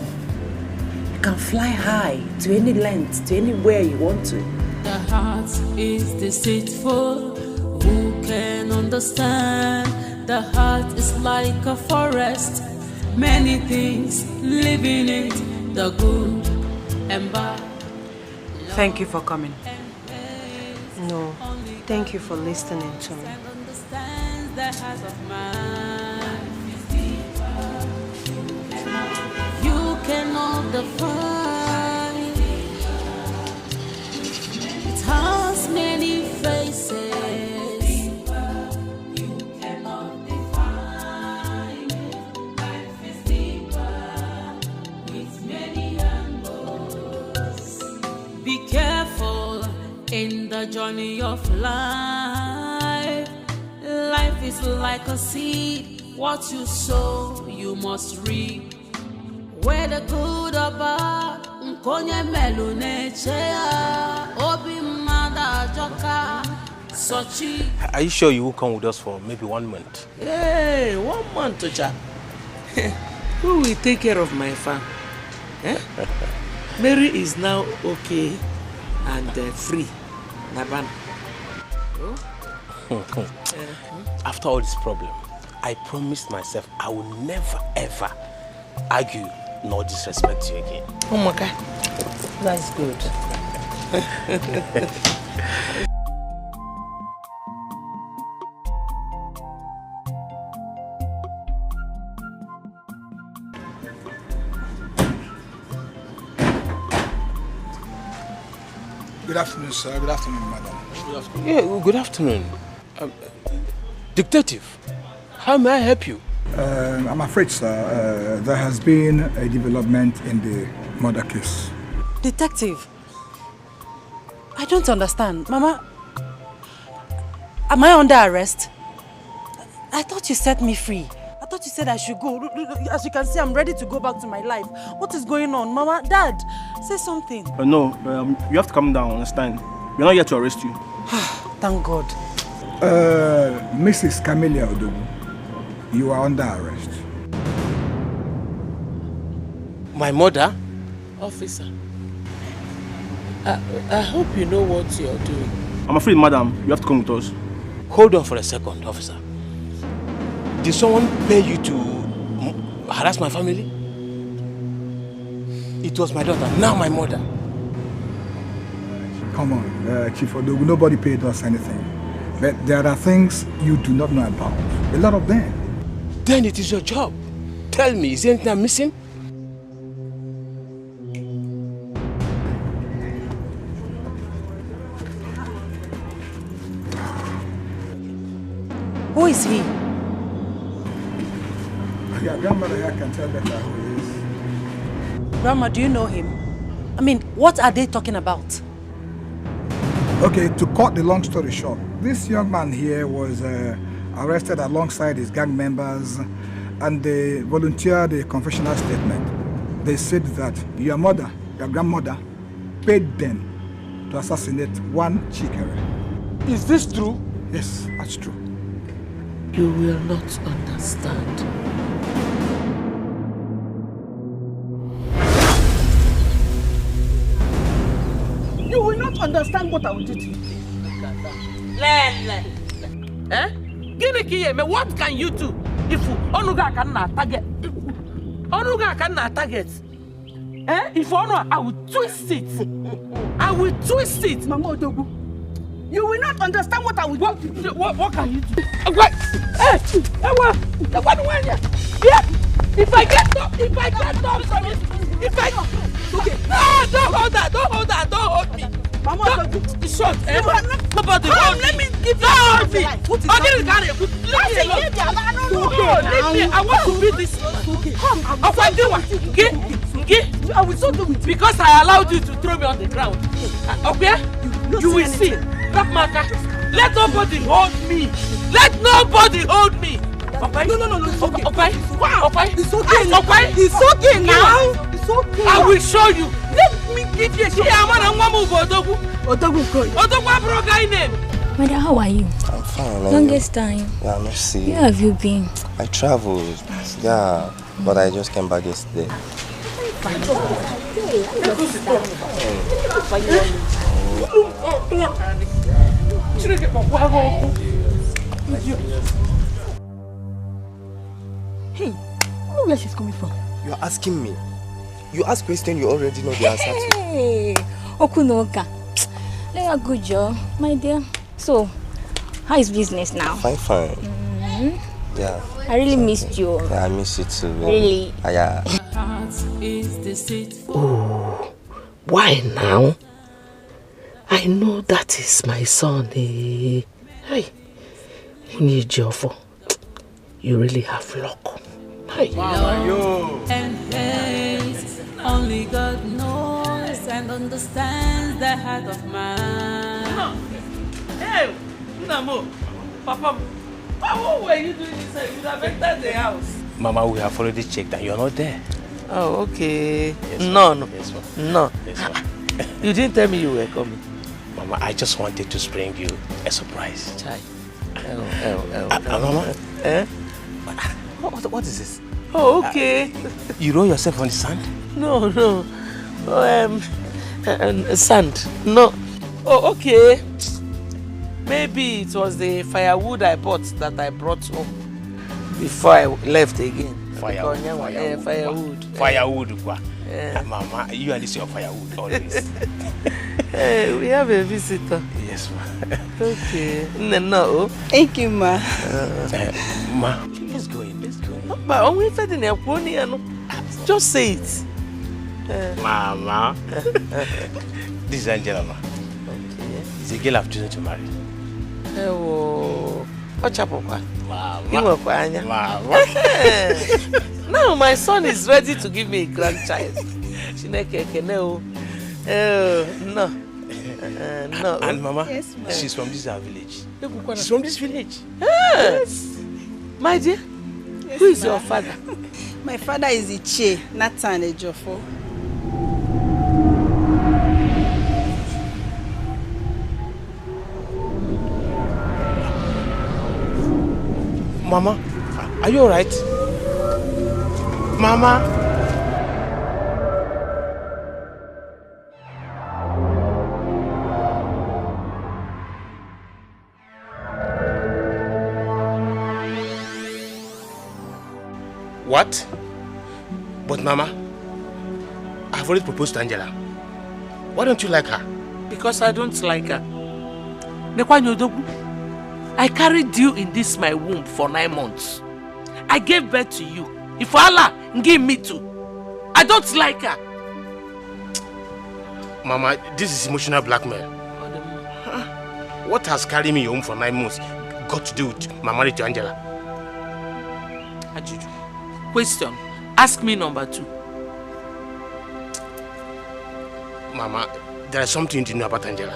You can fly high to any length, to anywhere you want to. The heart is deceitful. Who can understand? The heart is like a forest. Many things live in it. The good and bad. Thank you for coming. No, thank you for listening to me. The heart of man. You cannot define. It has many faces. You cannot define. Life is deeper with many angles. Be careful in the journey of life. Life is like a seed. What you sow, you must reap. Whether good or bad, nkonye melune chea. Obi mada joka. Sochi. Are you sure you will come with us for maybe 1 month? Hey, 1 month, Ocha. Who will take care of my farm? Eh? Mary is now okay and free. Naban. After all this problem, I promised myself I will never ever argue nor disrespect you again. Oh my God, that's good. Good afternoon, sir. Good afternoon, madam. Good afternoon. Yeah, good afternoon. Detective, how may I help you? I'm afraid, sir, there has been a development in the murder case. Detective, I don't understand. Mama, am I under arrest? I thought you set me free. I thought you said I should go. As you can see, I'm ready to go back to my life. What is going on? Mama, Dad, say something. No, you have to calm down, understand? We're not here to arrest you. Thank God. Mrs. Camelia Odogu, you are under arrest. My mother? Officer, I hope you know what you're doing. I'm afraid, madam, you have to come with us. Hold on for a second, officer. Did someone pay you to harass my family? It was my daughter, now my mother. Come on, Chief Odogu, nobody paid us anything. But there are things you do not know about. A lot of them. Then it is your job. Tell me, is anything I'm missing? Who is he? Your grandmother here can tell better who he is. Grandma, do you know him? I mean, what are they talking about? Okay, to cut the long story short, this young man here was arrested alongside his gang members and they volunteered a confessional statement. They said that your mother, your grandmother, paid them to assassinate one Chikere. Is this true? Yes, that's true. You will not understand. You will not understand what I will do to you. Eh? What can you do if Onuga cannot target? Onuga cannot target. Eh? If Onuga, I will twist it. I will twist it. Mama Odogu, you will not understand what I will do. What can you do? What? Hey, what? Yeah. If I get I get up from it, if I... Okay. No, don't hold that, don't hold me. Mama, it's short, eh? Nobody hold me. Let me give you hold me. Leave me alone. Leave me. I want to be this. Okay? I will so do it. Because I allowed you to throw me on the ground. Okay? You will see. Black marker. Let nobody hold me. Let nobody hold me. Okay? No. It's okay. Okay? Okay? It's okay. Okay? It's okay now. It's okay. I will show you. Let me give you a shot. Madam, how are you? I'm fine. Longest time. Yeah, merci. Where have you been? I traveled. Yeah, but I just came back yesterday. Hey, I don't know where she's coming from. You're asking me. You ask questions you already know the answer to. Hey, Okunoka. Good job, my dear. So, how is business now? Fine. Yeah. I really missed you. Yeah, I miss you too. Really? Yeah. Oh, why now? I know that is my son. Hey, you really have luck. Hey. Love and hate, only God knows and understands the heart of man. Hey, Namo, Papa, what were you doing inside? You have entered the house. Mama, we have already checked and you're not there. Oh, okay. Yes, No. Yes, No. Yes, You didn't tell me you were coming. Mama, I just wanted to spring you a surprise. Chai. Mama? Eh? What is this? Oh, okay. You roll yourself on the sand? No. Sand. No. Oh, okay. Maybe it was the firewood I bought that I brought home before I left again. Firewood. Yeah. Mama, you and this your firewood always. Hey, we have a visitor. Yes, ma. Okay. No. Thank you, ma. Ma, let's go in. Just say it. Mama. This is Angela, ma. Okay. It's a girl I've chosen to marry. Oh, Mama. Mama. Now my son is ready to give me a grandchild. No. And Mama, yes, she's from this village. She's from this village. Yes. My dear, yes, who is your father? My father is Iche, Nathan Ejofo. Mama, are you alright? Mama? What? But Mama, I've already proposed to Angela. Why don't you like her? Because I don't like her. I carried you in this my womb for 9 months. I gave birth to you. If Allah give me too. I don't like her. Mama, this is emotional blackmail. What has carried me home for 9 months got to do with my marriage to Angela? Ajuju. Question. Ask me number 2. Mama, there is something to know about Angela.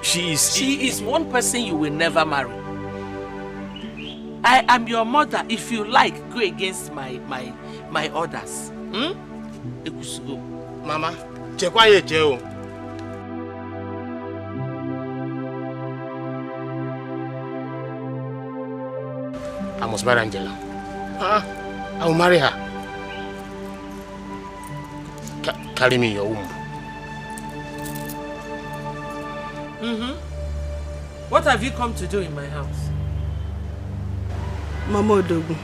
She is one person you will never marry. I am your mother. If you like, go against my orders. Mama, chekwa ye cheo. I must marry Angela. I will marry her. Carry me in your womb. What have you come to do in my house? Mama Odogu,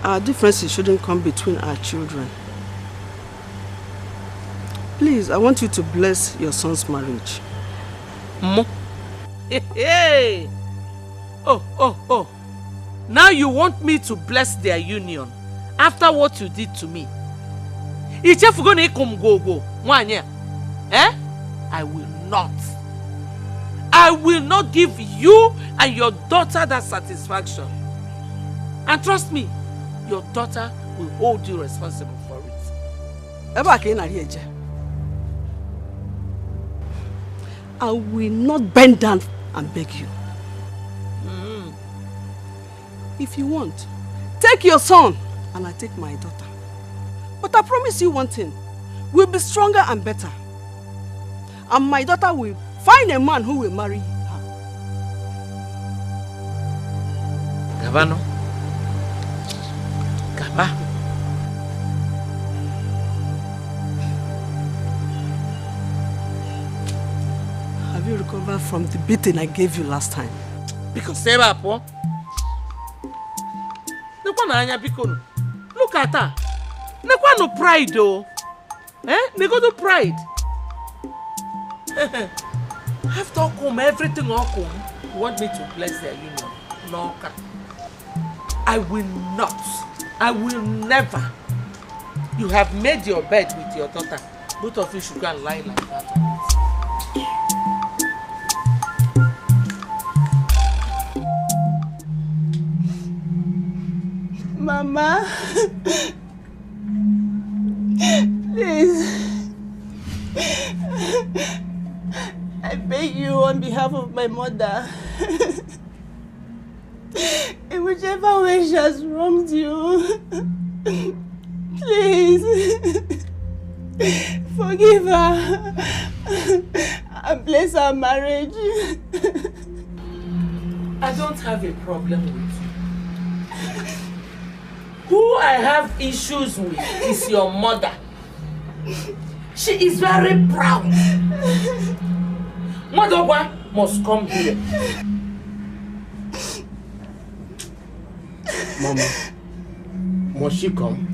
our differences shouldn't come between our children. Please, I want you to bless your son's marriage. Mo? Hey! Oh. Now you want me to bless their union after what you did to me. Eh? I will not. I will not give you and your daughter that satisfaction. And trust me, your daughter will hold you responsible for it. I will not bend down and beg you. If you want, take your son and I take my daughter. But I promise you one thing, we'll be stronger and better. And my daughter will find a man who will marry her. Gabano. Gaba. Have you recovered from the beating I gave you last time? Because say up, look at her. No pride though. No pride. After come, everything all come. You want me to bless their union? No. I will not. I will never. You have made your bed with your daughter. Both of you should go and lie like that. Mama, please, I beg you on behalf of my mother, in whichever way she has wronged you, please, forgive her and bless our marriage. I don't have a problem with you. Who I have issues with is your mother. She is very proud. Mother must come here. Mama, must she come?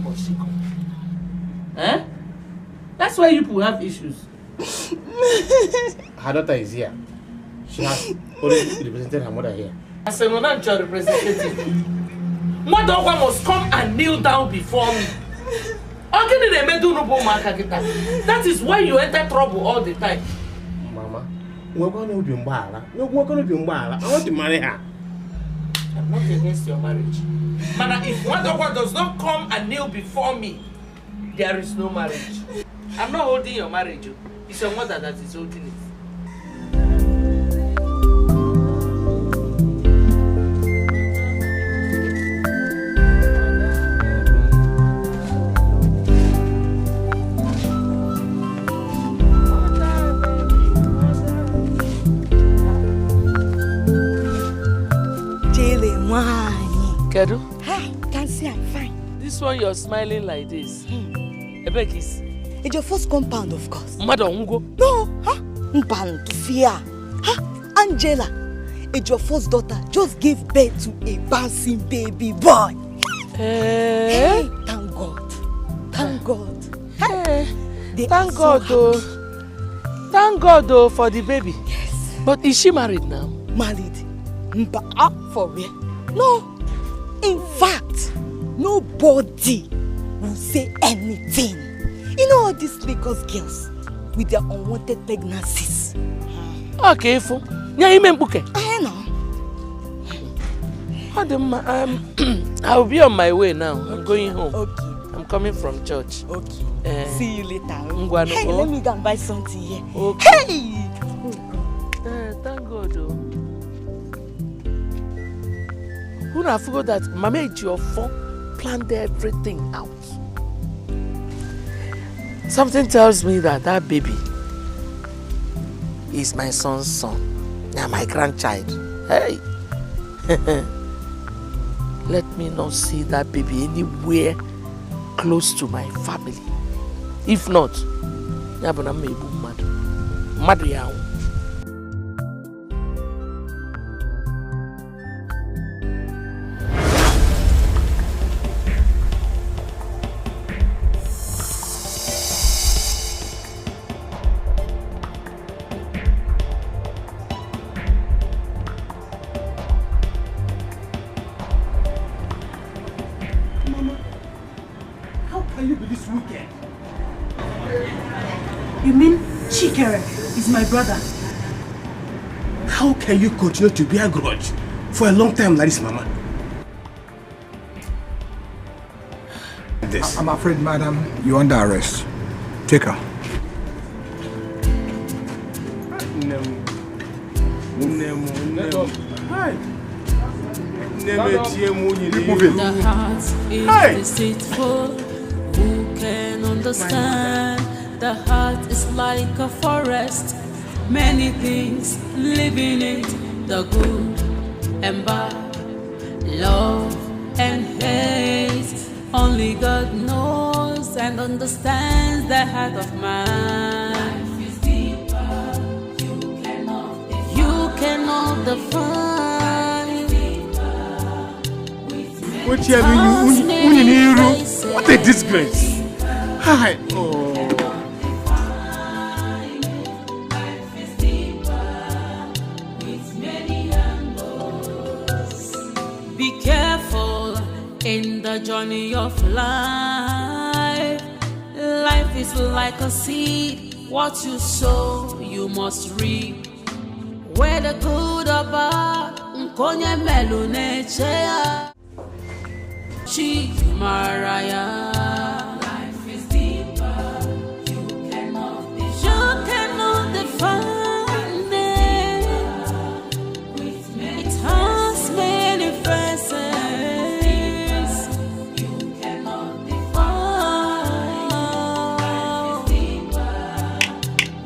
Must she come? Eh? That's why you people have issues. Her daughter is here. She has already represented her mother here. As a non-judge representative, Mother must come and kneel down before me. That is why you enter trouble all the time. Mama, we're going to be I want to marry her. I'm not against your marriage. Mana, if Mother does not come and kneel before me, there is no marriage. I'm not holding your marriage. It's your mother that is holding it. Kedu? Hi, can't see I'm fine. This one you're smiling like this. Ebekis. It's your first compound, of course. Madam Ungo? No, huh? Mpan to fear. Huh? Angela, it's your first daughter just gave birth to a bouncing baby boy. Hey, thank God. Thank God. Hey, thank God though. Thank God though for the baby. Yes. But is she married now? Married. For real? No. In fact, nobody will say anything. You know all these Lagos girls with their unwanted pregnancies. Okay, Fo. I know. I'll be on my way now. I'm going home. Okay. I'm coming from church. Okay. See you later. Hey, let me go and buy something here. Okay. Hey! Thank God. Who I forgot that Mama Ejiofor planned everything out. Something tells me that that baby is my son's son. Yeah, my grandchild. Hey! Let me not see that baby anywhere close to my family. If not, I'm mad. Mama, how can you be this wicked? You mean Chikere is my brother? How can you continue to bear grudge for a long time like this, Mama? I'm afraid, madam, you're under arrest. Take her. The heart is deceitful. Who can understand? The heart is like a forest. Many things live in it. The good and bad, love and hate. Only God knows and understands the heart of man. Life is deeper. You cannot define. What a disgrace! Hi. Oh. Be careful in the journey of life. Life is like a seed. What you sow, you must reap. Whether good or bad, nkonye melune chea. Chi Maraya. Life is deeper. You cannot define it. It has many faces. You cannot define. Life is deeper.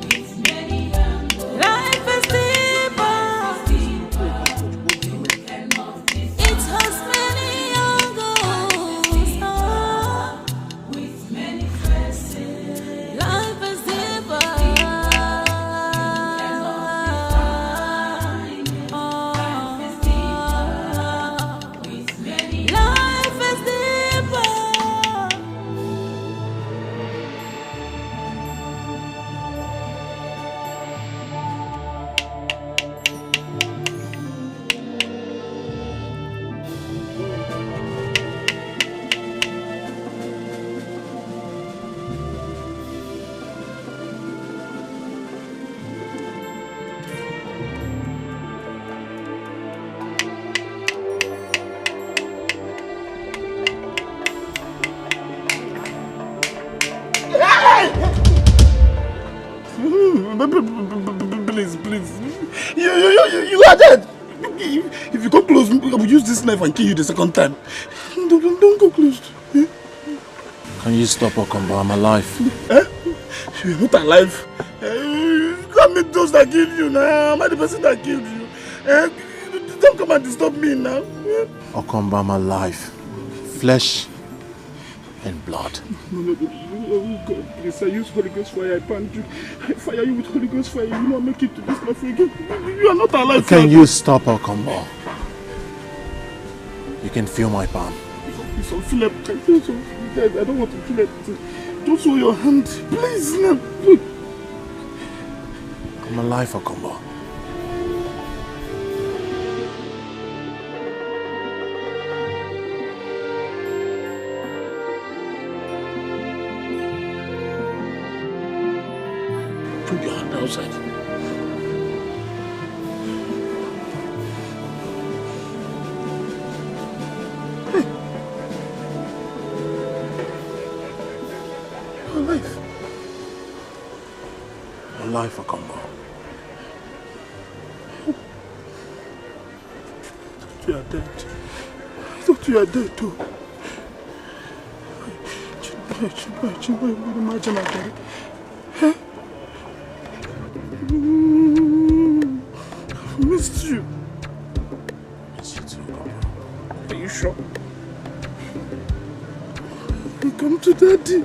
With many angles. Life is deeper. You cannot define. It has many angles. With many faces. Life is deeper. Life is deeper. Please. You are dead. If you go close, I will use this knife and kill you the second time. Don't go close. Can you stop, Okombo? I'm alive. You're not alive. You can't meet those that killed you now. Am I the person that killed you? Don't come and disturb me now. Okombo, I'm alive. Flesh and blood. No, God, please, I use Holy Ghost fire, I punch you. I fire you with Holy Ghost fire, you will not make it to this life again. You are not alive. Can you stop, Okombo? You can feel my palm. Please, feel it. I don't want to feel it. Don't show your hand. Please, no. I'm alive, Okombo. Put your hand outside. Hey. You're alive. I'm alive, Okombo. You are dead. I thought you are dead too. I missed you. Miss you too, Okombo. Are you sure? Come to Daddy.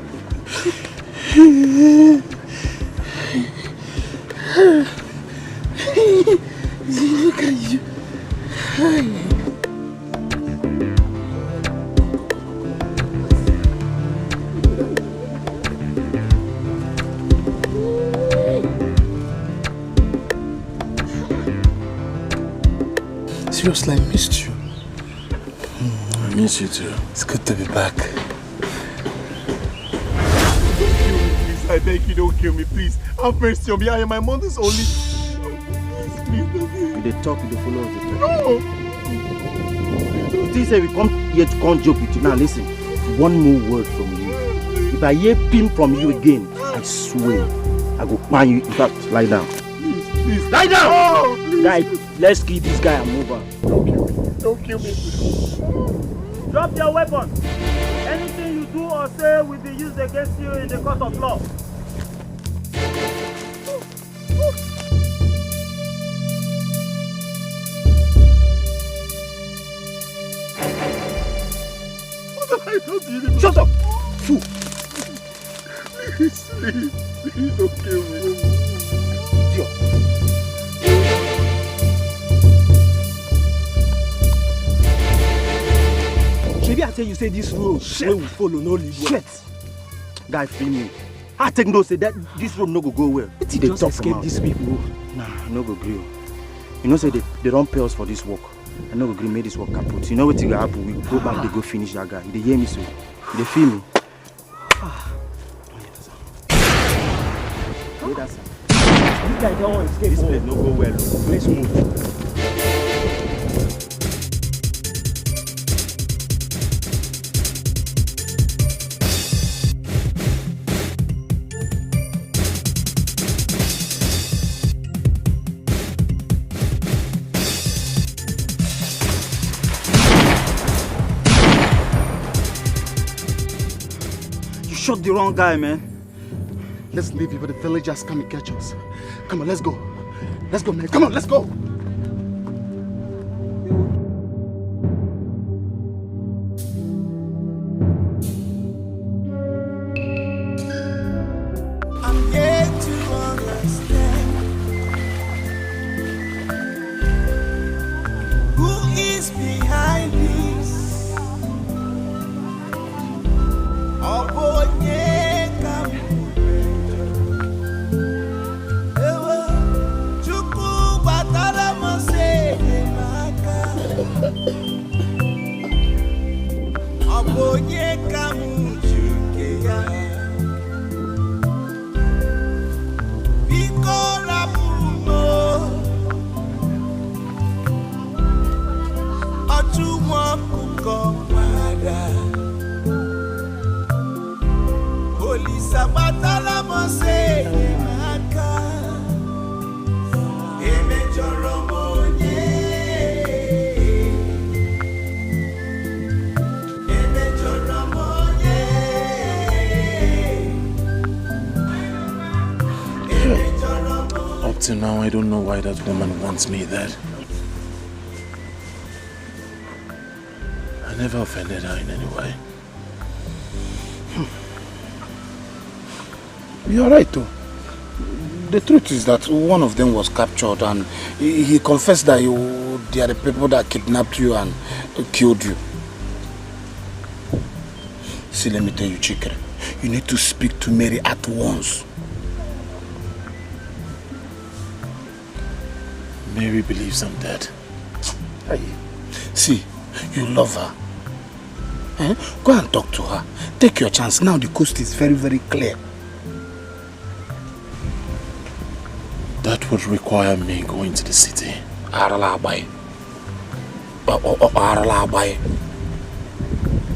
Look at you. Seriously, I missed you. I miss you too. It's good to be back. I beg you, don't kill me, please. Have mercy on me. I am my mother's only. Please, don't kill me. You dey talk, you dey follow us. No! You think say we come here to come joke with you. Now listen, one more word from you. If I hear pim from you again, I swear, I go ban you. In fact, lie down. Please. Lie down! Oh, please. Guy, let's kill this guy and move on. Don't kill me. Drop your weapon. Anything you do or say will be used against you in the court of law. Shut up! Fool! Please, don't kill me. Idiot. Maybe I tell you say this road where we follow no lead well. Shit! Guy, feel me. I take no say that this road no go well. They just escape these people. Nah, no go gree. You know say they don't pay us for this work. I no go gree make this work kaput. You know what will happen? We go back, they go finish that guy. They hear me so. They feel me. This guy don't want to escape. This place no go well. Let's move. Shot the wrong guy, man. Let's leave before the villagers come and catch us. Come on, let's go. Let's go, man. Come on, let's go. I'm yet to understand who is behind this. Oh boy, Up till now, I don't know why that woman wants me dead. I never offended her in any way. You're right, though. The truth is that one of them was captured and he confessed that they are the people that kidnapped you and killed you. See, let me tell you, Chikere, you need to speak to Mary at once. Mary believes I'm dead. Hey, see, you love her. Eh? Go and talk to her. Take your chance. Now the coast is very, very clear. That would require me going to the city.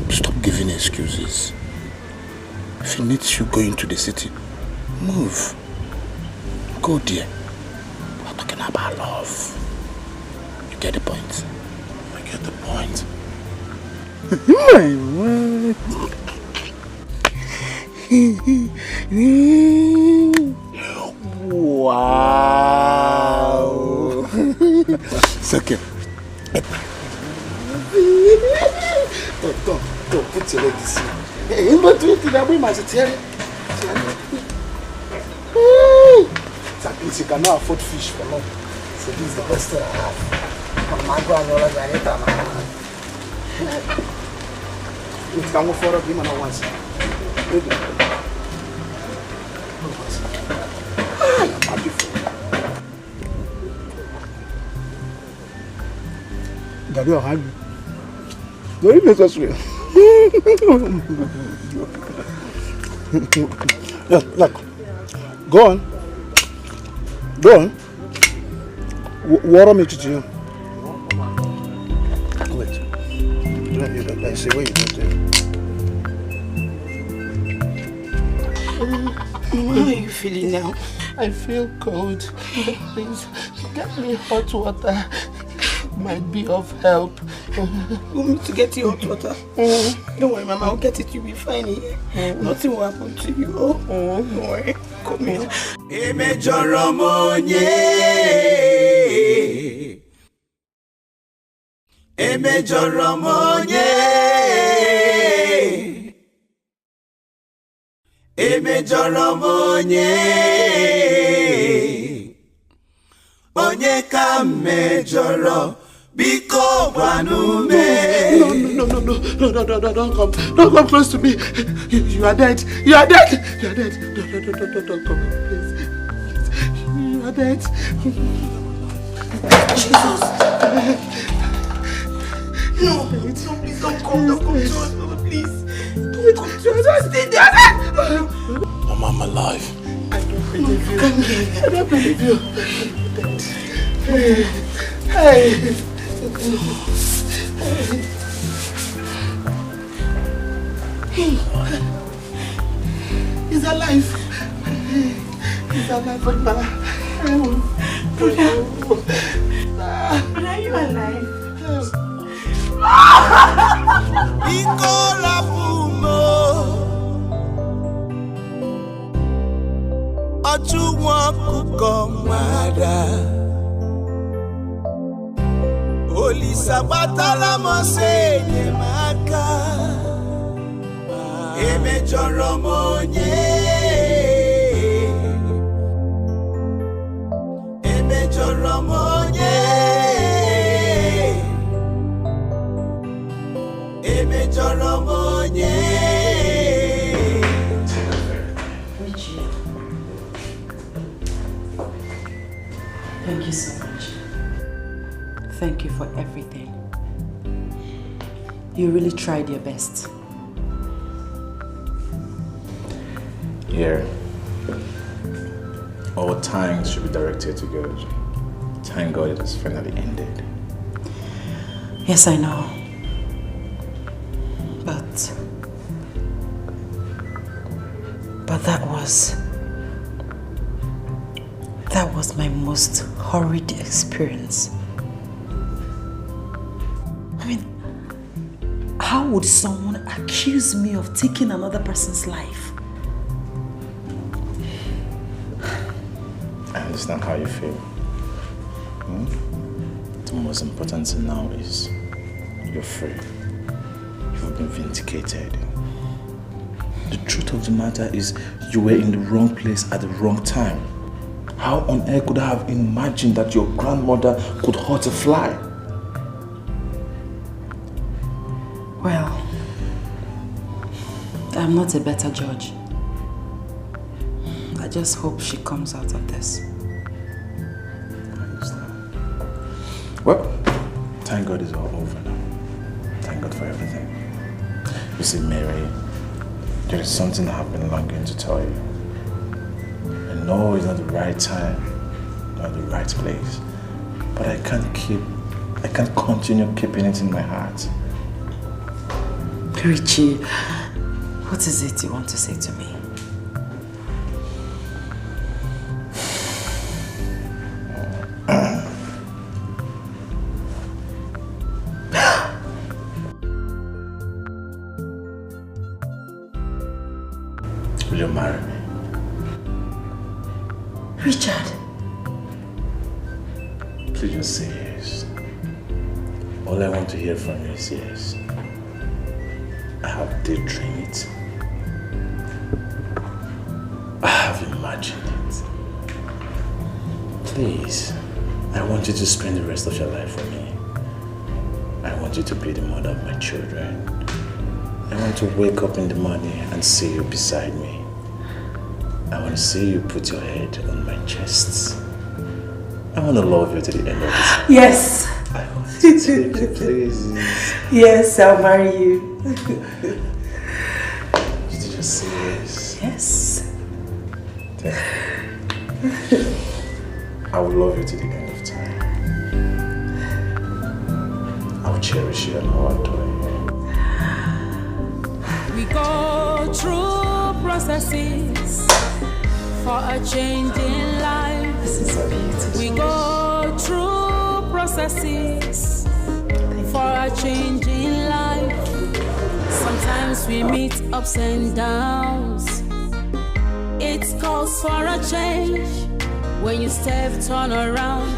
Stop giving excuses. If it needs you going to the city, move. Go there. We're talking about love. You get the point? I get the point. Wow. It's okay. Don't put your leg this way. Hey, you not doing it, I'm going to tell you. At least you cannot afford fish for long. So this is the best thing I have. I'm not going to let it. It can go for a game and I want Daddy, how are you? Very necessary. Yeah, look. Go on. Go on. Water me to you. Wait. I see where you got there. How are you feeling now? I feel cold. Please, get me hot water. Might be of help. You want me to get you hot water? Don't worry, Mama, I'll get it. You'll be fine here. Nothing will happen to you. Don't worry. Come here. Emejoromonye. Emejoromonye. Emejoromonye. Onye ka mejoro. Biko Wanume. No, don't come close to me. You are dead. You are dead. You are dead. Don't come, please. You are dead. Jesus. No, please don't come to us, Mama, please. Don't come to us. Stay there. Mama, I'm alive. I don't believe you. Come here. I don't believe you. Hey. He's alive. He's alive, Brother, are you alive? Ikola Pumo. Ojuwa kukomada. Oli sabatala mosenye maka. Emejoromonye. Emejoromonye. Emejoromonye. Thank you so much. Thank you for everything. You really tried your best. Yeah. All thanks should be directed to God. Thank God it has finally ended. Yes, I know. But that was my most horrid experience. I mean, how would someone accuse me of taking another person's life? I understand how you feel. The most important thing now is you're free. You've been vindicated. The truth of the matter is you were in the wrong place at the wrong time. How on earth could I have imagined that your grandmother could hurt a fly? Well, I'm not a better judge. I just hope she comes out of this. Well, thank God it's all over now. Thank God for everything. You see, Mary, there is something I've been longing to tell you. I know it's not the right time, not the right place, but I can't continue keeping it in my heart. Richie, what is it you want to say to me? Will you marry me? Richard. Please just say yes. All I want to hear from you is yes. I have daydreamed it. I have imagined it. Please, I want you to spend the rest of your life with me. I want you to be the mother of my children. I want to wake up in the morning and see you beside me. I want to see you put your head on my chest. I want to love you to the end of this. Yes, Please. Yes, I'll marry you. Did you just say yes? Yes. Thank you. I will love you to the end of time. I will cherish you and I will adore you. We go through processes for a change in life. This is so beautiful. We go through processes for a change in life. Sometimes we meet ups and downs. It calls for a change. When you step, turn around,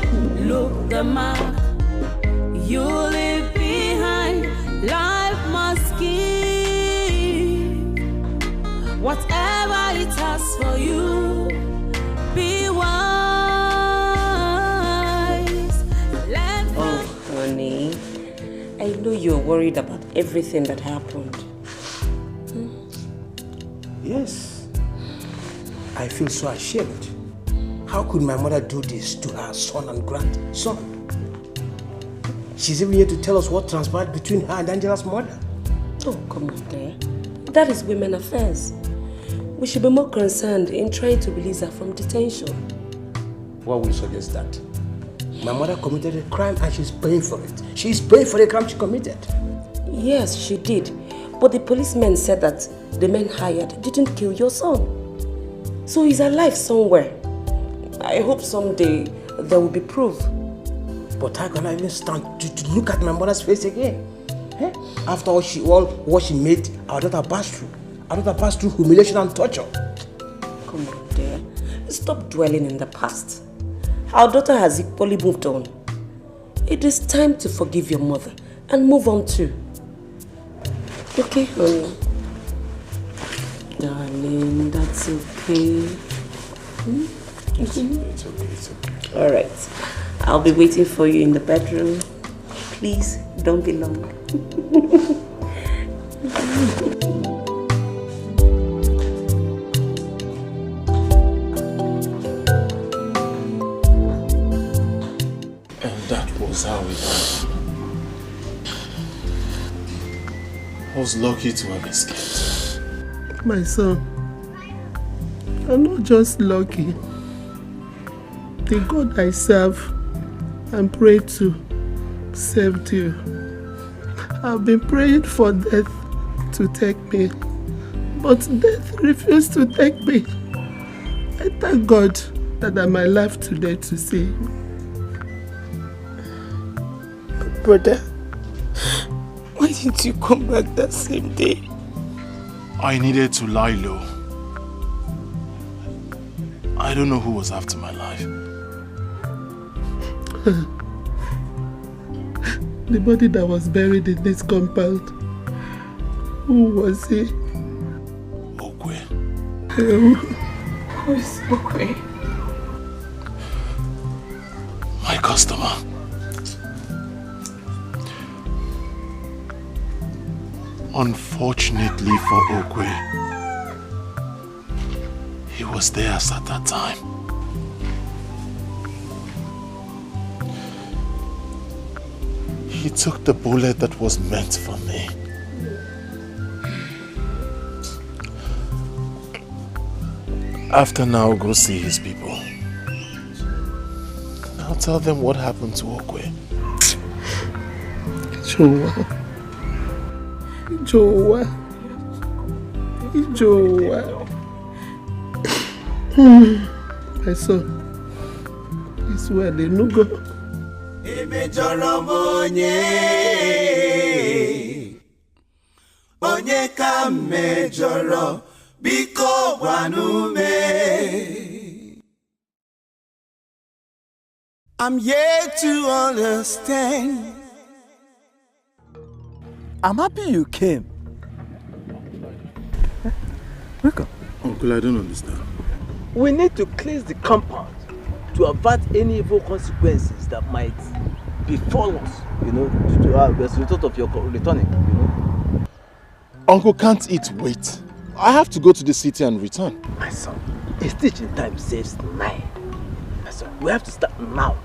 look the mark you leave behind. Life must give whatever it has for you. Be wise. Oh, honey, I know you're worried about everything that happened. Yes. I feel so ashamed. How could my mother do this to her son and grandson? She's even here to tell us what transpired between her and Angela's mother. Oh, come on there. That is women affairs. We should be more concerned in trying to release her from detention. What will you suggest that? My mother committed a crime and she's paying for it. She's paying for the crime she committed. Yes, she did. But the policemen said that the men hired didn't kill your son. So he's alive somewhere. I hope someday there will be proof. But how can I even stand to look at my mother's face again? Eh? After all what she made our daughter pass through. Our daughter passed through humiliation and torture. Come on, dear. Stop dwelling in the past. Our daughter has equally moved on. It is time to forgive your mother and move on too. Okay, honey? Darling, that's okay. It's okay. All right. I'll be waiting for you in the bedroom. Please, don't be long. And that was how it happened. I was lucky to have escaped. My son, I'm not just lucky. The God I serve and pray to saved you. I've been praying for death to take me, but death refused to take me. I thank God that I'm alive today to see you. Brother, why didn't you come back that same day? I needed to lie low. I don't know who was after my life. The body that was buried in this compound, who was he? Okwe. Who is Okwe? My customer. Unfortunately for Okwe, he was there at that time. He took the bullet that was meant for me. After now, go see his people. I'll tell them what happened to Okwe. Joa. My son, it's well, no go. Onye ka mejọrọ biko gwanume. I'm yet to understand. I'm happy you came. Welcome. Uncle, I don't understand. We need to cleanse the compound to avert any evil consequences that might befall us, due to as a result of your returning, Uncle can't it wait? I have to go to the city and return. My son, a stitch in time saves 9. My son, we have to start now.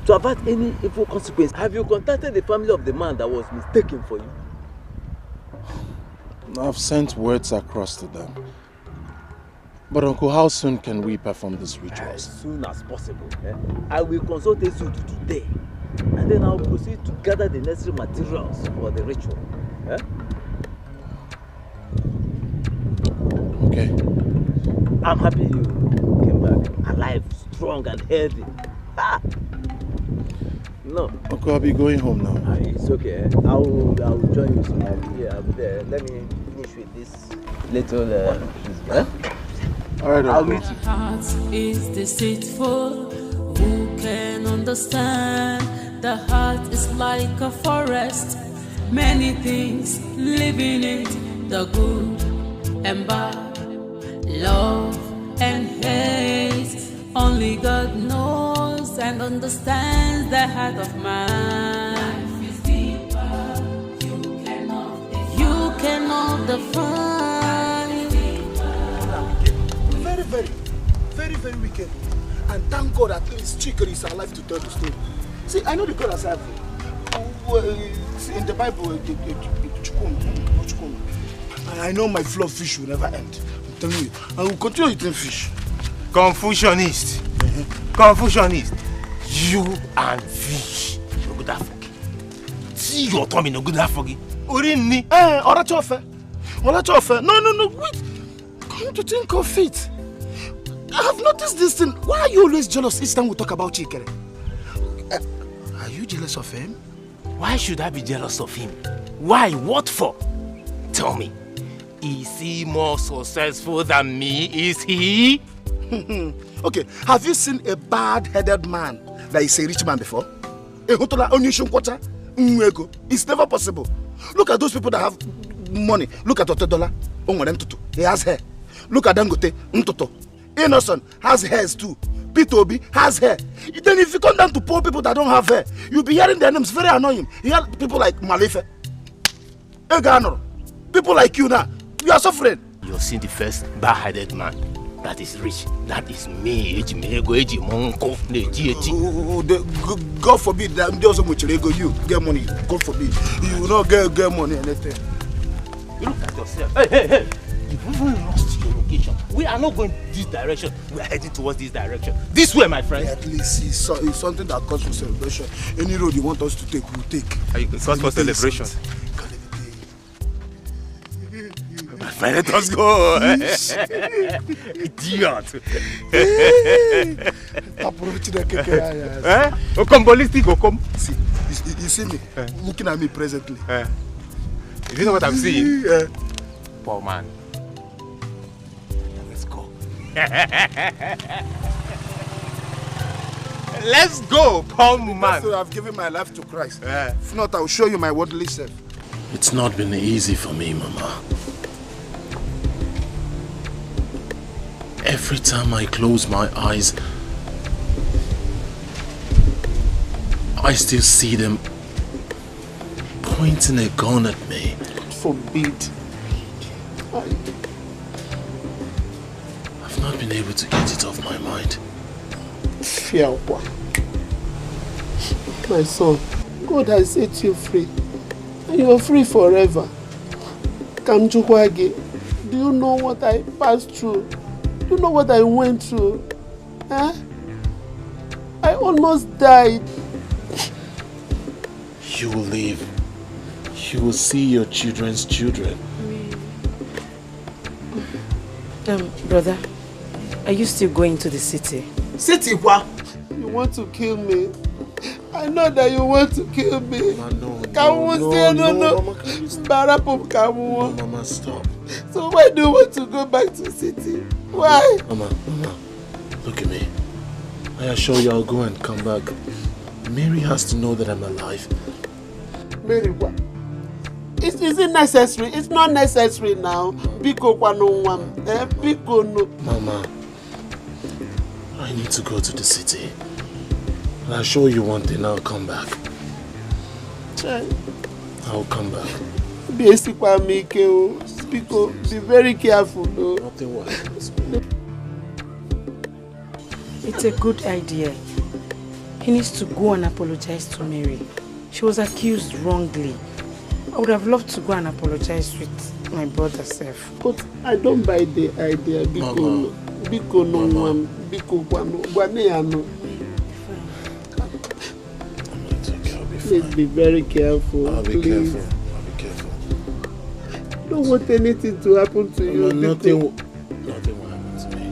to avert any evil consequence. Have you contacted the family of the man that was mistaken for you? I've sent words across to them. But Uncle, how soon can we perform this ritual? As soon as possible. I will consult a suit today. And then I'll proceed to gather the necessary materials for the ritual. Okay. I'm happy you came back alive, strong and healthy. No. Uncle, I'll be going home now. It's okay. I'll join you soon. I'll be there. Let me finish with this little Alright, I'll meet you. The heart is deceitful. Who can understand? The heart is like a forest. Many things live in it. The good and bad, love and hate. Only God knows and understands the heart of man. Life is deeper. You cannot define. Very wicked. And thank God at least Chikere is alive to tell the story. See, I know the God has helped me. In the Bible, and I know my flow of fish will never end. I'm telling you, I will continue eating fish. Confucianist. Confucianist. You and fish. No good affogi. See your tummy no good affogi. Urini. Orachofe. No, wait. Come to think of it. I have noticed this thing. Why are you always jealous each time we talk about Chikere? Are you jealous of him? Why should I be jealous of him? Why? What for? Tell me. Is he more successful than me? Is he? Okay, have you seen a bad-headed man that is a rich man before? It's never possible. Look at those people that have money. Look at Otedola. He has hair. Look at Dangote. Innocent has hairs too. Peter Obi has hair. Then if you come down to poor people that don't have hair, you'll be hearing their names, very annoying. You hear people like Malefe, Egano, people like you now. You are suffering. You've seen the first bad-headed man that is rich. That is me. God forbid that they also you get money. God forbid. You will not get money anything. You look at yourself. Hey. You've even lost your location. We are not going this direction. We are heading towards this direction. This way, my friend. At least it's something that calls for celebration. Any road you want us to take, we'll take. Cause for celebration. My friend, let us go. Idiot. Come ballistic, come. See, you see me looking at me presently. If you know what I'm seeing, poor man. Let's go, poor man. I've given my life to Christ. If not, I'll show you my worldly self. It's not been easy for me, Mama. Every time I close my eyes, I still see them pointing a gun at me. God forbid. I've not been able to get it off my mind. My son, God has set you free. And you are free forever. Kamjukwage, do you know what I passed through? Do you know what I went through? I almost died. You will live. You will see your children's children. Brother, are you still going to the city? City what? You want to kill me? I know that you want to kill me. No, Mama, stop. So why do you want to go back to the city? Why? Mama, look at me. I assure you I'll go and come back. Mary has to know that I'm alive. Mary, what? Is it necessary? It's not necessary now. Biko no. Mama, I need to go to the city. And I'll show you one thing, I'll come back. I'll come back. Be very careful, though. Nothing what? It's a good idea. He needs to go and apologize to Mary. She was accused wrongly. I would have loved to go and apologize with my brother self. But I don't buy the idea. Biko no one, Biko Guaneano. Please be very careful. I'll be please. careful. I'll be careful. Don't want anything to happen to you. No, nothing will happen to me.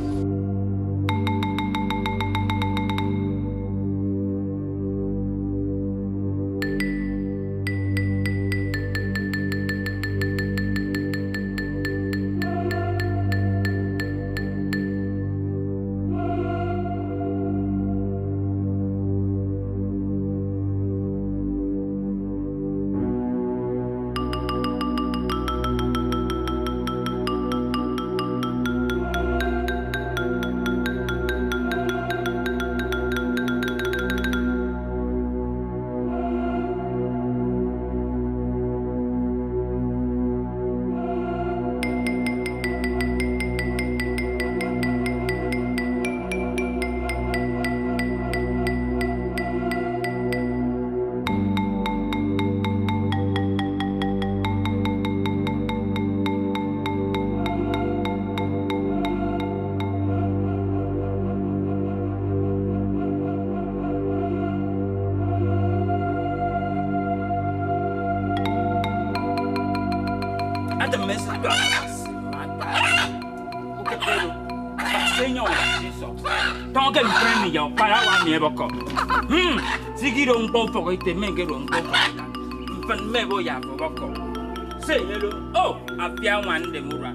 Oh, I fear one the Mura.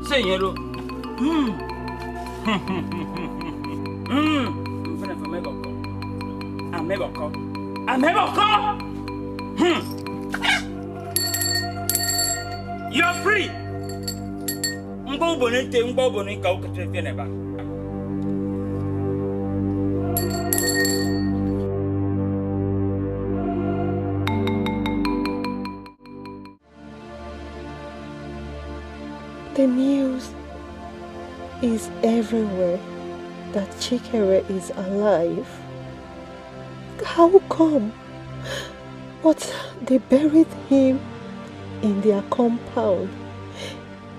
Say yellow. You're free. The news is everywhere that Chikere is alive. How come? But they buried him in their compound,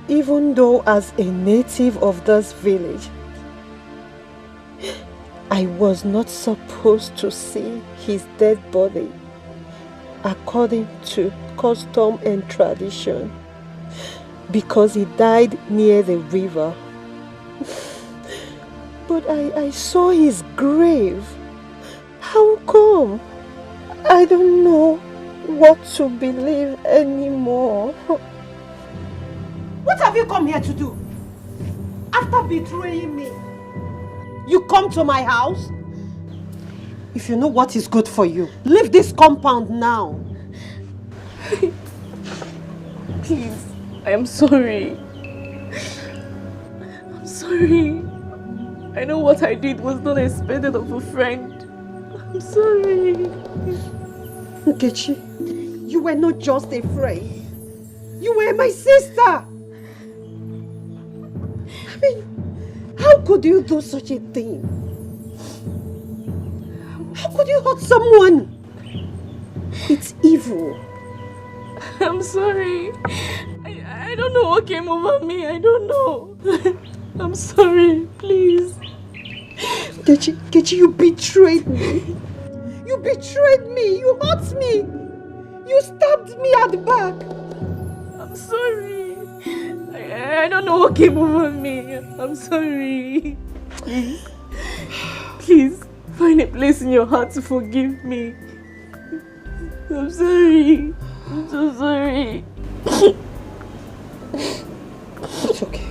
even though as a native of this village, I was not supposed to see his dead body according to custom and tradition, because he died near the river. But I saw his grave. How come? I don't know what to believe anymore. What have you come here to do? After betraying me, you come to my house? If you know what is good for you, leave this compound now. Please, I am sorry. I'm sorry. I know what I did was not expected of a friend. I'm sorry. Nkechi, you were not just a friend. You were my sister. I mean, how could you do such a thing? How could you hurt someone? It's evil. I'm sorry. I don't know what came over me. I don't know. I'm sorry. Please. Nkechi, you betrayed me. You betrayed me. You hurt me. You stabbed me at the back. I'm sorry. I don't know what came over me. I'm sorry. Please. Please, find a place in your heart to forgive me. I'm sorry. I'm so sorry. It's okay.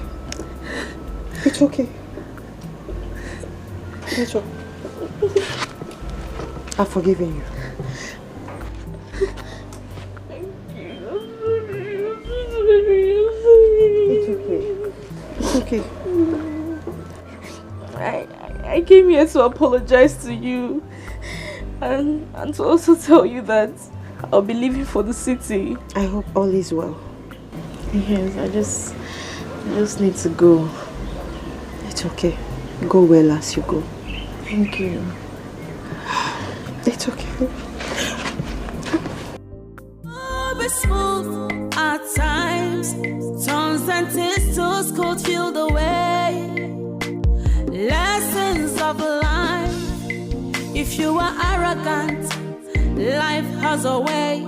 It's okay. It's okay. I've forgiven you. Thank you. I'm sorry. It's okay. I came here to apologize to you and to also tell you that I'll be leaving for the city. I hope all is well. Yes, I just need to go. It's okay. Go well as you go. Thank you. It's okay. Be smooth at times, turns and twists could feel the way. Lessons of life. If you are arrogant, life has a way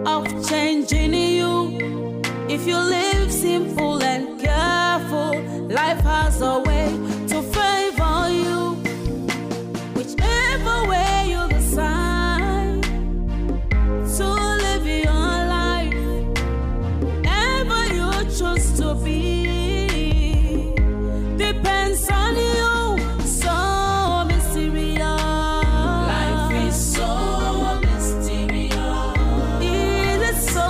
of changing you. If you live simple and careful, life has a way to favor you. Whichever way you decide to live your life, ever you choose to be, depends on you. So mysterious. Life is so mysterious. It is so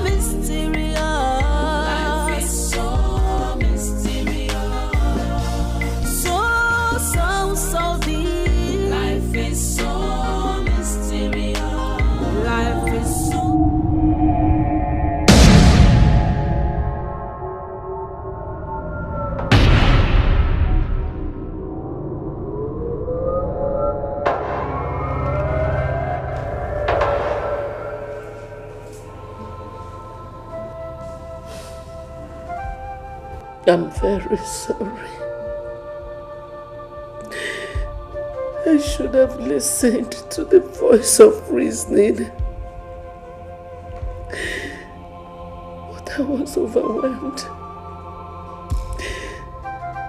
mysterious. Life is so mysterious. So deep. Life is so mysterious. Life is so. I'm very sorry. I should have listened to the voice of reasoning. But I was overwhelmed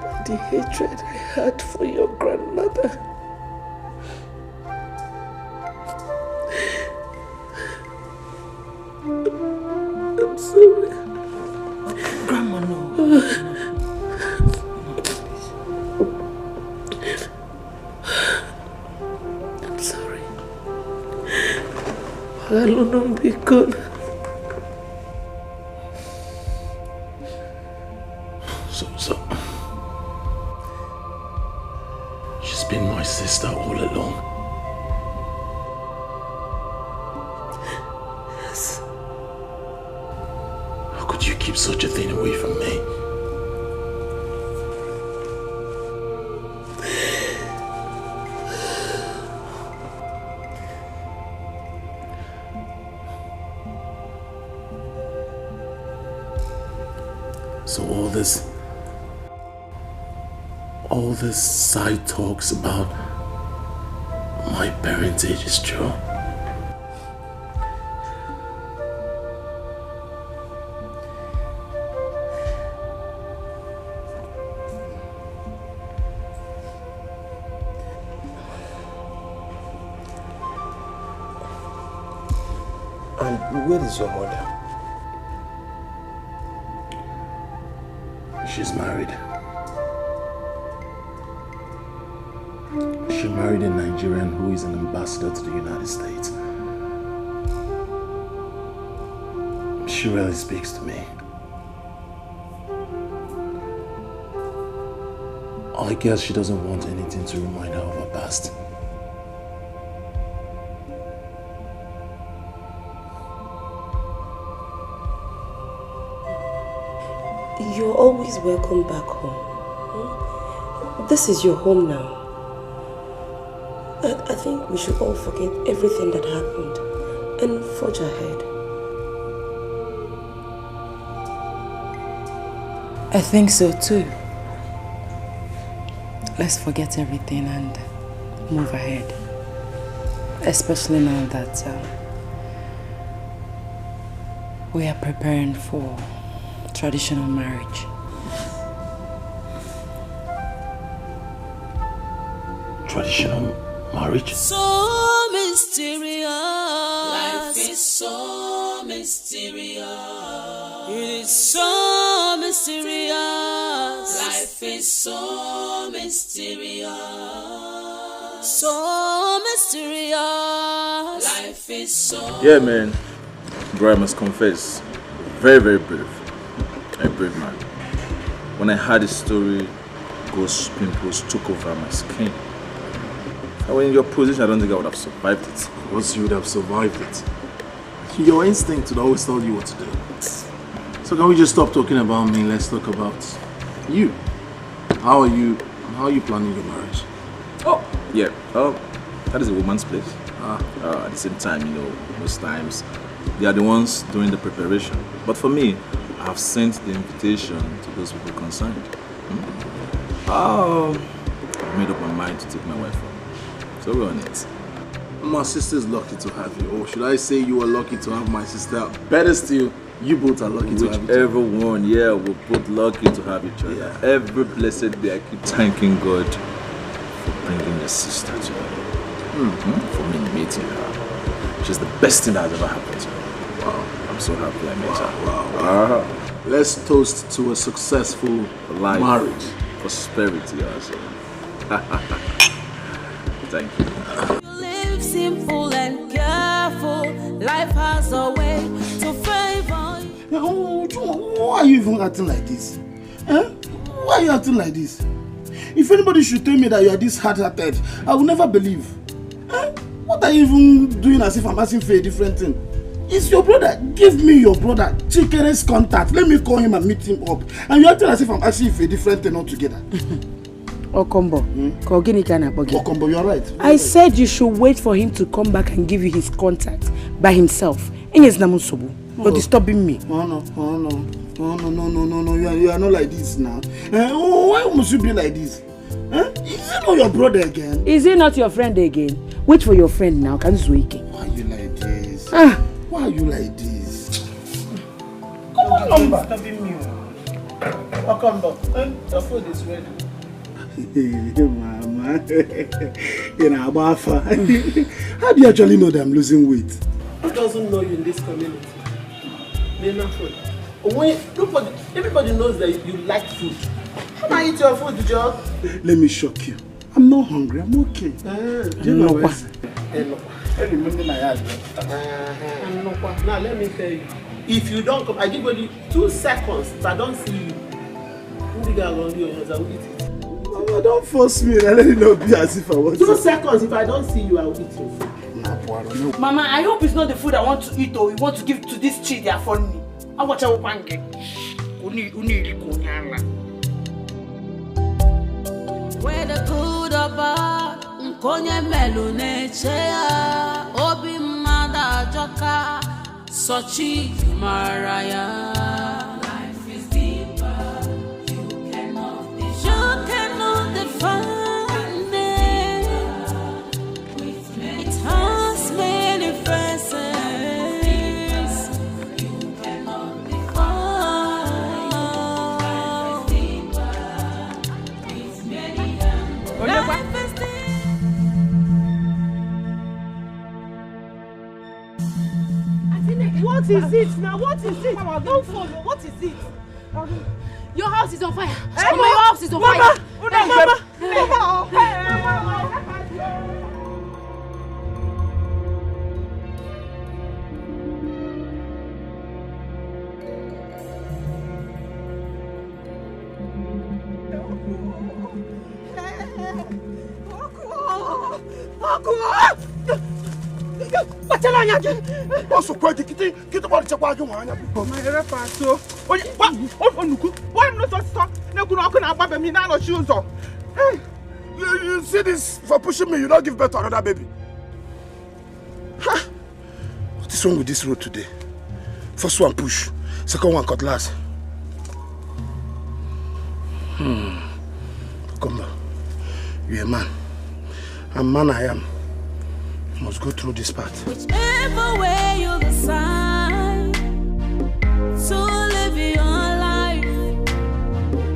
by the hatred I had for your grandmother. I'm sorry. Grandma, no. I'm sorry. Alone be good. So, she's been my sister all along. Yes. How could you keep such a thing away from me? So all this side talks about my parentage is true. And where is your mother? She's married. She married a Nigerian who is an ambassador to the United States. She rarely speaks to me. I guess she doesn't want anything to remind her of her past. You're always welcome back home. This is your home now. I think we should all forget everything that happened and forge ahead. I think so too. Let's forget everything and move ahead. Especially now that we are preparing for traditional marriage. Traditional marriage? So mysterious. Life is so mysterious. It is so mysterious. Life is so mysterious. So mysterious. Life is so. Yeah, man. Bro, I must confess, very, very brave. A brave man. When I heard his story, ghost pimples took over my skin. I was in your position, I don't think I would have survived it. Of course you would have survived it. Your instinct would always tell you what to do. So can we just stop talking about me? Let's talk about you. How are you planning your marriage? Oh, yeah. That is a woman's place. At the same time, you know, most times they are the ones doing the preparation. But for me, I've sent the invitation to those people concerned. I've made up my mind to take my wife home. So we're on it. My sister's lucky to have you. Or should I say you are lucky to have my sister? Better still, you both are lucky to have each other. Whichever one, yeah, we're both lucky to have each other. Yeah. Every blessed day I keep thanking God for bringing your sister to me. For me meeting her. She's the best thing that has ever happened to me. Wow. I'm so happy I met her. Wow. Let's toast to a successful life, marriage. Prosperity also. Thank you. Live simple and careful. Life has a way to favor you. Why are you even acting like this? Why are you acting like this? If anybody should tell me that you are this hard-hearted, I will never believe. What are you even doing as if I'm asking for a different thing? It's your brother. Give me your brother Chikere's contact. Let me call him and meet him up. And you're acting as if I'm asking you for a different thing altogether. Okombo, Okombo, you're right. I said you should wait for him to come back and give you his contact by himself. But disturbing me. No. You are not like this now. Why must you be like this? Is he not your brother again? Is he not your friend again? Wait for your friend now. Can you Why are you like this? Why are you like this? Come on, number. disturbing me. Okombo, the food is ready. Mama, how do you actually know that I'm losing weight? Who doesn't know you in this community? Everybody knows that you like food. Come and eat your food, Joe. Let me shock you. I'm not hungry. I'm okay. Do you know what? Now let me tell you. If you don't come, I give you 2 seconds. If I don't see you, I will eat it. Mama, don't force me. Let it not be as if I want 2 seconds. If I don't see you, I will eat your food. Mama, I hope it's not the food I want to eat or you want to give to this child they are funny. I watch our pancake. Where the good or bad, Nkonye melune chea, Obi mada joka, Sochi maraya. Life is deeper, you cannot define it. It has many faces, you cannot define. Life is deeper, with many life is What is it now? What is it? Mama, don't follow. What is it? Your house is on fire. Mama, your house is on fire. Mama. Also, quite get about the Chapago. My repasso. What? Why am not stop? No, good. I can't me now. Shoes on. Hey, you see this for pushing me? You don't give birth to another baby. What is wrong with this road today? First one push, second one cutlass. Come on, you're a man. A man I am. Must go through this path. Whichever way you decide to live your life,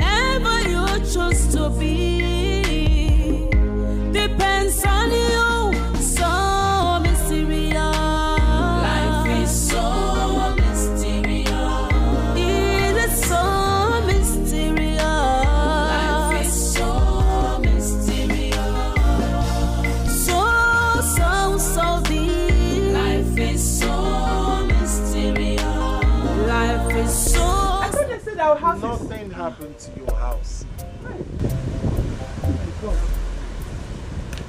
ever you choose to be, depends on you. So mysterious. Life is so mysterious. It is so mysterious. Life is so mysterious. So deep. Life is so mysterious. Life is so. I thought they said our house. Nothing happened to your house.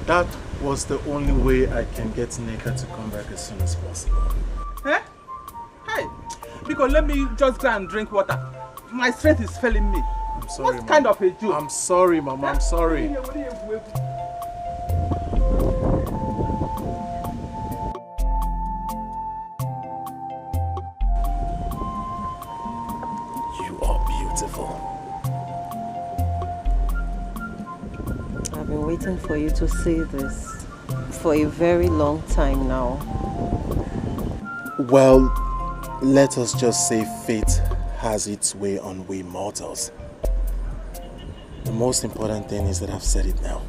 That was the only way I can get Nneka to come back as soon as possible. Eh? Hey, because let me just go and drink water. My strength is failing me. I'm sorry, what kind of a joke? I'm sorry, Mama. I'm sorry. been waiting for you to say this for a very long time now. Well, let us just say fate has its way on we mortals. The most important thing is that I've said it now.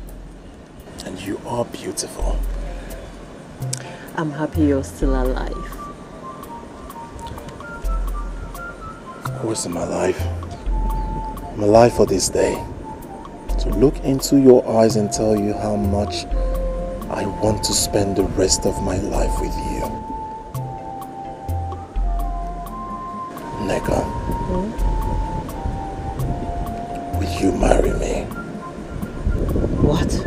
And you are beautiful. I'm happy you're still alive. Of course I'm alive. I'm alive for this day. To look into your eyes and tell you how much I want to spend the rest of my life with you. Nneka, will you marry me? What?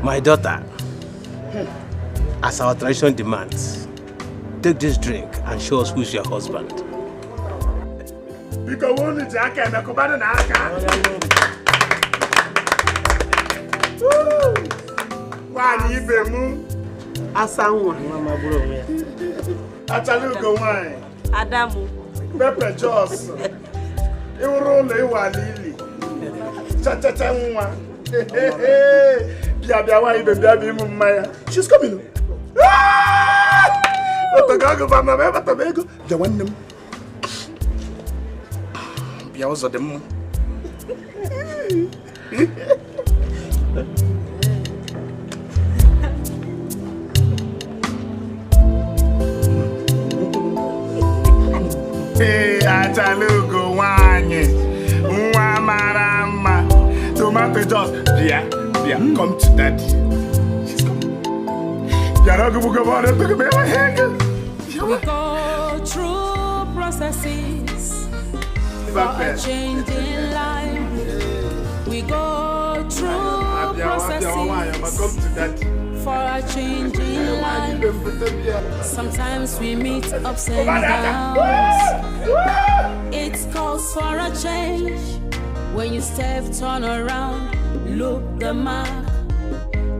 My daughter, as our tradition demands, take this drink and show us who's your husband. Adamu. Pepe Jos. She's coming. Hey, Atalugo wanye, marama, tomato juice. Yeah, come to daddy. She's coming. We go through processes for a change in life. We go through processes for a change in life. Sometimes we meet ups and downs. It calls for a change. When you step, turn around, look the mark.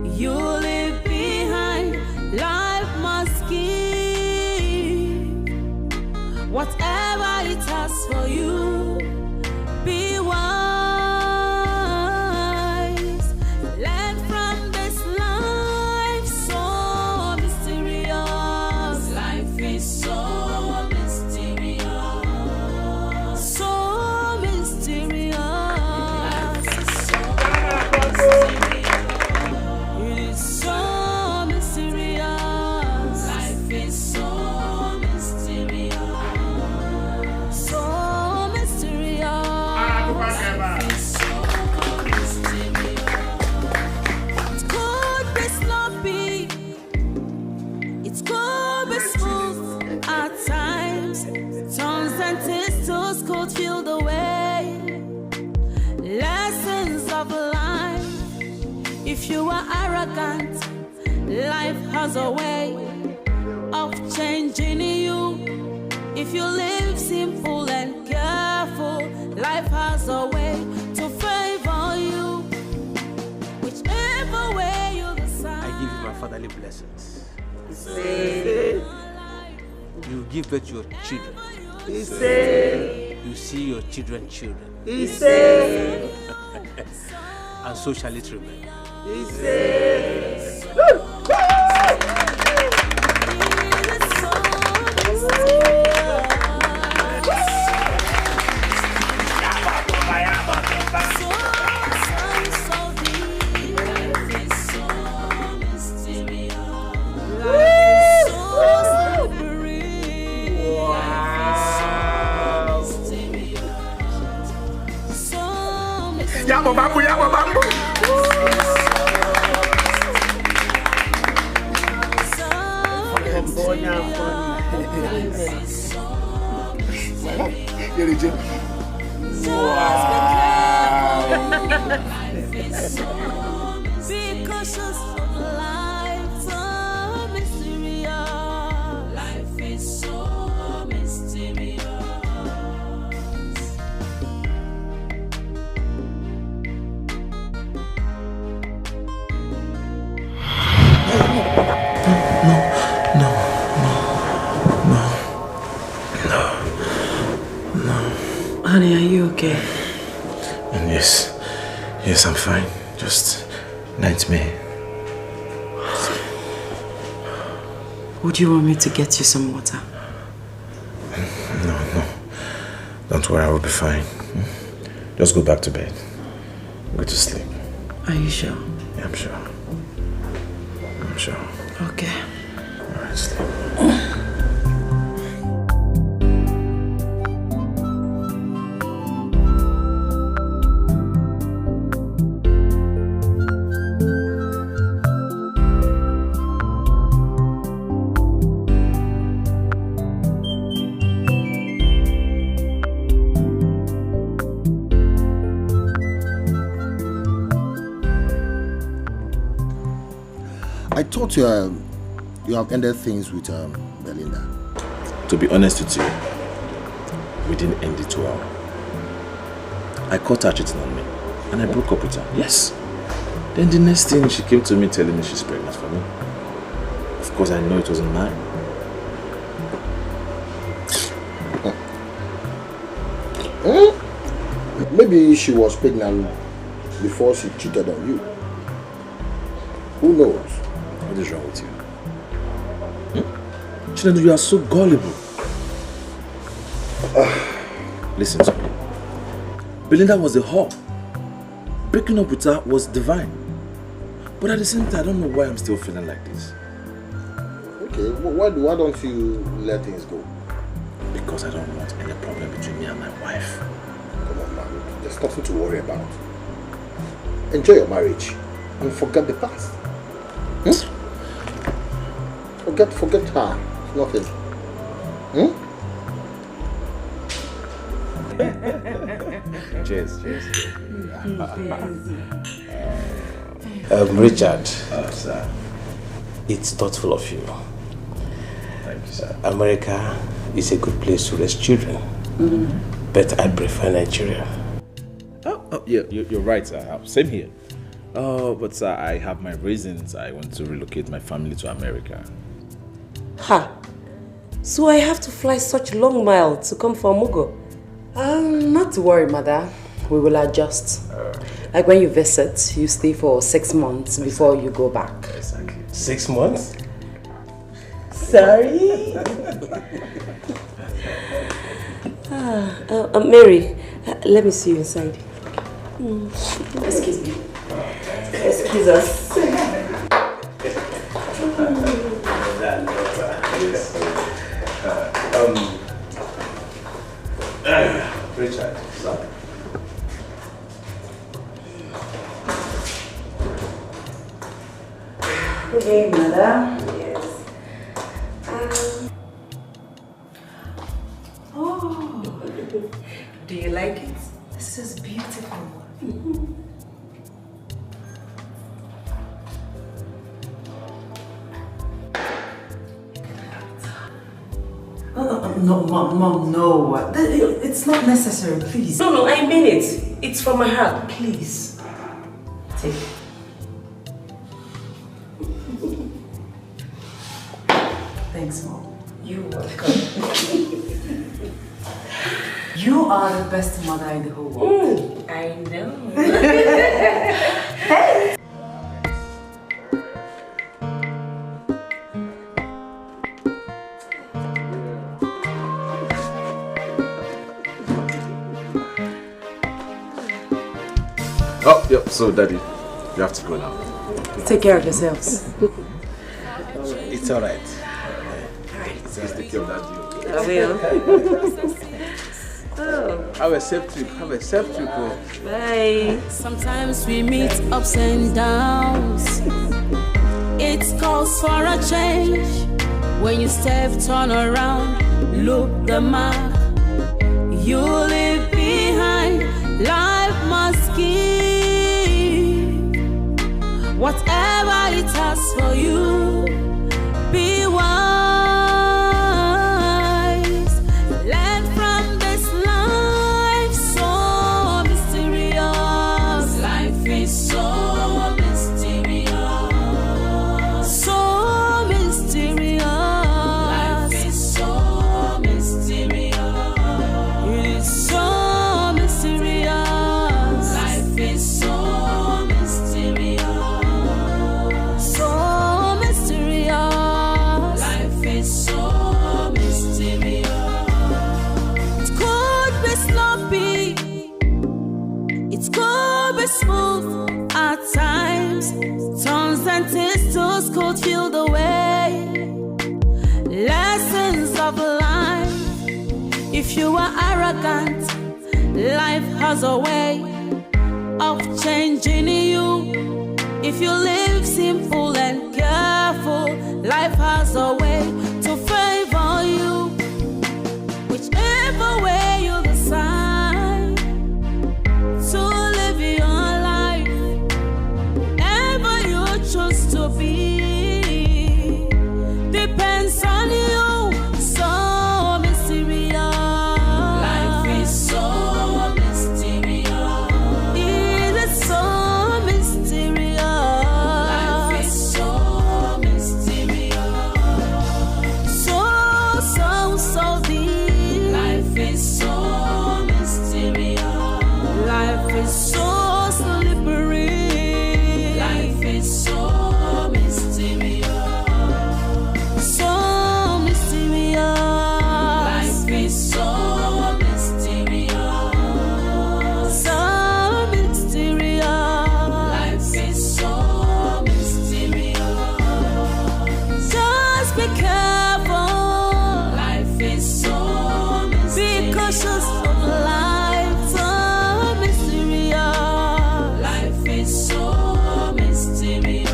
You leave behind. Life must give whatever it has for you. Be wise. Learn from this life so mysterious. Life is so mysterious. So mysterious. It is so mysterious. Life is so mysterious. So mysterious. Life is so mysterious. It could be sloppy. It could be smooth at times. Tongues and tistles could feel the way. Lessons of life. If you are arrogant, life has a way of changing you. If you live simple and careful, life has a way to favor you. Whichever way you decide. I give you my fatherly blessings. You give birth to your children. You see your children's children. And so shall it remain. Yabo bambu. Be cautious of life, so mysterious. Life is so mysterious. Honey, are you okay? Yes, I'm fine. Just nightmare. Would you want me to get you some water? No. Don't worry, I will be fine. Just go back to bed. Go to sleep. Are you sure? Yeah, I'm sure. Okay. Alright, sleep. I thought you have ended things with Belinda. To be honest with you, we didn't end it well. I caught her cheating on me and I broke up with her. Yes. Then the next thing, she came to me telling me she's pregnant for me. Of course, I know it wasn't mine. Maybe she was pregnant before she cheated on you. Who knows? What is wrong with you? Chinedu, you are so gullible. Listen to me. Belinda was a whore. Breaking up with her was divine. But at the same time, I don't know why I'm still feeling like this. Okay, why don't you let things go? Because I don't want any problem between me and my wife. Come on, man. There's nothing to worry about. Enjoy your marriage and forget the past. Forget her. It's nothing. Cheers. Richard. Sir. It's thoughtful of you. Thank you, sir. America is a good place to raise children. But I prefer Nigeria. Oh, yeah, you're right, sir. Same here. But sir, I have my reasons. I want to relocate my family to America. Ha! So I have to fly such long miles to come for Mugo? Not to worry, mother. We will adjust. Like when you visit, you stay for 6 months before you go back. Exactly. 6 months? Sorry? Mary, let me see you inside. Excuse me. Excuse us. Richard, sorry. Okay, mother. Yes. Oh, do you like it? This is beautiful. No, Mom, no. It's not necessary, please. No, I mean it. It's from my heart, please. Take it. Thanks, Mom. You're welcome. You are the best mother in the whole world. I know. Oh, yep. So, Daddy, you have to go now. Take care of yourselves. It's alright. Please take care of that deal. I will. Oh. Have a safe trip. Oh. Bye. Sometimes we meet ups and downs. It calls for a change. When you step, turn around, look the mark. You leave behind. Life must give. has for you. Be wise. Learn from this life so mysterious. Life is so mysterious. So mysterious. Life is so mysterious. It is so mysterious. Life is so mysterious. So mysterious. Life is so mysterious. It could be sloppy. It could be smooth at times. Turns and twists could feel the way. Lessons of life. If you are arrogant, life has a way of changing you. If you live simple and careful, life has a way to favor you. Whichever way you decide to live your life, ever you choose to be, depends on you. So mysterious. Life is so mysterious. It is so mysterious. Life is so mysterious. So deep. Life is so mysterious. Life is so slippery. Life is so mysterious. So mysterious. Life is so mysterious. So mysterious. Life is so mysterious. Just be careful. Life is so mysterious. Be cautious of life. So mysterious. Life is so mysterious.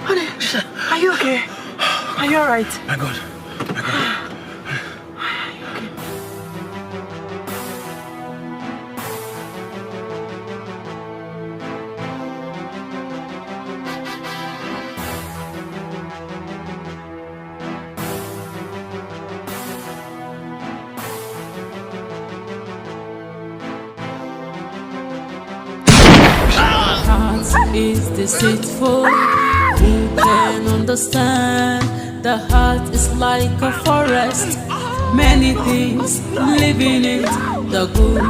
Honey, are you okay? Are you alright? My God. Heart is deceitful. Who can understand? The heart is like a forest. Many things live in it. The good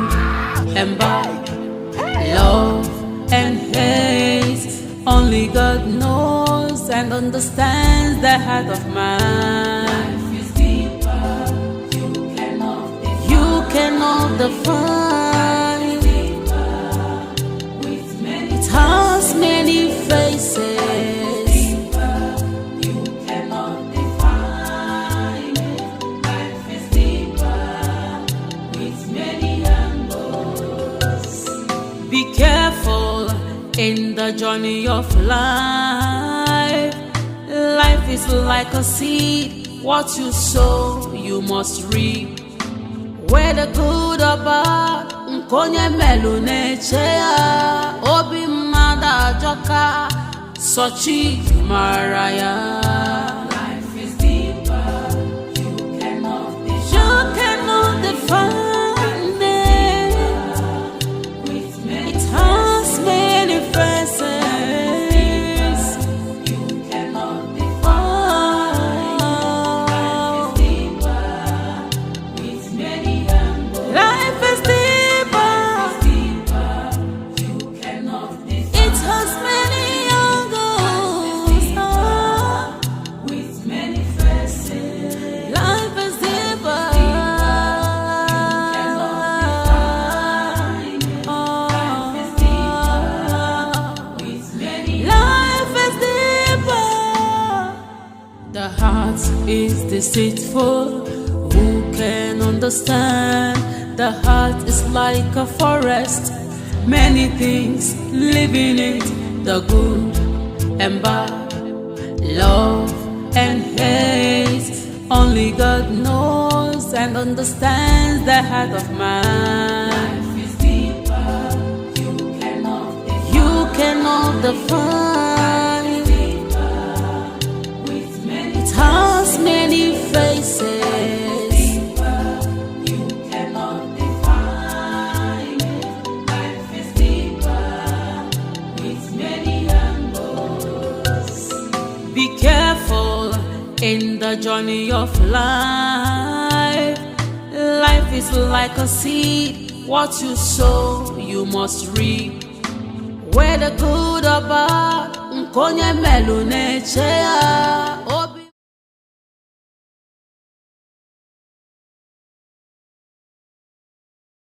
and bad, love and hate. Only God knows and understands the heart of man. Life is deeper. You cannot define. It has many faces. You cannot define it. Life is deeper with many angles. Be careful in the journey of life. Life is like a seed. What you sow, you must reap. Whether good or bad, nkonye melu nechea. Obi mada joka, sochi maraya. Life is deeper. You cannot define it. It has many faces. You cannot define. Life is deeper with many angles. Life is deeper. You cannot define. It has many angles. With many faces. Life is deeper. Life is deeper. With many. Life is deeper. The heart is deceitful. Who can understand. The heart is like a forest, many things living in it, the good and bad, love and hate. Only God knows and understands the heart of man. Life is deeper, you cannot define. It has many faces. You cannot define. Life is deeper with many angles. Be careful in the journey of life. Life is like a seed. What you sow, you must reap. Whether good or bad, nkonye melu nechea.